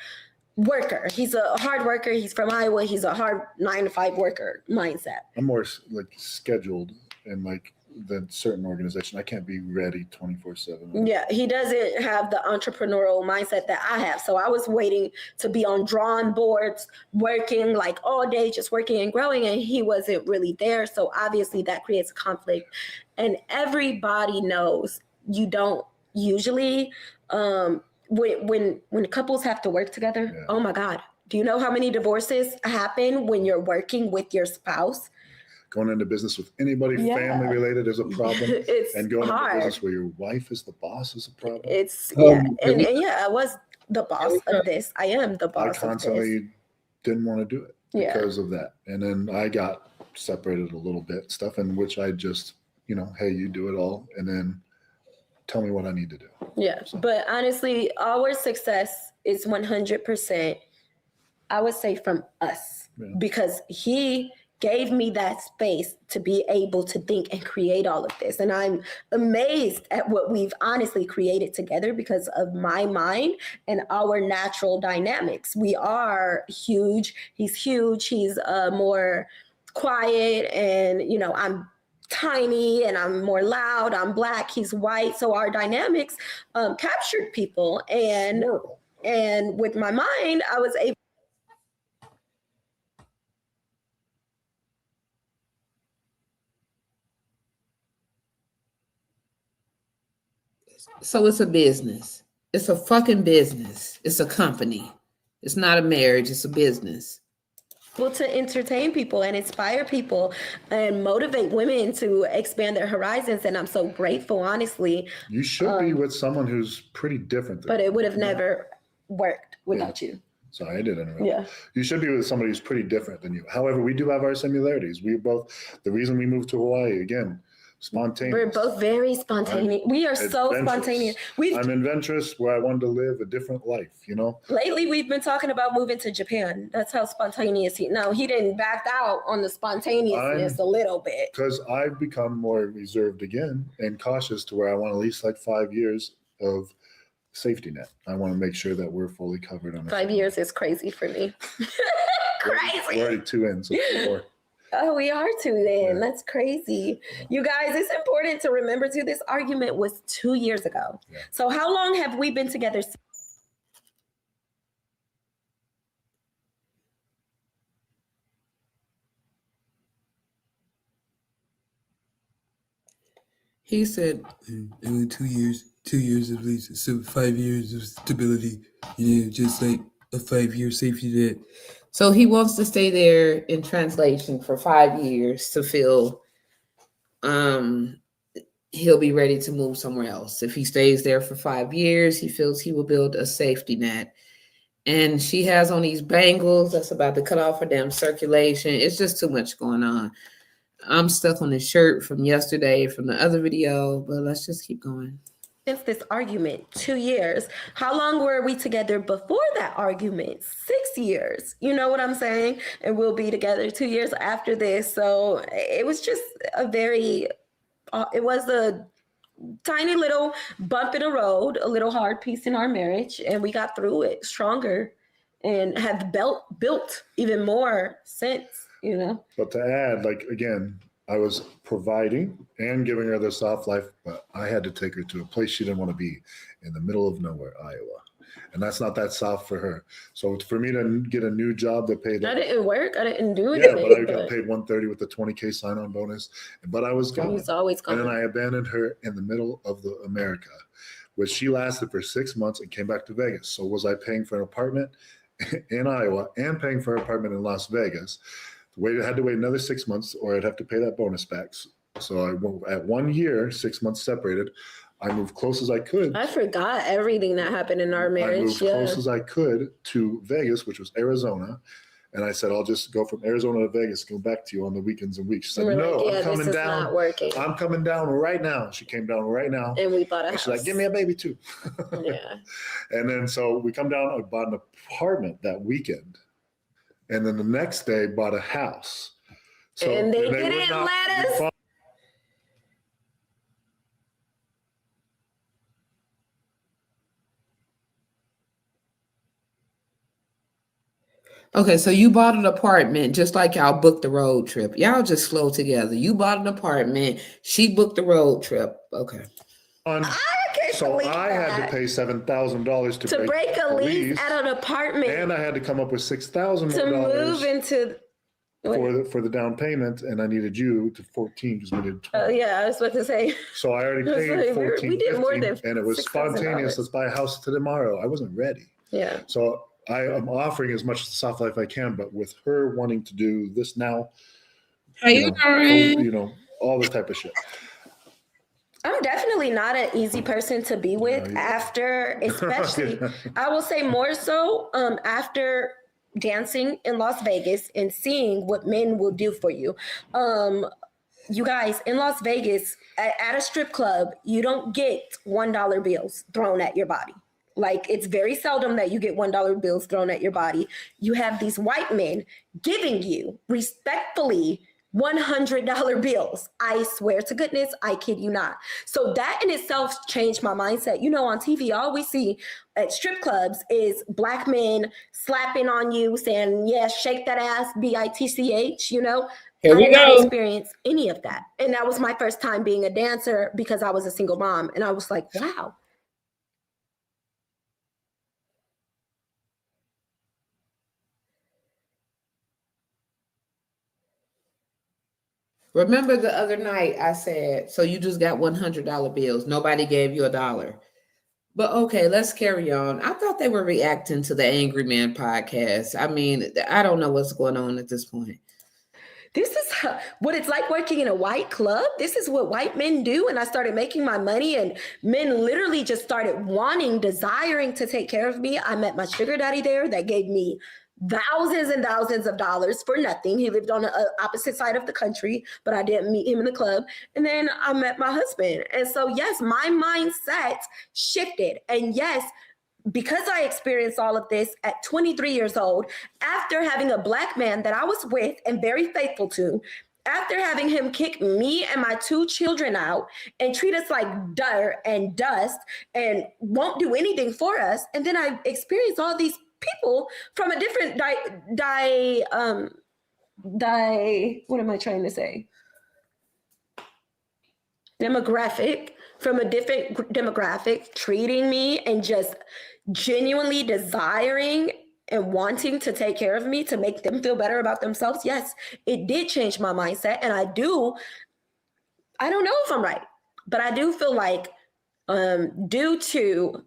worker. He's a hard worker. He's from Iowa. He's a hard 9-to-5 worker mindset. I'm more like scheduled and like than certain organization. I can't be ready 24/7. Yeah, he doesn't have the entrepreneurial mindset that I have. So I was waiting to be on drawing boards, working like all day, just working and growing, and he wasn't really there. So obviously that creates conflict. And everybody knows you don't usually when couples have to work together, oh my God. Do you know how many divorces happen when you're working with your spouse? Going into business with anybody family related is a problem. It's and going hard. into business where your wife is the boss is a problem. It's and I was the boss of this. I am the boss I of this. constantly didn't want to do it because of that. And then I got separated a little bit, stuff in which I just, hey, you do it all. And then tell me what I need to do. Yeah. But honestly, our success is 100%, I would say, from us because he gave me that space to be able to think and create all of this. And I'm amazed at what we've honestly created together because of my mind and our natural dynamics. We are huge. He's huge. He's more quiet and, I'm tiny and I'm more loud. I'm black. He's white. So our dynamics captured people. And with my mind, I was able. So it's a business. It's a fucking business. It's a company. It's not a marriage. It's a business. To entertain people and inspire people and motivate women to expand their horizons. And I'm so grateful, honestly. You should be with someone who's pretty different than but it would have never worked without you. Sorry, I did interrupt. Yeah. You should be with somebody who's pretty different than you. However, we do have our similarities. The reason we moved to Hawaii, again, spontaneous. We're both very spontaneous. We are so spontaneous. I'm adventurous where I wanted to live a different life, Lately, we've been talking about moving to Japan. That's how spontaneous he didn't back out on the spontaneousness a little bit. Because I've become more reserved again and cautious to where I want at least like 5 years of safety net. I want to make sure that we're fully covered on 5 years is crazy for me. Crazy. We're already 2 in, so 4. Oh, we are 2 then. Yeah. That's crazy. You guys, it's important to remember too, this argument was 2 years ago. Yeah. So how long have we been together? He said, only 2 years. 2 years at least. So 5 years of stability. Just like a 5-year safety net. So he wants to stay there in translation for 5 years to feel he'll be ready to move somewhere else. If he stays there for 5 years, he feels he will build a safety net. And she has on these bangles that's about to cut off her damn circulation. It's just too much going on. I'm stuck on this shirt from yesterday from the other video, but let's just keep going. Since this argument, 2 years. How long were we together before that argument? 6 years. You know what I'm saying? And we'll be together 2 years after this. So it was just it was a tiny little bump in the road, a little hard piece in our marriage, and we got through it stronger and have built even more since, you know. But to add, like, again, I was providing and giving her the soft life, but I had to take her to a place she didn't want to be, in the middle of nowhere, Iowa. And that's not that soft for her. So for me to get a new job that paid, I didn't work. I didn't do yeah, anything. but I got paid $130 with the $20K sign-on bonus. But I was gone. was always gone. And then I abandoned her in the middle of America, which she lasted for 6 months and came back to Vegas. So was I paying for an apartment in Iowa and paying for an apartment in Las Vegas? I had to wait another 6 months, or I'd have to pay that bonus back. So I at 1 year, 6 months separated, I moved close as I could. I forgot everything that happened in our marriage. I moved close as I could to Vegas, which was Arizona. And I said, I'll just go from Arizona to Vegas, go back to you on the weekends and weeks. She said, no, like, I'm coming this is down. not working. I'm coming down right now. She came down right now. And we bought a house. She's like, give me a baby too. Yeah. And then so we come down, I bought an apartment that weekend. And then the next day bought a house. So, and they would didn't not let us. Okay, so you bought an apartment just like y'all booked the road trip. Y'all just slow together. You bought an apartment. She booked the road trip. Okay. So I had to pay $7,000 to break a lease at an apartment, and I had to come up with $6,000 to move into for the down payment, and I needed you to 14 because we did 20. Yeah, I was about to say. So I already paid 14, we did more 15, than and it was spontaneous. Let's buy a house tomorrow. I wasn't ready. Yeah. So I am offering as much soft life I can, but with her wanting to do this now, you know, all this type of shit. I'm definitely not an easy person to be with after, especially, I will say more so after dancing in Las Vegas and seeing what men will do for you. You guys, in Las Vegas, at a strip club, you don't get $1 bills thrown at your body. Like, it's very seldom that you get $1 bills thrown at your body. You have these white men giving you respectfully $100 bills. I swear to goodness, I kid you not. So that in itself changed my mindset. You know, on TV, all we see at strip clubs is black men slapping on you, saying, yeah, shake that ass, bitch, you know? Here we I did not go. experience any of that. And that was my first time being a dancer because I was a single mom. And I was like, wow. Remember the other night I said, so you just got $100 bills. Nobody gave you $1. But okay, let's carry on. I thought they were reacting to the Angry Man podcast. I mean, I don't know what's going on at this point. This is what it's like working in a white club. This is what white men do. And I started making my money, and men literally just started desiring to take care of me. I met my sugar daddy there that gave me thousands and thousands of dollars for nothing. He lived on the opposite side of the country, but I didn't meet him in the club. And then I met my husband. And so, yes, my mindset shifted. And yes, because I experienced all of this at 23 years old, after having a black man that I was with and very faithful to, after having him kick me and my 2 children out and treat us like dirt and dust and won't do anything for us. And then I experienced all these people from a different what am I trying to say? Demographic, from a different demographic, treating me and just genuinely desiring and wanting to take care of me to make them feel better about themselves. Yes, it did change my mindset. And I don't know if I'm right, but I do feel like due to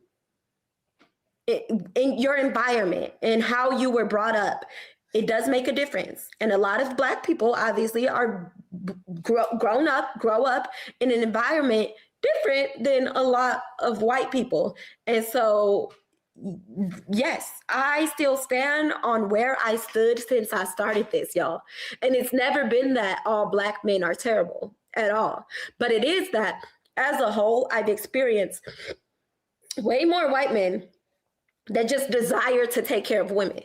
in your environment and how you were brought up, it does make a difference. And a lot of Black people obviously are grow up in an environment different than a lot of white people. And so, yes, I still stand on where I stood since I started this, y'all. And it's never been that all Black men are terrible at all. But it is that as a whole, I've experienced way more white men that just desire to take care of women.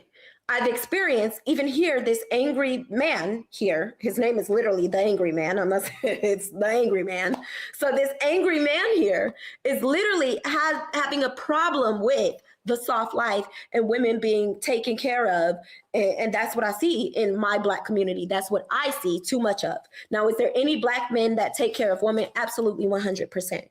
I've experienced, even here, this angry man here. His name is literally the Angry Man, unless it's the Angry Man. So this angry man here is literally having a problem with the soft life and women being taken care of. And that's what I see in my Black community. That's what I see too much of. Now, is there any Black men that take care of women? Absolutely 100%.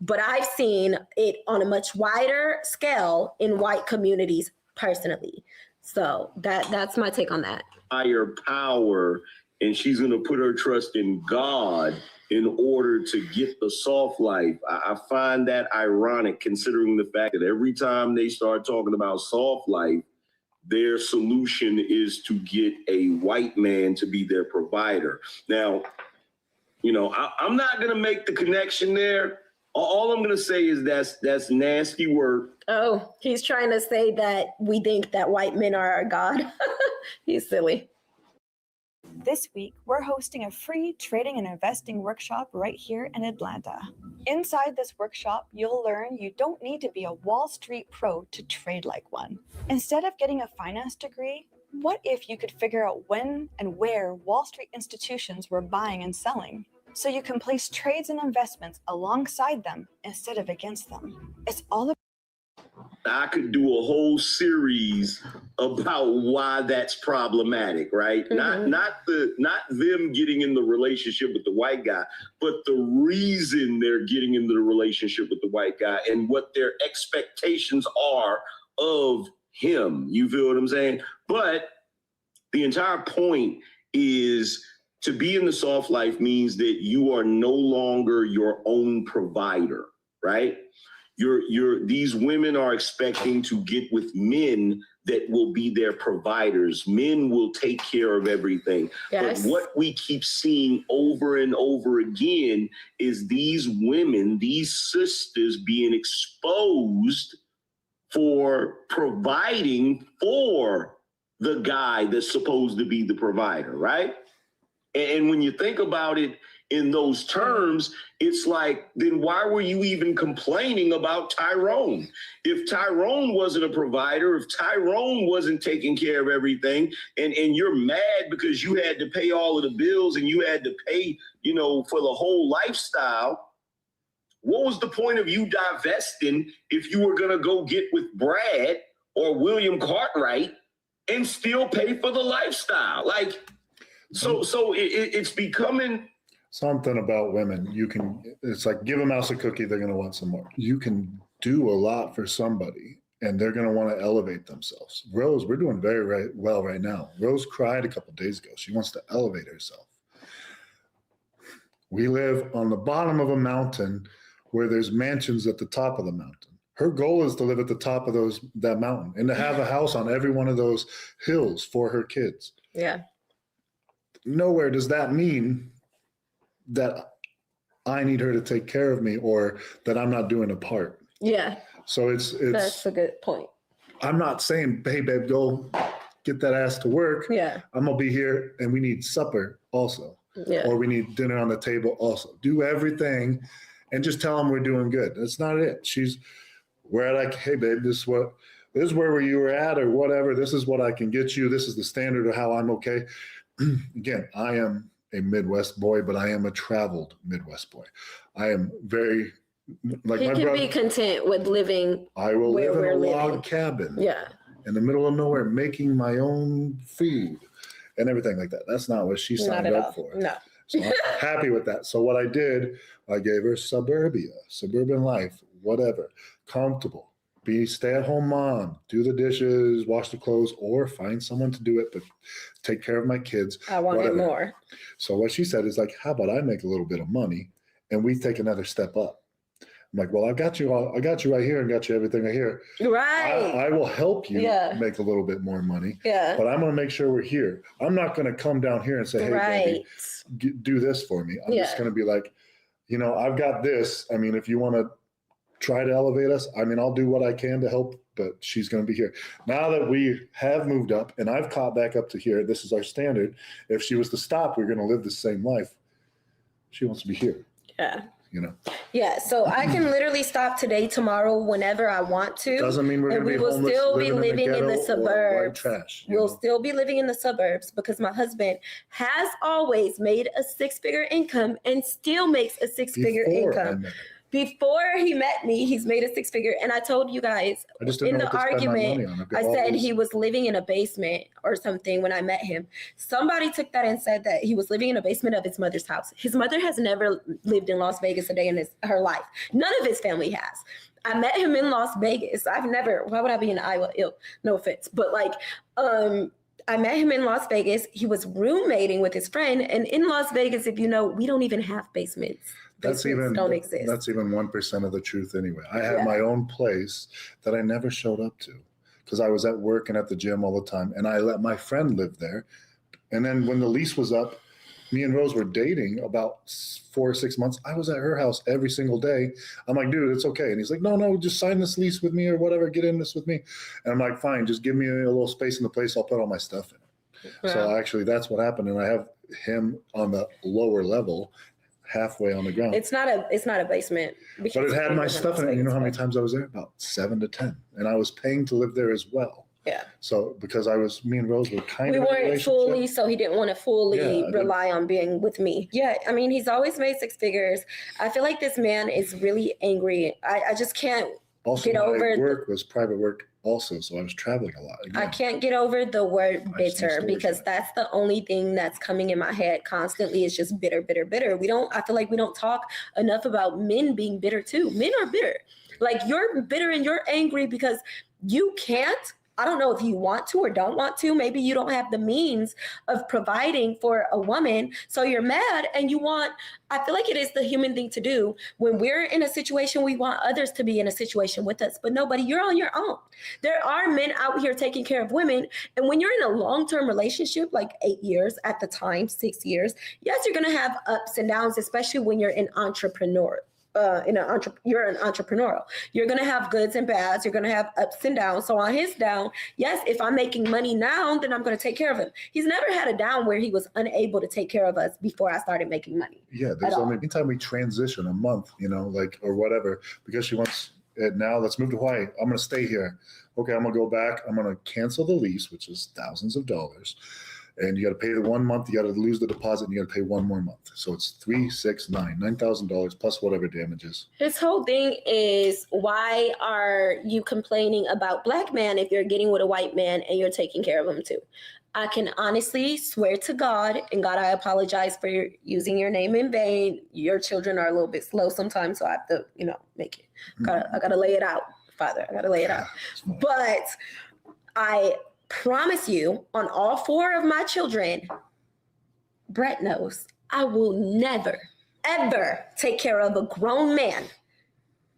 But I've seen it on a much wider scale in white communities personally. So that's my take on that. Higher power, and she's going to put her trust in God in order to get the soft life. I find that ironic, considering the fact that every time they start talking about soft life, their solution is to get a white man to be their provider. Now, I'm not going to make the connection there. All I'm going to say is that's nasty work. Oh, he's trying to say that we think that white men are our God. He's silly. This week, we're hosting a free trading and investing workshop right here in Atlanta. Inside this workshop, you'll learn you don't need to be a Wall Street pro to trade like one. Instead of getting a finance degree, what if you could figure out when and where Wall Street institutions were buying and selling, so you can place trades and investments alongside them instead of against them? It's all about I could do a whole series about why that's problematic, right? Mm-hmm. Not them getting in the relationship with the white guy, but the reason they're getting into the relationship with the white guy and what their expectations are of him. You feel what I'm saying? But the entire point is to be in the soft life means that you are no longer your own provider, right? These women are expecting to get with men that will be their providers. Men will take care of everything. Yes. But what we keep seeing over and over again is these women, these sisters being exposed for providing for the guy that's supposed to be the provider, right? And when you think about it in those terms, it's like, then why were you even complaining about Tyrone? If Tyrone wasn't a provider, if Tyrone wasn't taking care of everything, and you're mad because you had to pay all of the bills and you had to pay, for the whole lifestyle, what was the point of you divesting if you were going to go get with Brad or William Cartwright and still pay for the lifestyle? Like, so it's becoming something about women. It's like, give a mouse a cookie, they're going to want some more. You can do a lot for somebody and they're going to want to elevate themselves. Rose, we're doing very well right now. Rose cried a couple of days ago. She wants to elevate herself. We live on the bottom of a mountain where there's mansions at the top of the mountain. Her goal is to live at the top of that mountain and to have a house on every one of those hills for her kids. Yeah. Nowhere does that mean that I need her to take care of me or that I'm not doing a part. Yeah. So that's a good point. I'm not saying, hey, babe, go get that ass to work. Yeah. I'm going to be here and we need supper also. Yeah. Or we need dinner on the table also. Do everything and just tell them we're doing good. That's not it. We're like, hey, babe, this is where you were at or whatever. This is what I can get you. This is the standard of how I'm okay. Again, I am a Midwest boy, but I am a traveled Midwest boy. I am very like he my can brother. Be content with living. I will where live in a we're log living. cabin. Yeah. In the middle of nowhere, making my own food and everything like that. That's not what she signed up for. No. So I'm happy with that. So what I did, I gave her suburban life, whatever, comfortable. Be stay-at-home mom, do the dishes, wash the clothes, or find someone to do it, but take care of my kids. I wanted more. So what she said is like, how about I make a little bit of money and we take another step up? I'm like, well, I got you right here and got you everything right here. Right. I will help you Yeah. make a little bit more money. Yeah. But I'm going to make sure we're here. I'm not going to come down here and say, hey, Right. baby, do this for me. I'm Yeah. just going to be like, I've got this. I mean, if you want to try to elevate us, I mean, I'll do what I can to help, but she's going to be here. Now that we have moved up and I've caught back up to here, this is our standard. If she was to stop, we're going to live the same life. She wants to be here. Yeah. Yeah, so I can literally stop today, tomorrow, whenever I want to. Doesn't mean we're going to be homeless, still be living living in the suburbs. Trash, we'll still be living in the suburbs because my husband has always made a six-figure income and still makes a six-figure income. Before he met me, he's made a six figure. And I told you guys I just didn't in know the what to spend my money argument, on. I've got I all said these- he was living in a basement or something when I met him. Somebody took that and said that he was living in a basement of his mother's house. His mother has never lived in Las Vegas a day in her life. None of his family has. I met him in Las Vegas. Why would I be in Iowa? Ew, no offense. But like, I met him in Las Vegas. He was roommating with his friend. And in Las Vegas, if you know, we don't even have basements. That's Don't exist. That's even 1% of the truth anyway. I had my own place that I never showed up to because I was at work and at the gym all the time. And I let my friend live there. And then when the lease was up, me and Rose were dating about 4 or 6 months. I was at her house every single day. I'm like, dude, it's okay. And he's like, no, just sign this lease with me or whatever. Get in this with me. And I'm like, fine, just give me a little space in the place. I'll put all my stuff in it. Wow. So actually that's what happened. And I have him on the lower level, halfway on the ground. It's not a basement. But it had my stuff in it. You know how many times I was there? About 7 to 10. And I was paying to live there as well. Yeah. So because me and Rose were kind We of in a weren't relationship. fully, so he didn't want to fully Yeah, rely on being with me. Yeah, I mean, he's always made six figures. I feel like this man is really angry. I just can't Also, get over my work was private work also, so I was traveling a lot. I can't get over the word just need bitter storage because that's the only thing that's coming in my head constantly is just bitter, bitter, bitter. I feel like we don't talk enough about men being bitter too. Men are bitter. Like you're bitter and you're angry because you can't. I don't know if you want to or don't want to. Maybe you don't have the means of providing for a woman. So you're mad and I feel like it is the human thing to do. When we're in a situation, we want others to be in a situation with us. But nobody, you're on your own. There are men out here taking care of women. And when you're in a long-term relationship, like 8 years at the time, 6 years, yes, you're going to have ups and downs, especially when you're an entrepreneur. You're an entrepreneurial. You're gonna have goods and bads. You're gonna have ups and downs. So on his down, yes, if I'm making money now, then I'm gonna take care of him. He's never had a down where he was unable to take care of us before I started making money. Yeah, there's only anytime we transition a month, or whatever, because she wants it now. Let's move to Hawaii. I'm gonna stay here. Okay, I'm gonna go back. I'm gonna cancel the lease, which is thousands of dollars. And you got to pay the 1 month, you got to lose the deposit, and you got to pay one more month. So it's $9,000 plus whatever damages. His whole thing is, why are you complaining about black man if you're getting with a white man and you're taking care of him too? I can honestly swear to God, and God, I apologize for using your name in vain. Your children are a little bit slow sometimes, so I have to, make it. I gotta lay it out, Father. I gotta lay it out. But I promise you, on all 4 of my children, Brett knows, I will never, ever take care of a grown man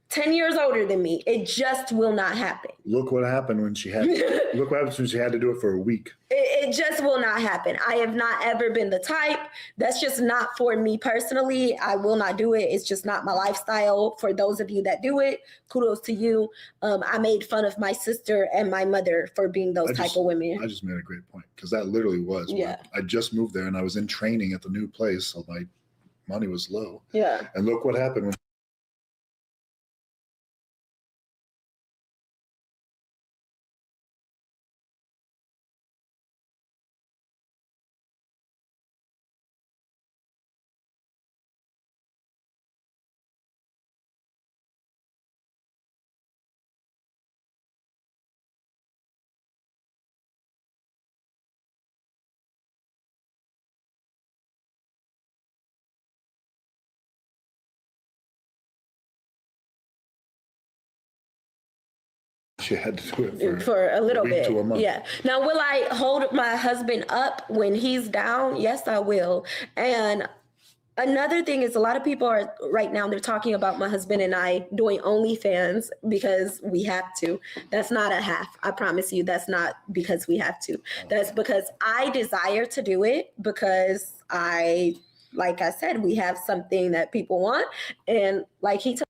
10 years older than me. It just will not happen. Look what happened when she had. Look what happened when she had to do it for a week. It just will not happen. I have not ever been the type. That's just not for me personally. I will not do it. It's just not my lifestyle. For those of you that do it, kudos to you. I made fun of my sister and my mother for being those type of women. I just made a great point because that literally was. Yeah. I just moved there and I was in training at the new place, so my money was low. Yeah. And look what happened when she had to do it for a little week bit. to a month. Yeah. Now, will I hold my husband up when he's down? Yes, I will. And another thing is, a lot of people are right now, they're talking about my husband and I doing OnlyFans because we have to. That's not a half. I promise you, that's not because we have to. That's because I desire to do it because like I said, we have something that people want. And like he told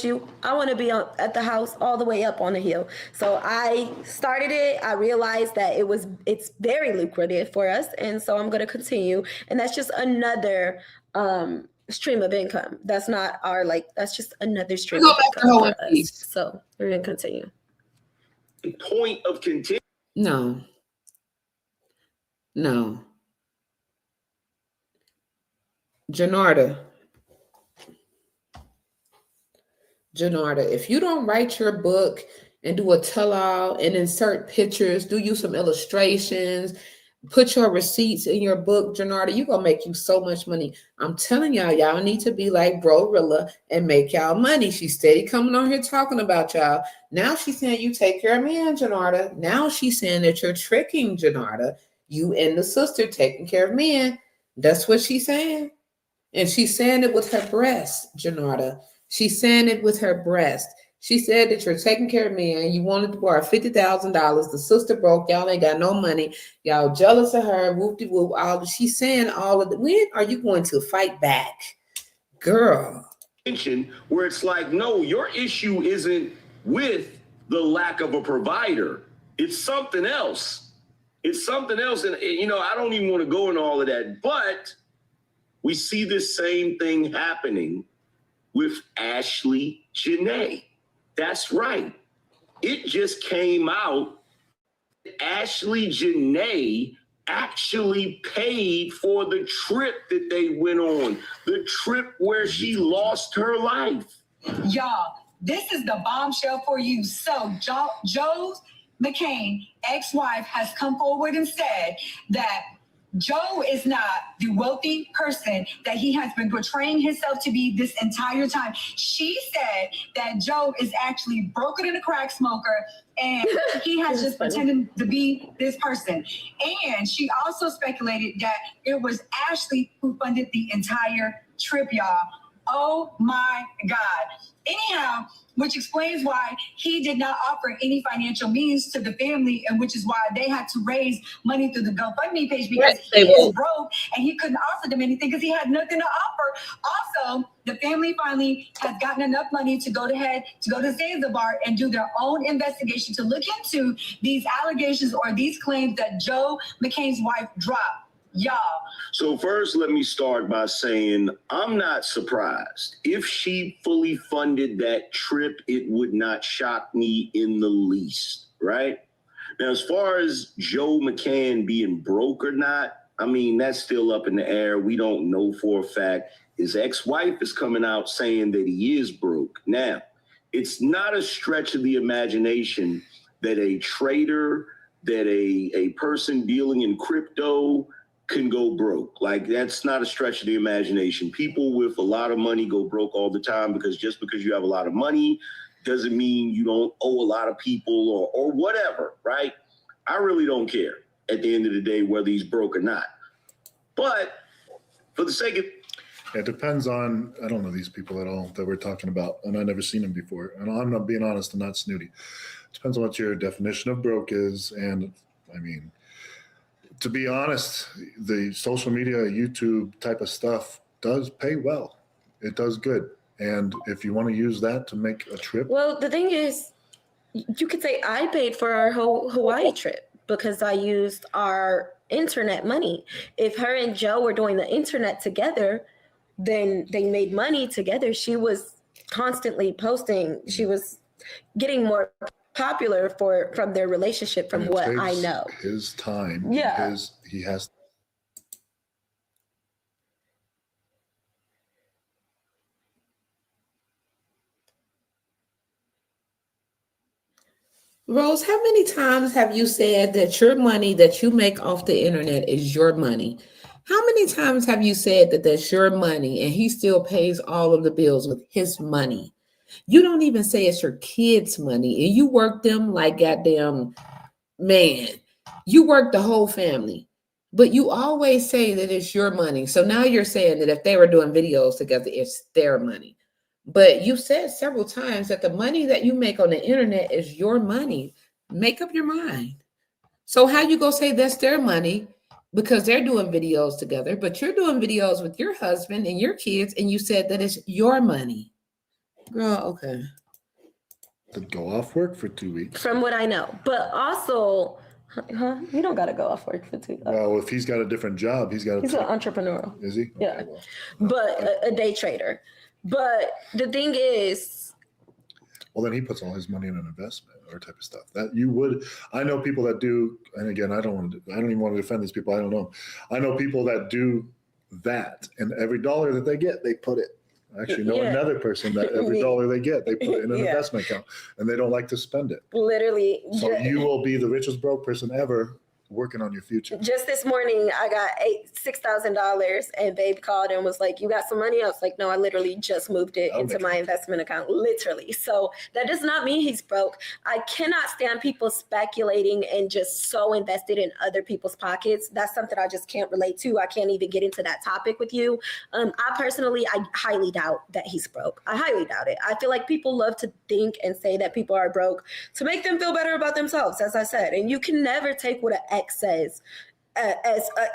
you, I want to be at the house all the way up on the hill. So I started it. I realized that it's very lucrative for us, and so I'm going to continue. And that's just another stream of income. That's not our that's just another stream of income for us. So we're going to continue. Point of contention. No. Janarda, if you don't write your book and do a tell-all and insert pictures, do you some illustrations, put your receipts in your book, Janarda, you're going to make you so much money. I'm telling y'all need to be like Bro-Rilla and make y'all money. She's steady coming on here talking about y'all. Now she's saying you take care of man, Janarda. Now she's saying that you're tricking Janarda. You and the sister taking care of men. That's what she's saying. And she's saying it with her breast, Janarda. She's saying it with her breast. She said that you're taking care of me and you wanted to borrow $50,000. The sister broke. Y'all ain't got no money. Y'all jealous of her. Whoop-de-whoop. She's saying all of the. When are you going to fight back? Girl. Where it's like, no, your issue isn't with the lack of a provider. It's something else. It's something else. And, I don't even want to go into all of that. But we see this same thing happening with Ashley Janae. That's right. It just came out. Ashley Janae actually paid for the trip that they went on, the trip where she lost her life. Y'all, this is the bombshell for you. So Joe McCain, ex-wife, has come forward and said that Joe is not the wealthy person that he has been portraying himself to be this entire time. She said that Joe is actually broken in a crack smoker and he has just pretended to be this person. And she also speculated that it was Ashley who funded the entire trip, y'all. Oh my God. Anyhow, which explains why he did not offer any financial means to the family, and which is why they had to raise money through the GoFundMe page because he is broke and he couldn't offer them anything because he had nothing to offer. Also, the family finally has gotten enough money to go to Zanzibar and do their own investigation to look into these allegations or these claims that Joe McCain's wife dropped. Y'all. So first, let me start by saying I'm not surprised. If she fully funded that trip, it would not shock me in the least, right? Now, as far as Joe McCain being broke or not, I mean, that's still up in the air. We don't know for a fact. His ex-wife is coming out saying that he is broke. Now, it's not a stretch of the imagination that a trader, that a person dealing in crypto can go broke. Like, that's not a stretch of the imagination. People with a lot of money go broke all the time because just because you have a lot of money doesn't mean you don't owe a lot of people or whatever, right? I really don't care at the end of the day whether he's broke or not. But for the sake of... It depends on, I don't know these people at all that we're talking about, and I've never seen them before. And I'm not being honest, I'm not snooty. It depends on what your definition of broke is. And I mean, to be honest, the social media, YouTube type of stuff does pay well. It does good. And if you want to use that to make a trip. Well, the thing is, you could say I paid for our whole Hawaii trip because I used our internet money. If her and Joe were doing the internet together, then they made money together. She was constantly posting. She was getting more popular from their relationship, from what I know. His time. Yeah. He has. Rose, how many times have you said that your money that you make off the internet is your money? How many times have you said that that's your money and he still pays all of the bills with his money? You don't even say it's your kids' money, and you work them like goddamn, man, you work the whole family, but you always say that it's your money. So now you're saying that if they were doing videos together, it's their money. But you said several times that the money that you make on the internet is your money. Make up your mind. So how you gonna say that's their money because they're doing videos together, but you're doing videos with your husband and your kids, and you said that it's your money. Girl, okay. To go off work for 2 weeks. From what I know. But also, you don't got to go off work for 2 weeks. Well, if he's got a different job, he's got to. He's an entrepreneur. Is he? Yeah. Okay, well, but a day trader. But the thing is, well, then he puts all his money in an investment or type of stuff that you would. I know people that do, and again, I don't even want to defend these people. I don't know. I know people that do that, and every dollar that they get, they put it. I actually know another person that every dollar they get, they put it in an investment account, and they don't like to spend it. Literally. So you will be the richest broke person ever working on your future. Just this morning, I got $6,000, and babe called and was like, "You got some money?" I was like, "No, I literally just moved it into my investment account, literally." So that does not mean he's broke. I cannot stand people speculating and just so invested in other people's pockets. That's something I just can't relate to. I can't even get into that topic with you. I highly doubt that he's broke. I highly doubt it. I feel like people love to think and say that people are broke to make them feel better about themselves, as I said. And you can never take what an ex says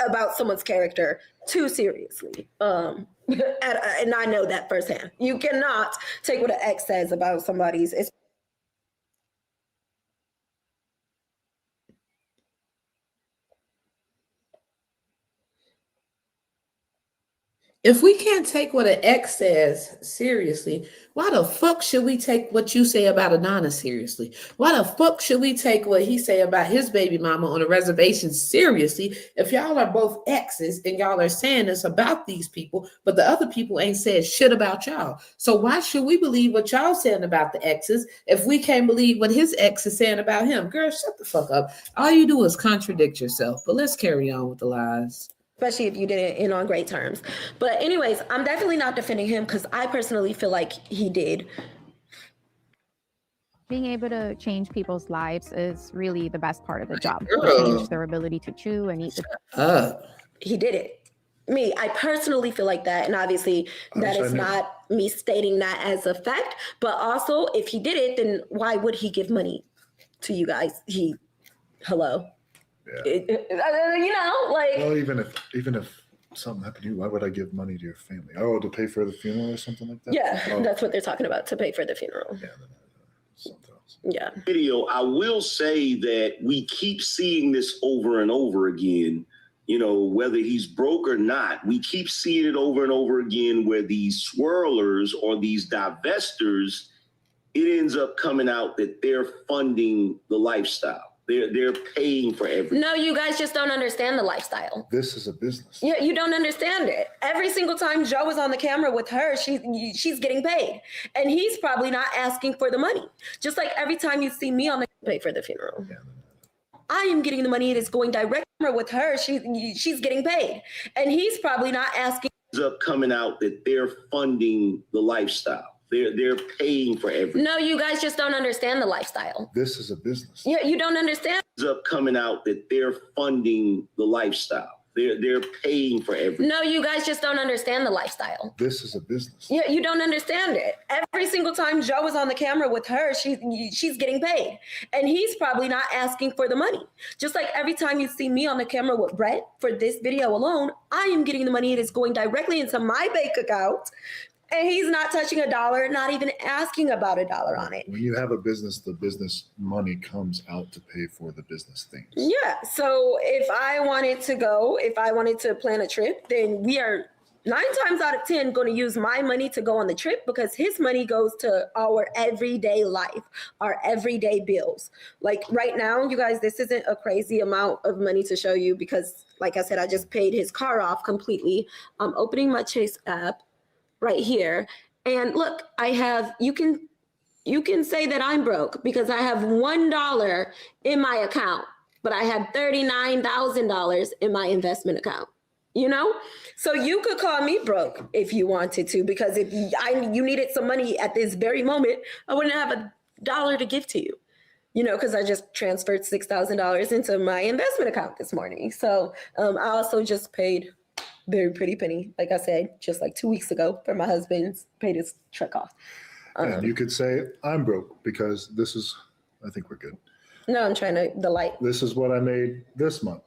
about someone's character too seriously. And I know that firsthand. You cannot take what an ex says about somebody's. If we can't take what an ex says seriously, why the fuck should we take what you say about Adonis seriously? Why the fuck should we take what he say about his baby mama on a reservation seriously if y'all are both exes and y'all are saying this about these people, but the other people ain't said shit about y'all? So why should we believe what y'all saying about the exes if we can't believe what his ex is saying about him? Girl, shut the fuck up. All you do is contradict yourself, but let's carry on with the lies. Especially if you didn't end on great terms. But anyways, I'm definitely not defending him because I personally feel like he did. Being able to change people's lives is really the best part of the job. Girl. Change their ability to chew and eat. He did it. Me, I personally feel like that. And obviously that is not me stating that as a fact. But also, if he did it, then why would he give money to you guys? Hello. Yeah. Like. Well, even if something happened to you, why would I give money to your family? Oh, to pay for the funeral or something like that? Yeah, that's what they're talking about, to pay for the funeral. Yeah, something else. Yeah. Video, I will say that we keep seeing this over and over again. Whether he's broke or not, we keep seeing it over and over again where these swirlers or these divestors, it ends up coming out that they're funding the lifestyle. They're paying for everything. No, you guys just don't understand the lifestyle. This is a business. Yeah, you don't understand it. Every single time Joe is on the camera with her, she's getting paid. And he's probably not asking for the money. Just like every time you see me on the pay for the funeral. Yeah. I am getting the money. It is going direct with her. She's getting paid. And he's probably not asking. Ends up coming out that they're funding the lifestyle. They're paying for everything. No, you guys just don't understand the lifestyle. This is a business. Yeah, you don't understand. Ends up coming out that they're funding the lifestyle. They're paying for everything. No, you guys just don't understand the lifestyle. This is a business. Yeah, you don't understand it. Every single time Joe is on the camera with her, she's getting paid. And he's probably not asking for the money. Just like every time you see me on the camera with Brett for this video alone, I am getting the money. It is going directly into my bank account. And he's not touching a dollar, not even asking about $1 on it. When you have a business, the business money comes out to pay for the business things. Yeah. So if I wanted to plan a trip, then we are 9 times out of 10 going to use my money to go on the trip because his money goes to our everyday life, our everyday bills. Like right now, you guys, this isn't a crazy amount of money to show you because, like I said, I just paid his car off completely. I'm opening my Chase app right here. And look, you can say that I'm broke because I have $1 in my account, but I have $39,000 in my investment account. So you could call me broke if you wanted to, because if you needed some money at this very moment, I wouldn't have $1 to give to you, because I just transferred $6,000 into my investment account this morning. So I also just paid very pretty penny, like I said, just like 2 weeks ago for my husband's paid his truck off. And you could say, I'm broke because I think we're good. No, I'm trying to delight. This is what I made this month.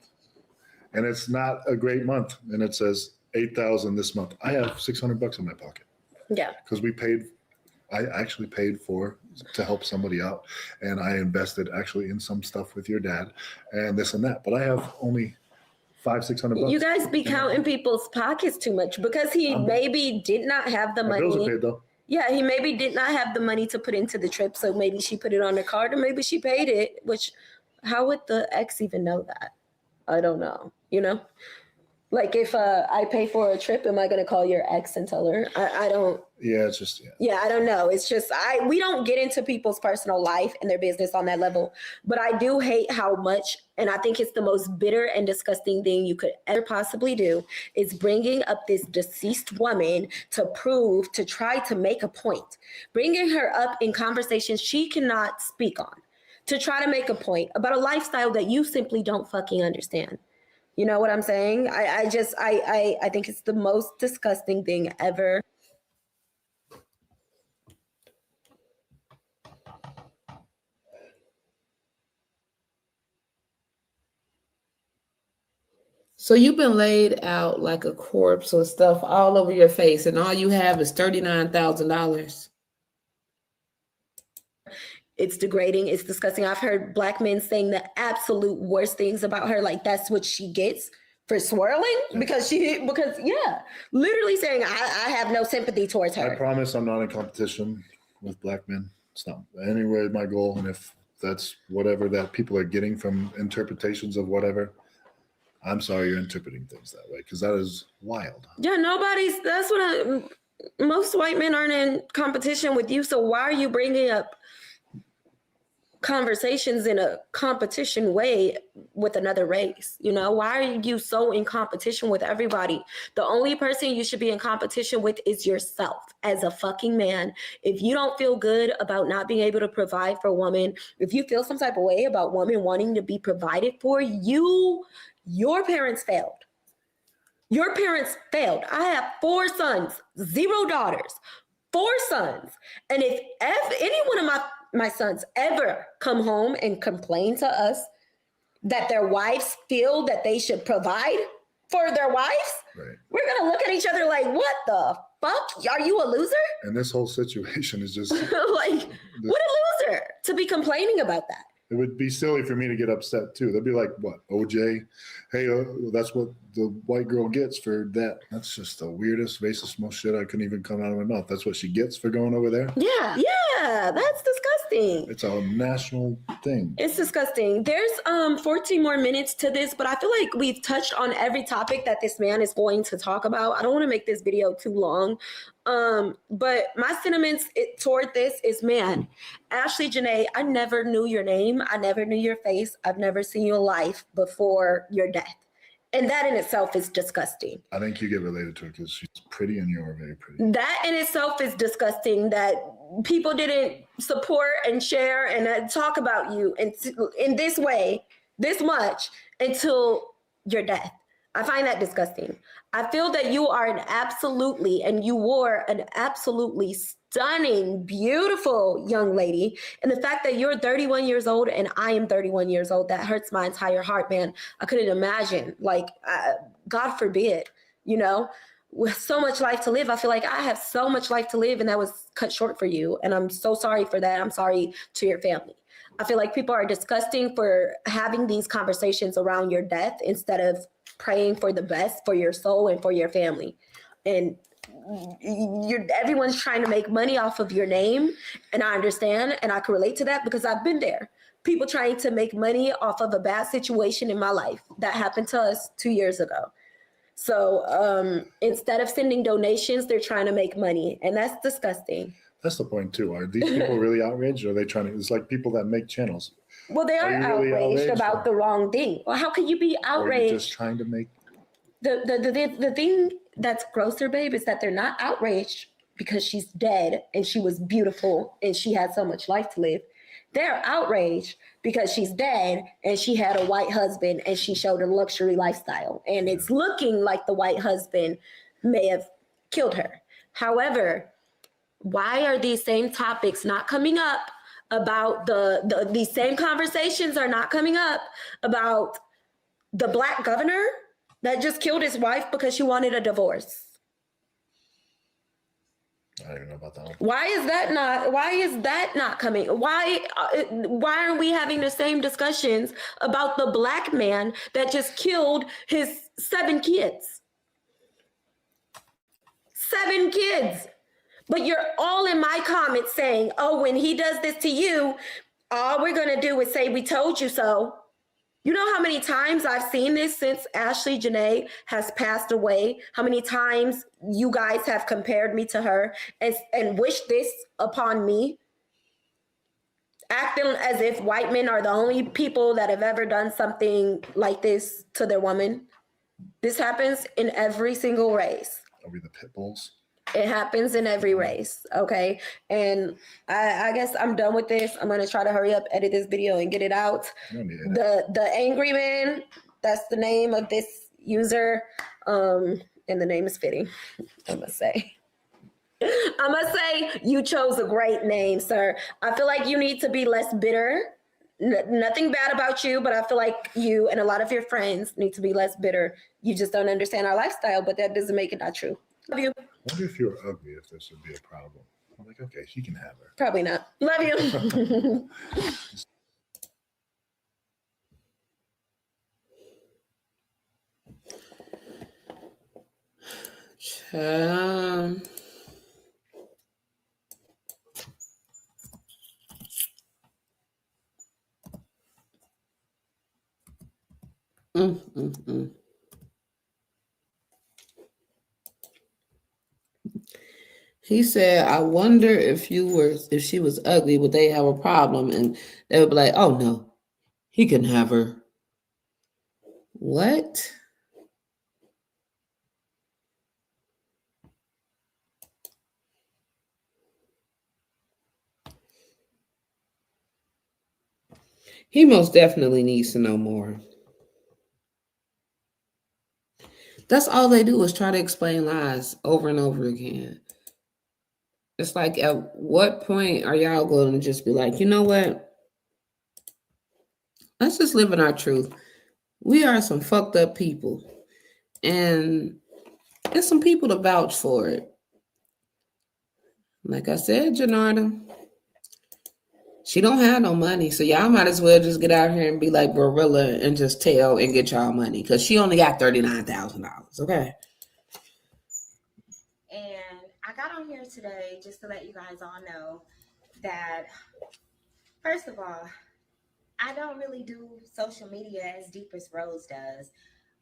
And it's not a great month. And it says $8,000 this month. I have $600 in my pocket. Yeah. Because we paid I actually paid to help somebody out, and I invested actually in some stuff with your dad and this and that. But I have only $500-600. You guys be counting people's pockets too much because he maybe did not have the My bills are money. paid though. Yeah, he maybe did not have the money to put into the trip, so maybe she put it on the card, or maybe she paid it. Which, how would the ex even know that? I don't know. You know. Like if I pay for a trip, am I going to call your ex and tell her? I don't. Yeah, it's just Yeah, I don't know. It's just we don't get into people's personal life and their business on that level. But I do hate how much, and I think it's the most bitter and disgusting thing you could ever possibly do, is bringing up this deceased woman to try to make a point, bringing her up in conversations she cannot speak on, to try to make a point about a lifestyle that you simply don't fucking understand. You know what I'm saying? I think it's the most disgusting thing ever. So you've been laid out like a corpse with stuff all over your face, and all you have is $39,000. It's degrading. It's disgusting. I've heard Black men saying the absolute worst things about her. Like that's what she gets for swirling because literally saying I have no sympathy towards her. I promise I'm not in competition with Black men. It's not anyway my goal. And if that's whatever that people are getting from interpretations of whatever, I'm sorry you're interpreting things that way because that is wild. Yeah, that's what most white men aren't in competition with you. So why are you bringing up conversations in a competition way with another race? You know, why are you so in competition with everybody? The only person you should be in competition with is yourself as a fucking man. If you don't feel good about not being able to provide for a woman, if you feel some type of way about women wanting to be provided for, your parents failed. Your parents failed. I have 4 sons, 0 daughters, 4 sons. And if any one of my sons ever come home and complain to us that their wives feel that they should provide for their wives, we're going to look at each other like, what the fuck? Are you a loser? And this whole situation is just like, what a loser to be complaining about that. It would be silly for me to get upset too. They'd be like, what, OJ? Hey, that's what the white girl gets for that. That's just the weirdest, racist, most shit I couldn't even come out of my mouth. That's what she gets for going over there? Yeah, that's disgusting. It's a national thing. It's disgusting. There's 14 more minutes to this, but I feel like we've touched on every topic that this man is going to talk about. I don't want to make this video too long. But my sentiments toward this is, man, Ashley Janae, I never knew your name. I never knew your face. I've never seen your life before your death. And that in itself is disgusting. I think you get related to her because she's pretty and you're very pretty. That in itself is disgusting that people didn't support and share and talk about you in this way, this much until your death. I find that disgusting. I feel that you are you were an absolutely stunning, beautiful young lady. And the fact that you're 31 years old and I am 31 years old, that hurts my entire heart, man. I couldn't imagine, God forbid, with so much life to live. I feel like I have so much life to live and that was cut short for you. And I'm so sorry for that. I'm sorry to your family. I feel like people are disgusting for having these conversations around your death instead of praying for the best for your soul and for your family. And everyone's trying to make money off of your name. And I understand and I can relate to that because I've been there. People trying to make money off of a bad situation in my life that happened to us 2 years ago. So instead of sending donations, they're trying to make money. And that's disgusting. That's the point too. Are these people really outraged? Or are they trying to, it's like people that make channels. Well, they are really outraged about the wrong thing. Well, how can you be outraged? Or you're just trying to make. The thing that's grosser, babe, is that they're not outraged because she's dead and she was beautiful and she had so much life to live. They're outraged because she's dead and she had a white husband and she showed a luxury lifestyle. And it's looking like the white husband may have killed her. However, why are these same topics not coming up about these same conversations are not coming up about the Black governor that just killed his wife because she wanted a divorce? I don't even know about that one. Why is that not coming? Why aren't we having the same discussions about the black man that just killed his 7 kids? 7 kids. But you're all in my comments saying, oh, when he does this to you, all we're going to do is say, we told you so. You know how many times I've seen this since Ashley Janae has passed away? How many times you guys have compared me to her and wished this upon me? Acting as if white men are the only people that have ever done something like this to their woman. This happens in every single race. Are we the pit bulls? It happens in every race, okay? And I guess I'm done with this. I'm gonna try to hurry up, edit this video, and get it out. The Angry Man, that's the name of this user, and the name is fitting, I must say. I must say you chose a great name, sir. I feel like you need to be less bitter. Nothing bad about you, but I feel like you and a lot of your friends need to be less bitter. You just don't understand our lifestyle, but that doesn't make it not true. Love you. I wonder if you're ugly, if this would be a problem. I'm like, okay, she can have her. Probably not. Love you. He said, I wonder if she was ugly, would they have a problem? And they would be like, oh no, he can have her. What? He most definitely needs to know more. That's all they do is try to explain lies over and over again. It's like, at what point are y'all going to just be like, you know what? Let's just live in our truth. We are some fucked up people. And there's some people to vouch for it. Like I said, Janarda, she don't have no money. So y'all might as well just get out here and be like Gorilla and just tell and get y'all money. Because she only got $39,000. Okay. And I got on here today just to let you guys all know that, first of all, I don't really do social media as deep as Rose does.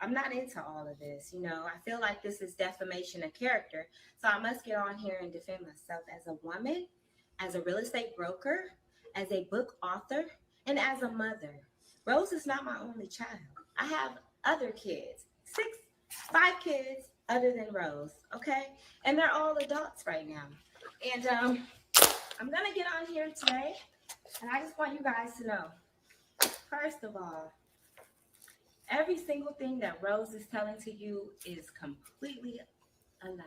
I'm not into all of this, you know. I feel like this is defamation of character. So I must get on here and defend myself as a woman, as a real estate broker, as a book author, and as a mother. Rose is not my only child. I have other kids, 5 kids other than Rose, okay? And they're all adults right now. And I'm gonna get on here today, and I just want you guys to know, first of all, every single thing that Rose is telling to you is completely a lie.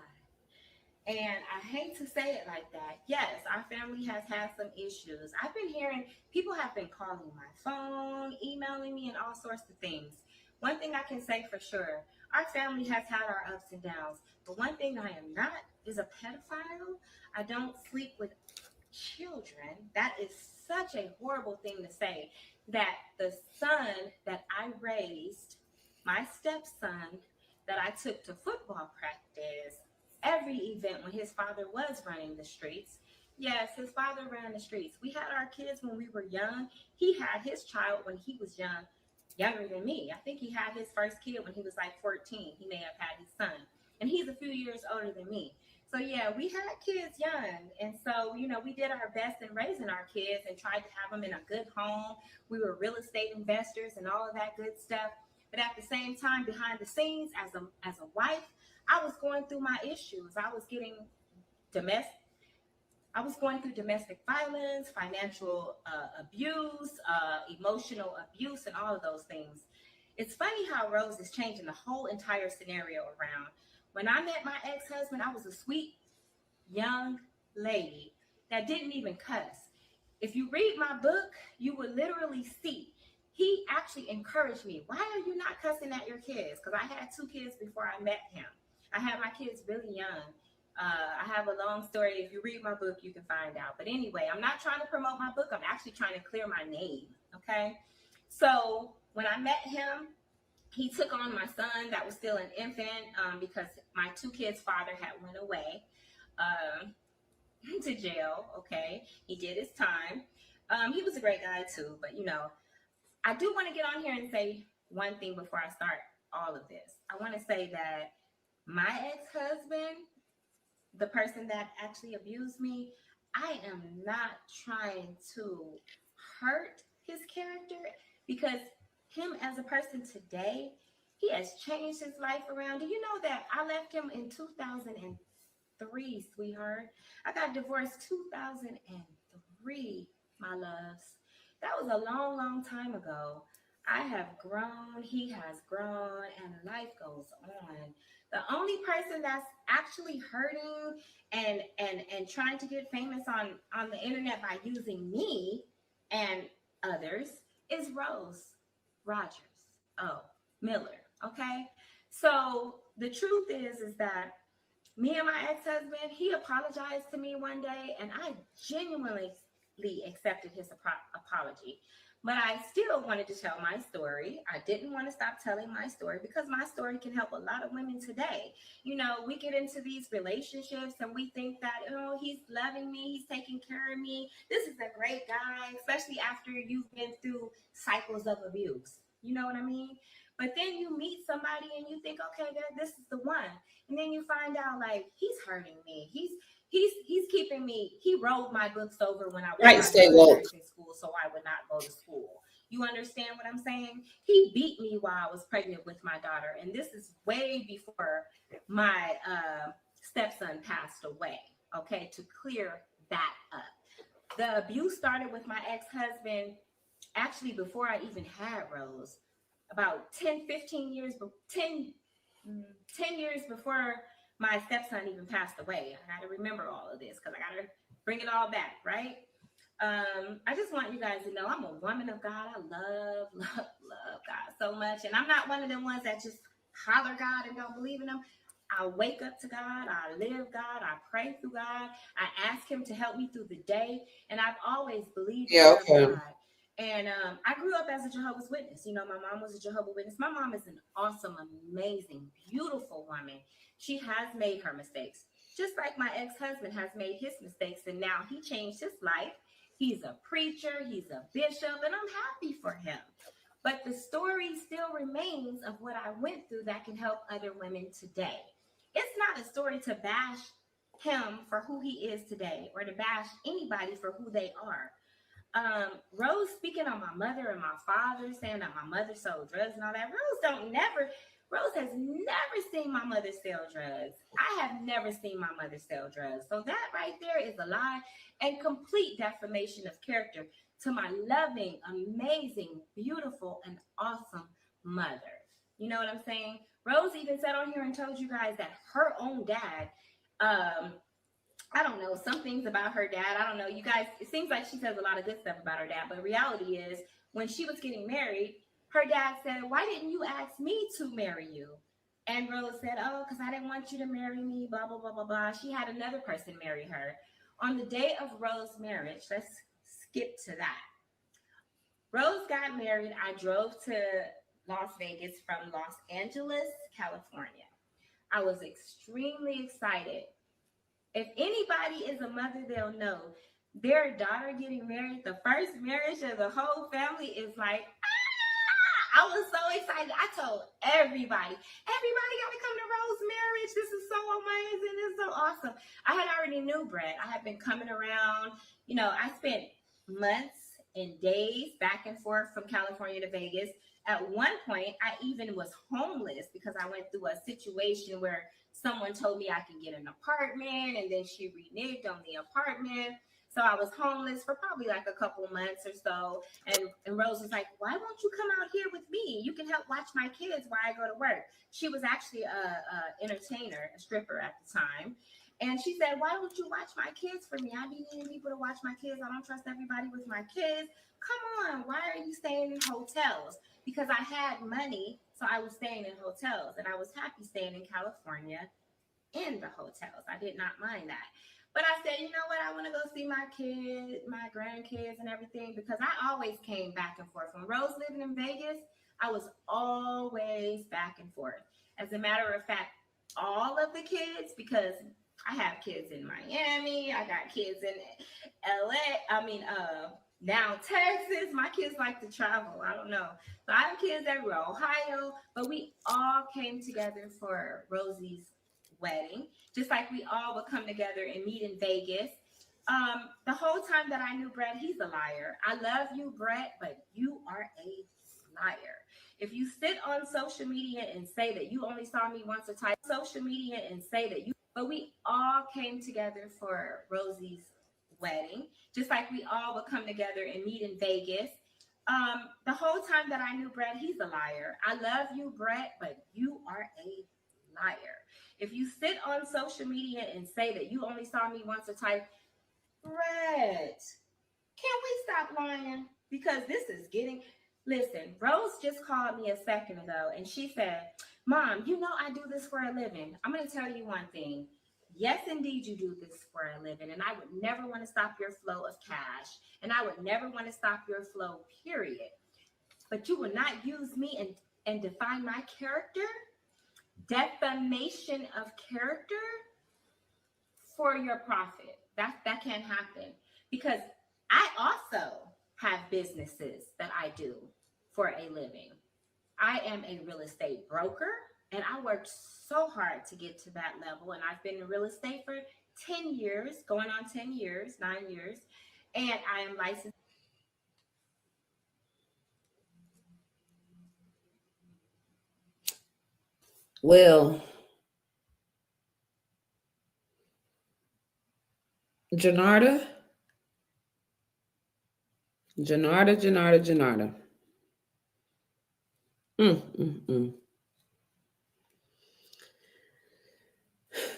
And I hate to say it like that. Yes, our family has had some issues. I've been hearing, people have been calling my phone, emailing me, and all sorts of things. One thing I can say for sure, our family has had our ups and downs. But one thing I am not is a pedophile. I don't sleep with children. That is such a horrible thing to say. That the son that I raised, my stepson, that I took to football practice, every event when his father was running the streets. Yes, his father ran the streets. We had our kids when we were young. He had his child when he was young, younger than me. I think he had his first kid when he was like 14. He may have had his son. And he's a few years older than me. So yeah, we had kids young. And so, you know, we did our best in raising our kids and tried to have them in a good home. We were real estate investors and all of that good stuff. But at the same time, behind the scenes, as a wife, I was going through my issues. I was going through domestic violence, financial abuse, emotional abuse, and all of those things. It's funny how Rose is changing the whole entire scenario around. When I met my ex-husband, I was a sweet young lady that didn't even cuss. If you read my book, you would literally see he actually encouraged me. Why are you not cussing at your kids? Because I had 2 kids before I met him. I had my kids really young. I have a long story. If you read my book, you can find out. But anyway, I'm not trying to promote my book. I'm actually trying to clear my name. Okay. So when I met him, he took on my son that was still an infant because my 2 kids' father had went away to jail. Okay. He did his time. He was a great guy too. But, you know, I do want to get on here and say one thing before I start all of this. I want to say that my ex-husband, the person that actually abused me, I am not trying to hurt his character because him as a person today, he has changed his life around. Do you know that I left him in 2003, sweetheart? I got divorced 2003, my loves. That was a long, long time ago. I have grown, he has grown, and life goes on. The only person that's actually hurting and trying to get famous on the internet by using me and others is Rose Rogers. Oh, Miller. Okay. So the truth is that me and my ex-husband, he apologized to me one day, and I genuinely accepted his apology. But I still wanted to tell my story. I didn't want to stop telling my story because my story can help a lot of women today. You know, we get into these relationships and we think that, oh, he's loving me, he's taking care of me. This is a great guy, especially after you've been through cycles of abuse. You know what I mean? But then you meet somebody and you think, okay, this is the one. And then you find out like he's hurting me. He's keeping me. He rolled my books over when I was Right, stay in woke. nursing school, so I would not go to school. You understand what I'm saying? He beat me while I was pregnant with my daughter, and this is way before my stepson passed away. Okay, to clear that up. The abuse started with my ex-husband actually before I even had Rose. About 10 years before my stepson even passed away. I got to remember all of this because I got to bring it all back, right? I just want you guys to know I'm a woman of God. I love God so much. And I'm not one of them ones that just holler God and don't believe in him. I wake up to God. I live God. I pray through God. I ask him to help me through the day. And I've always believed in God. And I grew up as a Jehovah's Witness. You know, my mom was a Jehovah's Witness. My mom is an awesome, amazing, beautiful woman. She has made her mistakes, just like my ex-husband has made his mistakes. And now he changed his life. He's a preacher. He's a bishop. And I'm happy for him. But the story still remains of what I went through that can help other women today. It's not a story to bash him for who he is today or to bash anybody for who they are. Rose speaking on my mother and my father, saying that my mother sold drugs and all that. Rose has never seen my mother sell drugs. I have never seen my mother sell drugs. So that right there is a lie and complete defamation of character to my loving, amazing, beautiful, and awesome mother. You know what I'm saying? Rose even said on here and told you guys that her own dad, I don't know, some things about her dad. I don't know. You guys, it seems like she says a lot of good stuff about her dad, but the reality is when she was getting married, her dad said, why didn't you ask me to marry you? And Rose said, oh, because I didn't want you to marry me, blah, blah, blah, blah, blah. She had another person marry her. On the day of Rose's marriage, let's skip to that. Rose got married. I drove to Las Vegas from Los Angeles, California. I was extremely excited. If anybody is a mother, they'll know their daughter getting married, the first marriage of the whole family is like, I was so excited. I told everybody got to come to Rose's marriage. This is so amazing. This is so awesome. I had already knew Brett. I had been coming around. You know, I spent months and days back and forth from California to Vegas. At one point, I even was homeless because I went through a situation where someone told me I could get an apartment, and then she reneged on the apartment. So I was homeless for probably like a couple months or so. And Rose was like, why won't you come out here with me? You can help watch my kids while I go to work. She was actually a entertainer, a stripper at the time. And she said, why don't you watch my kids for me? I be needing people to watch my kids. I don't trust everybody with my kids. Come on, why are you staying in hotels? Because I had money, so I was staying in hotels. And I was happy staying in California in the hotels. I did not mind that. But I said, you know what? I want to go see my kids, my grandkids and everything, because I always came back and forth. When Rose lived in Vegas, I was always back and forth. As a matter of fact, all of the kids, because I have kids in Miami, I got kids in LA, now Texas. My kids like to travel. I don't know. So I have kids everywhere, Ohio, but we all came together for Rosie's wedding, just like we all would come together and meet in Vegas. The whole time that I knew Brett, he's a liar. I love you, Brett, but you are a liar. If you sit on social media and say that you only saw me once or twice, social media and say that you, but we all came together for Rosie's wedding, just like we all would come together and meet in Vegas. The whole time that I knew Brett, he's a liar. I love you, Brett, but you are a liar. If you sit on social media and say that you only saw me once or twice, Brett, can we stop lying? Because this is getting, listen, Rose just called me a second ago and she said, Mom, you know I do this for a living. I'm going to tell you one thing. Yes, indeed, you do this for a living. And I would never want to stop your flow of cash. And I would never want to stop your flow, period. But you will not use me and define my character, defamation of character for your profit. That can't happen, because I also have businesses that I do for a living. I am a real estate broker, and I worked so hard to get to that level. And I've been in real estate for 10 years, going on 10 years, 9 years, and I am licensed. Well, Janarda. Mm.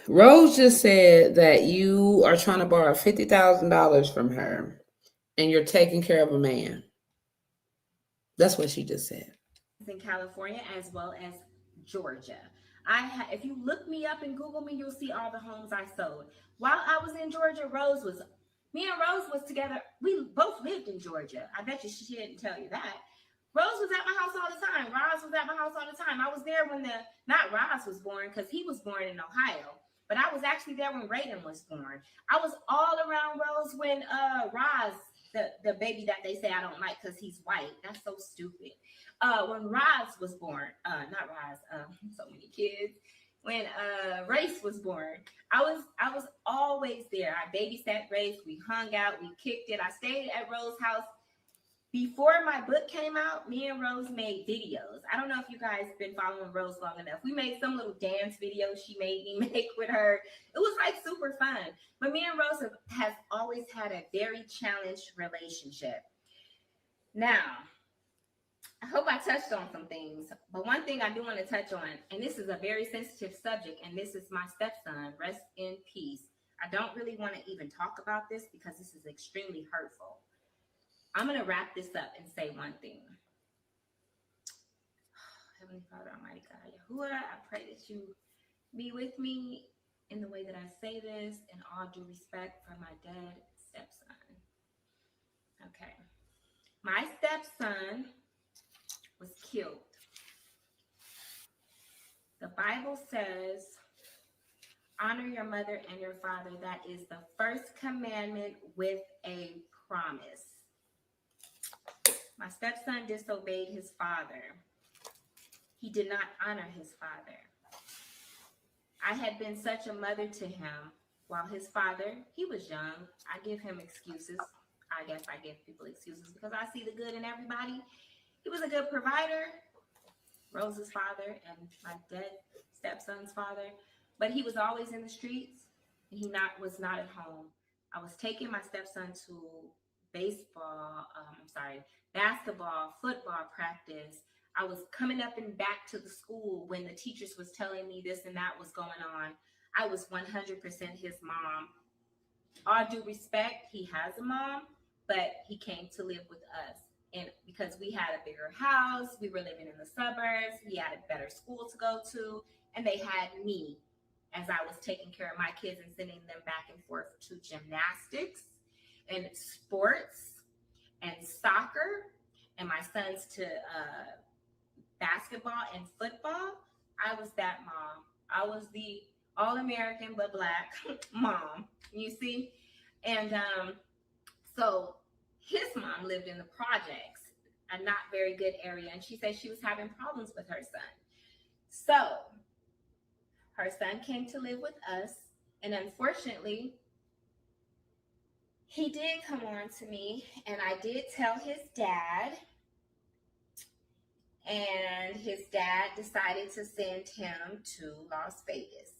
Rose just said that you are trying to borrow $50,000 from her and you're taking care of a man. That's what she just said. In California as well as Georgia. If you look me up and Google me, you'll see all the homes I sold. While I was in Georgia, me and Rose was together. We both lived in Georgia. I bet you she didn't tell you that. Rose was at my house all the time. Roz was at my house all the time. I was there when not Roz was born, because he was born in Ohio, but I was actually there when Raiden was born. I was all around Rose when Roz, the baby that they say I don't like because he's white. That's so stupid. When Roz was born, not Roz, so many kids. When Race was born, I was always there. I babysat Race. We hung out. We kicked it. I stayed at Rose's house. Before my book came out, me and Rose made videos. I don't know if you guys been following Rose long enough. We made some little dance videos she made me make with her. It was like super fun. But me and Rose has always had a very challenged relationship. Now, I hope I touched on some things, but one thing I do want to touch on, and this is a very sensitive subject, and this is my stepson, rest in peace. I don't really want to even talk about this because this is extremely hurtful. I'm going to wrap this up and say one thing. Heavenly Father, Almighty God, Yahuwah, I pray that you be with me in the way that I say this, in all due respect for my dead stepson. Okay. My stepson was killed. The Bible says, honor your mother and your father. That is the first commandment with a promise. My stepson disobeyed his father. He did not honor his father. I had been such a mother to him while his father, he was young. I give him excuses. I guess I give people excuses because I see the good in everybody. He was a good provider, Rose's father and my dead stepson's father, but he was always in the streets and he was not at home. I was taking my stepson to basketball, football practice. I was coming up and back to the school when the teachers was telling me this and that was going on. I was 100% his mom. All due respect, he has a mom, but he came to live with us. And because we had a bigger house, we were living in the suburbs, he had a better school to go to, and they had me as I was taking care of my kids and sending them back and forth to gymnastics and sports and soccer, and my sons to basketball and football. I was that mom. I was the all-American but Black mom, you see? And so his mom lived in the projects, a not very good area, and she said she was having problems with her son. So her son came to live with us, and unfortunately, he did come on to me, and I did tell his dad, and his dad decided to send him to Las Vegas.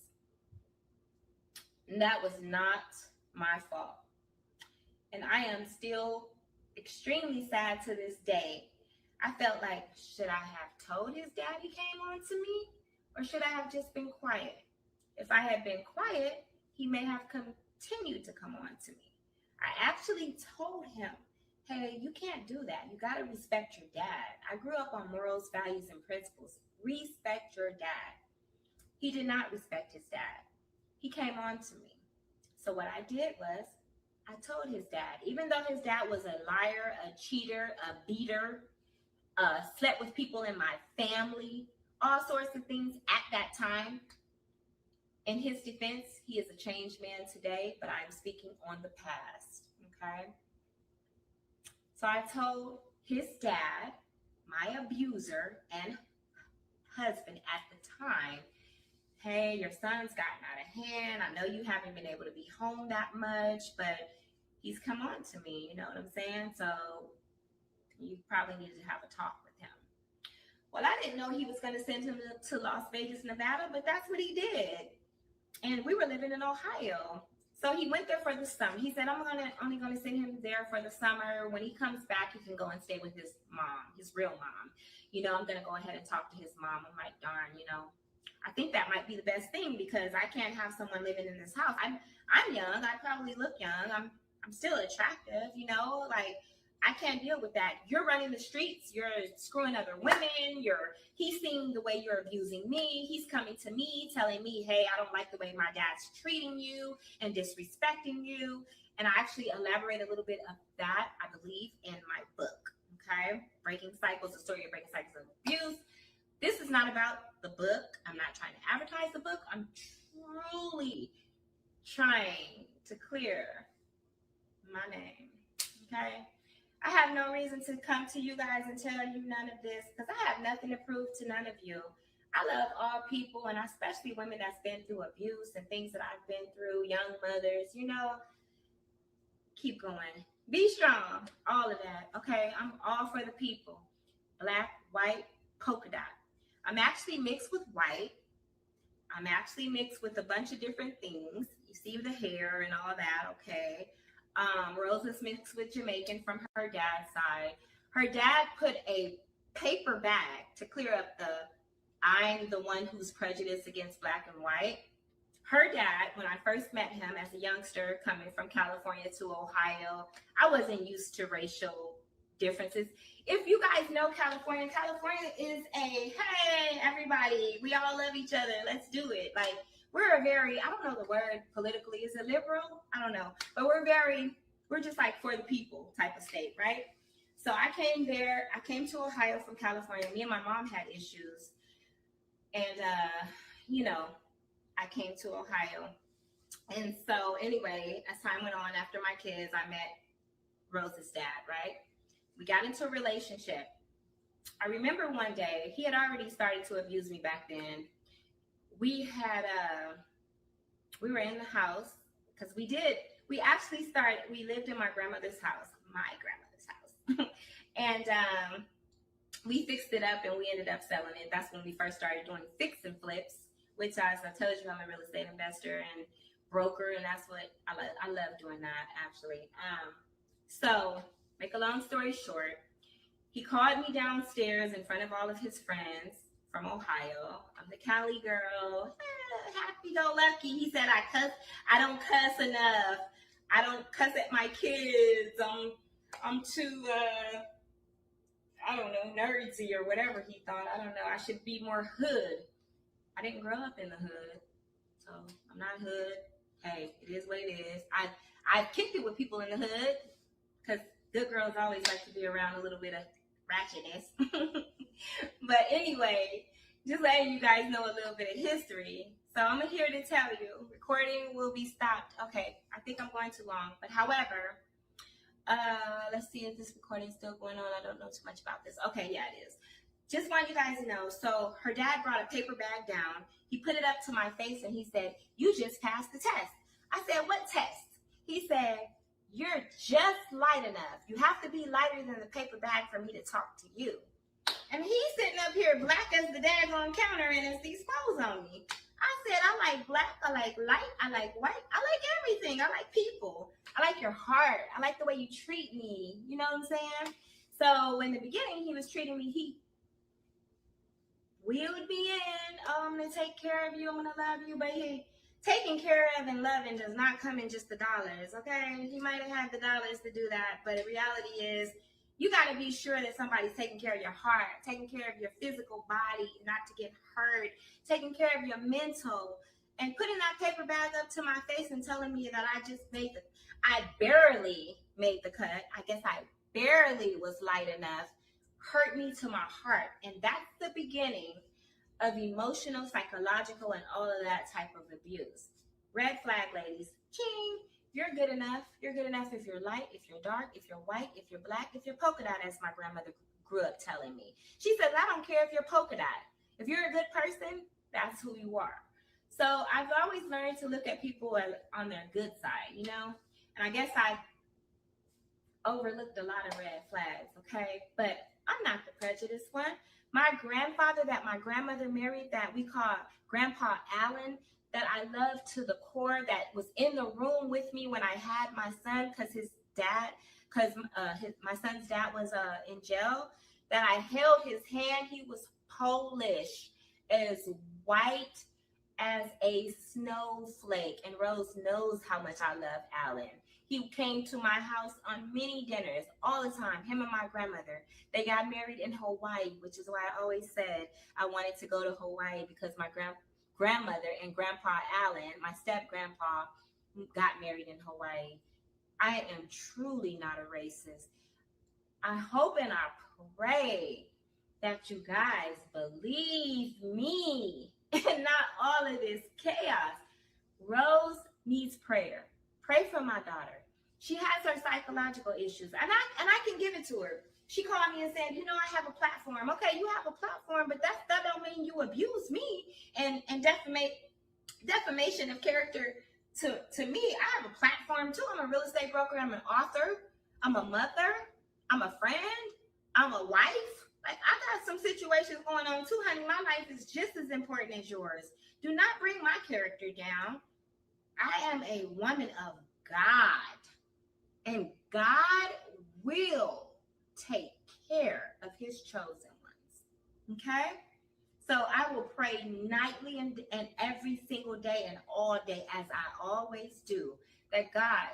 And that was not my fault. And I am still extremely sad to this day. I felt like, should I have told his dad he came on to me? Or should I have just been quiet? If I had been quiet, he may have continued to come on to me. I actually told him, hey, you can't do that. You got to respect your dad. I grew up on morals, values, and principles. Respect your dad. He did not respect his dad. He came on to me. So what I did was, I told his dad, even though his dad was a liar, a cheater, a beater, slept with people in my family, all sorts of things at that time. In his defense, he is a changed man today, but I'm speaking on the past, okay? So I told his dad, my abuser and husband at the time, hey, your son's gotten out of hand. I know you haven't been able to be home that much, but he's come on to me, you know what I'm saying? So you probably need to have a talk with him. Well, I didn't know he was going to send him to Las Vegas, Nevada, but that's what he did. And we were living in Ohio. So he went there for the summer. He said, I'm only going to send him there for the summer. When he comes back, he can go and stay with his mom, his real mom. You know, I'm going to go ahead and talk to his mom. I'm like, darn, you know, I think that might be the best thing because I can't have someone living in this house. I'm young. I probably look young. I'm still attractive, you know, like I can't deal with that. You're running the streets. You're screwing other women. He's seeing the way you're abusing me. He's coming to me, telling me, hey, I don't like the way my dad's treating you and disrespecting you. And I actually elaborate a little bit of that, I believe, in my book, okay? Breaking Cycles, the story of breaking cycles of abuse. This is not about the book. I'm not trying to advertise the book. I'm truly trying to clear my name, okay? I have no reason to come to you guys and tell you none of this because I have nothing to prove to none of you. I love all people, and especially women that's been through abuse and things that I've been through, young mothers, you know, keep going. Be strong, all of that, okay? I'm all for the people. Black, white, polka dot. I'm actually mixed with white. I'm actually mixed with a bunch of different things. You see the hair and all that, okay? Rose is mixed with Jamaican from her dad's side. Her dad put a paper bag to clear up the I'm the one who's prejudiced against black and white. Her dad, when I first met him as a youngster coming from California to Ohio, I wasn't used to racial differences. If you guys know California, California is hey, everybody, we all love each other. Let's do it. Like, we're a very, I don't know the word politically, is it liberal? I don't know. But we're just like for the people type of state, right? So I came to Ohio from California. Me and my mom had issues. And, you know, I came to Ohio. And so anyway, as time went on, after my kids, I met Rose's dad, right? We got into a relationship. I remember one day, he had already started to abuse me back then. We were in the house because we lived in my grandmother's house, and we fixed it up and we ended up selling it. That's when we first started doing fix and flips, which as I told you, I'm a real estate investor and broker, and that's what I love doing that actually. So make a long story short, he called me downstairs in front of all of his friends from Ohio. I'm the Cali girl, happy-go-lucky. He said I don't cuss enough. I don't cuss at my kids. I'm too, I don't know, nerdsy or whatever he thought. I don't know. I should be more hood. I didn't grow up in the hood. So I'm not hood. Hey, it is what it is. I've kicked it with people in the hood because good girls always like to be around a little bit of ratchetness. But anyway, just letting you guys know a little bit of history. So I'm here to tell you, recording will be stopped. Okay, I think I'm going too long. But however, let's see if this recording is still going on. I don't know too much about this. Okay, yeah, it is. Just want you guys to know. So her dad brought a paper bag down. He put it up to my face and he said, "You just passed the test." I said, "What test?" He said, "You're just light enough. You have to be lighter than the paper bag for me to talk to you." And he's sitting up here black as the daggone counter and it's these clothes on me. I said, "I like black, I like light, I like white, I like everything. I like people. I like your heart. I like the way you treat me." You know what I'm saying? So in the beginning, he was treating me, he wheeled me in. "Oh, I'm going to take care of you. I'm going to love you." But he, taking care of and loving does not come in just the dollars, okay? He might have had the dollars to do that, but the reality is you got to be sure that somebody's taking care of your heart, taking care of your physical body, not to get hurt, taking care of your mental. And putting that paper bag up to my face and telling me that I barely made the cut. I guess I barely was light enough, hurt me to my heart. And that's the beginning of emotional, psychological, and all of that type of abuse. Red flag, ladies. Ching! You're good enough. You're good enough if you're light, if you're dark, if you're white, if you're black, if you're polka dot, as my grandmother grew up telling me. She says, "I don't care if you're polka dot. If you're a good person, that's who you are." So I've always learned to look at people on their good side, you know? And I guess I overlooked a lot of red flags, okay? But I'm not the prejudiced one. My grandfather that my grandmother married, that we call Grandpa Allen, that I love to the core, that was in the room with me when I had my son, my son's dad was in jail, that I held his hand. He was Polish, as white as a snowflake, and Rose knows how much I love Alan. He came to my house on many dinners all the time, him and my grandmother. They got married in Hawaii, which is why I always said I wanted to go to Hawaii, because my grandmother and Grandpa Allen, my step-grandpa, got married in Hawaii. I am truly not a racist. I hope and I pray that you guys believe me and not all of this chaos. Rose needs prayer. Pray for my daughter. She has her psychological issues, and I can give it to her. She called me and said, "You know, I have a platform." Okay, you have a platform, but that don't mean you abuse me and defamation of character to me. I have a platform too. I'm a real estate broker. I'm an author. I'm a mother. I'm a friend. I'm a wife. Like, I got some situations going on too, honey. My life is just as important as yours. Do not bring my character down. I am a woman of God, and God will take care of his chosen ones. Okay? So I will pray nightly and every single day and all day, as I always do, that God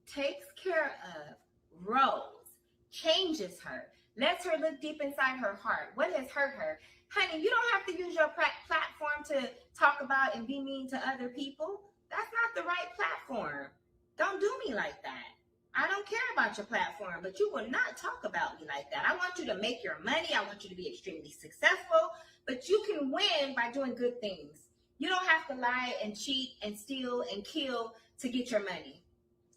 takes care of Rose, changes her, lets her look deep inside her heart. What has hurt her? Honey, you don't have to use your platform to talk about and be mean to other people. That's not the right platform. Don't do me like that. I don't care about your platform, but you will not talk about me like that. I want you to make your money. I want you to be extremely successful, but you can win by doing good things. You don't have to lie and cheat and steal and kill to get your money.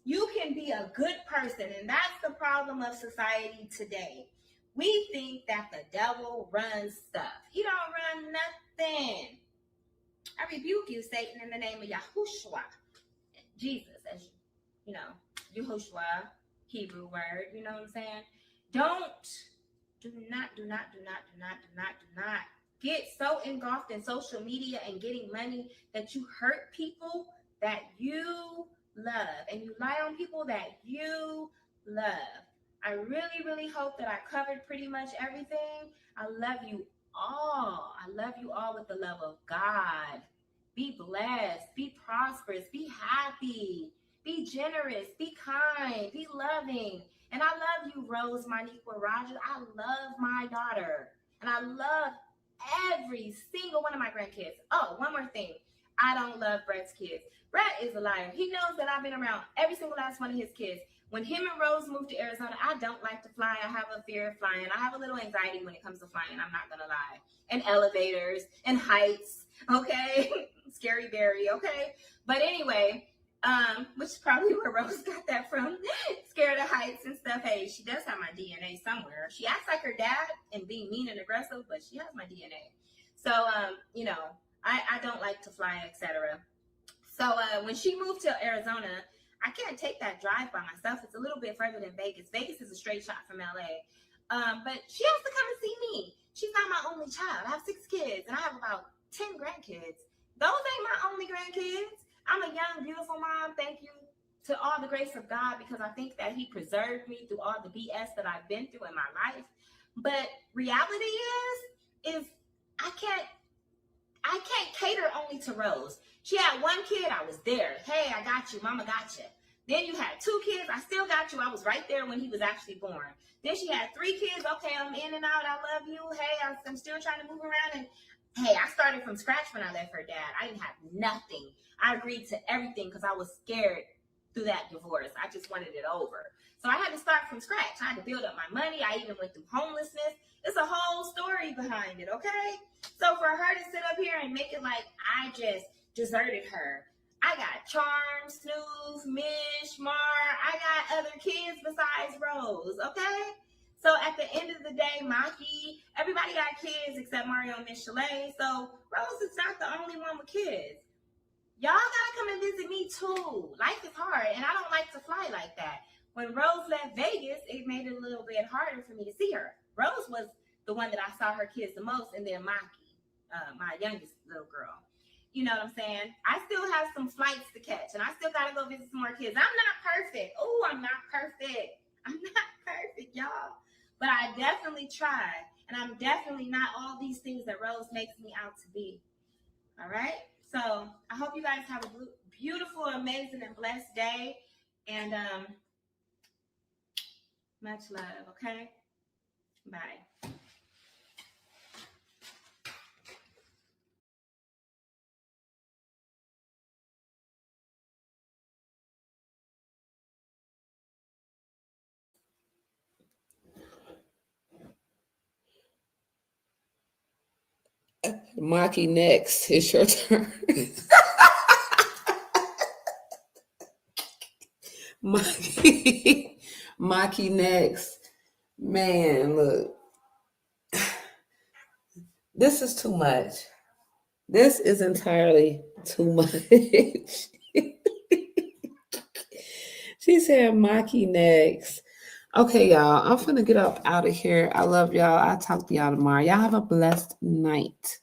You can be a good person, and that's the problem of society today. We think that the devil runs stuff. He don't run nothing. I rebuke you, Satan, in the name of Yahushua. Jesus, as you know, Yahushua, Hebrew word, you know what I'm saying? Do not get so engulfed in social media and getting money that you hurt people that you love, and you lie on people that you love. I really, really hope that I covered pretty much everything. I love you all. I love you all with the love of God. Be blessed, be prosperous, be happy, be generous, be kind, be loving. And I love you, Rose, Moniqua, Roger. I love my daughter. And I love every single one of my grandkids. Oh, one more thing. I don't love Brett's kids. Brett is a liar. He knows that I've been around every single last one of his kids. When him and Rose moved to Arizona, I don't like to fly. I have a fear of flying. I have a little anxiety when it comes to flying. I'm not going to lie. And elevators and heights, okay? Scary Barry, okay? But anyway, which is probably where Rose got that from. Scared of heights and stuff. Hey, she does have my DNA somewhere. She acts like her dad and being mean and aggressive, but she has my DNA. So, you know, I don't like to fly, etc. So when she moved to Arizona, I can't take that drive by myself. It's a little bit further than Vegas. Vegas is a straight shot from LA. But she has to come and see me. She's not my only child. I have 6 kids and I have about 10 grandkids. Those ain't my only grandkids. I'm a young, beautiful mom. Thank you to all the grace of God, because I think that he preserved me through all the BS that I've been through in my life. But reality is I can't cater only to Rose. She had 1 kid, I was there. Hey, I got you, mama got you. Then you had 2 kids, I still got you. I was right there when he was actually born. Then she had 3 kids, okay, I'm in and out, I love you. Hey, I'm still trying to move around. And hey, I started from scratch when I left her dad. I didn't have nothing. I agreed to everything because I was scared through that divorce. I just wanted it over. So I had to start from scratch. I had to build up my money. I even went through homelessness. It's a whole story behind it, okay? So for her to sit up here and make it like I just deserted her. I got Charm, Snooze, Mish, Mar. I got other kids besides Rose, okay? So at the end of the day, Maki, everybody got kids except Mario and Miss Chalet. So Rose is not the only one with kids. Y'all gotta come and visit me too. Life is hard and I don't like to fly like that. When Rose left Vegas, it made it a little bit harder for me to see her. Rose was the one that I saw her kids the most, and then Maki, my youngest little girl. You know what I'm saying? I still have some flights to catch, and I still got to go visit some more kids. I'm not perfect. Oh, I'm not perfect. I'm not perfect, y'all. But I definitely try, and I'm definitely not all these things that Rose makes me out to be. All right? So I hope you guys have a beautiful, amazing, and blessed day. And much love, okay? Bye. Maki, next. It's your turn. Maki next. Man, look. This is too much. This is entirely too much. She said Maki next. Okay, y'all. I'm finna get up out of here. I love y'all. I'll talk to y'all tomorrow. Y'all have a blessed night.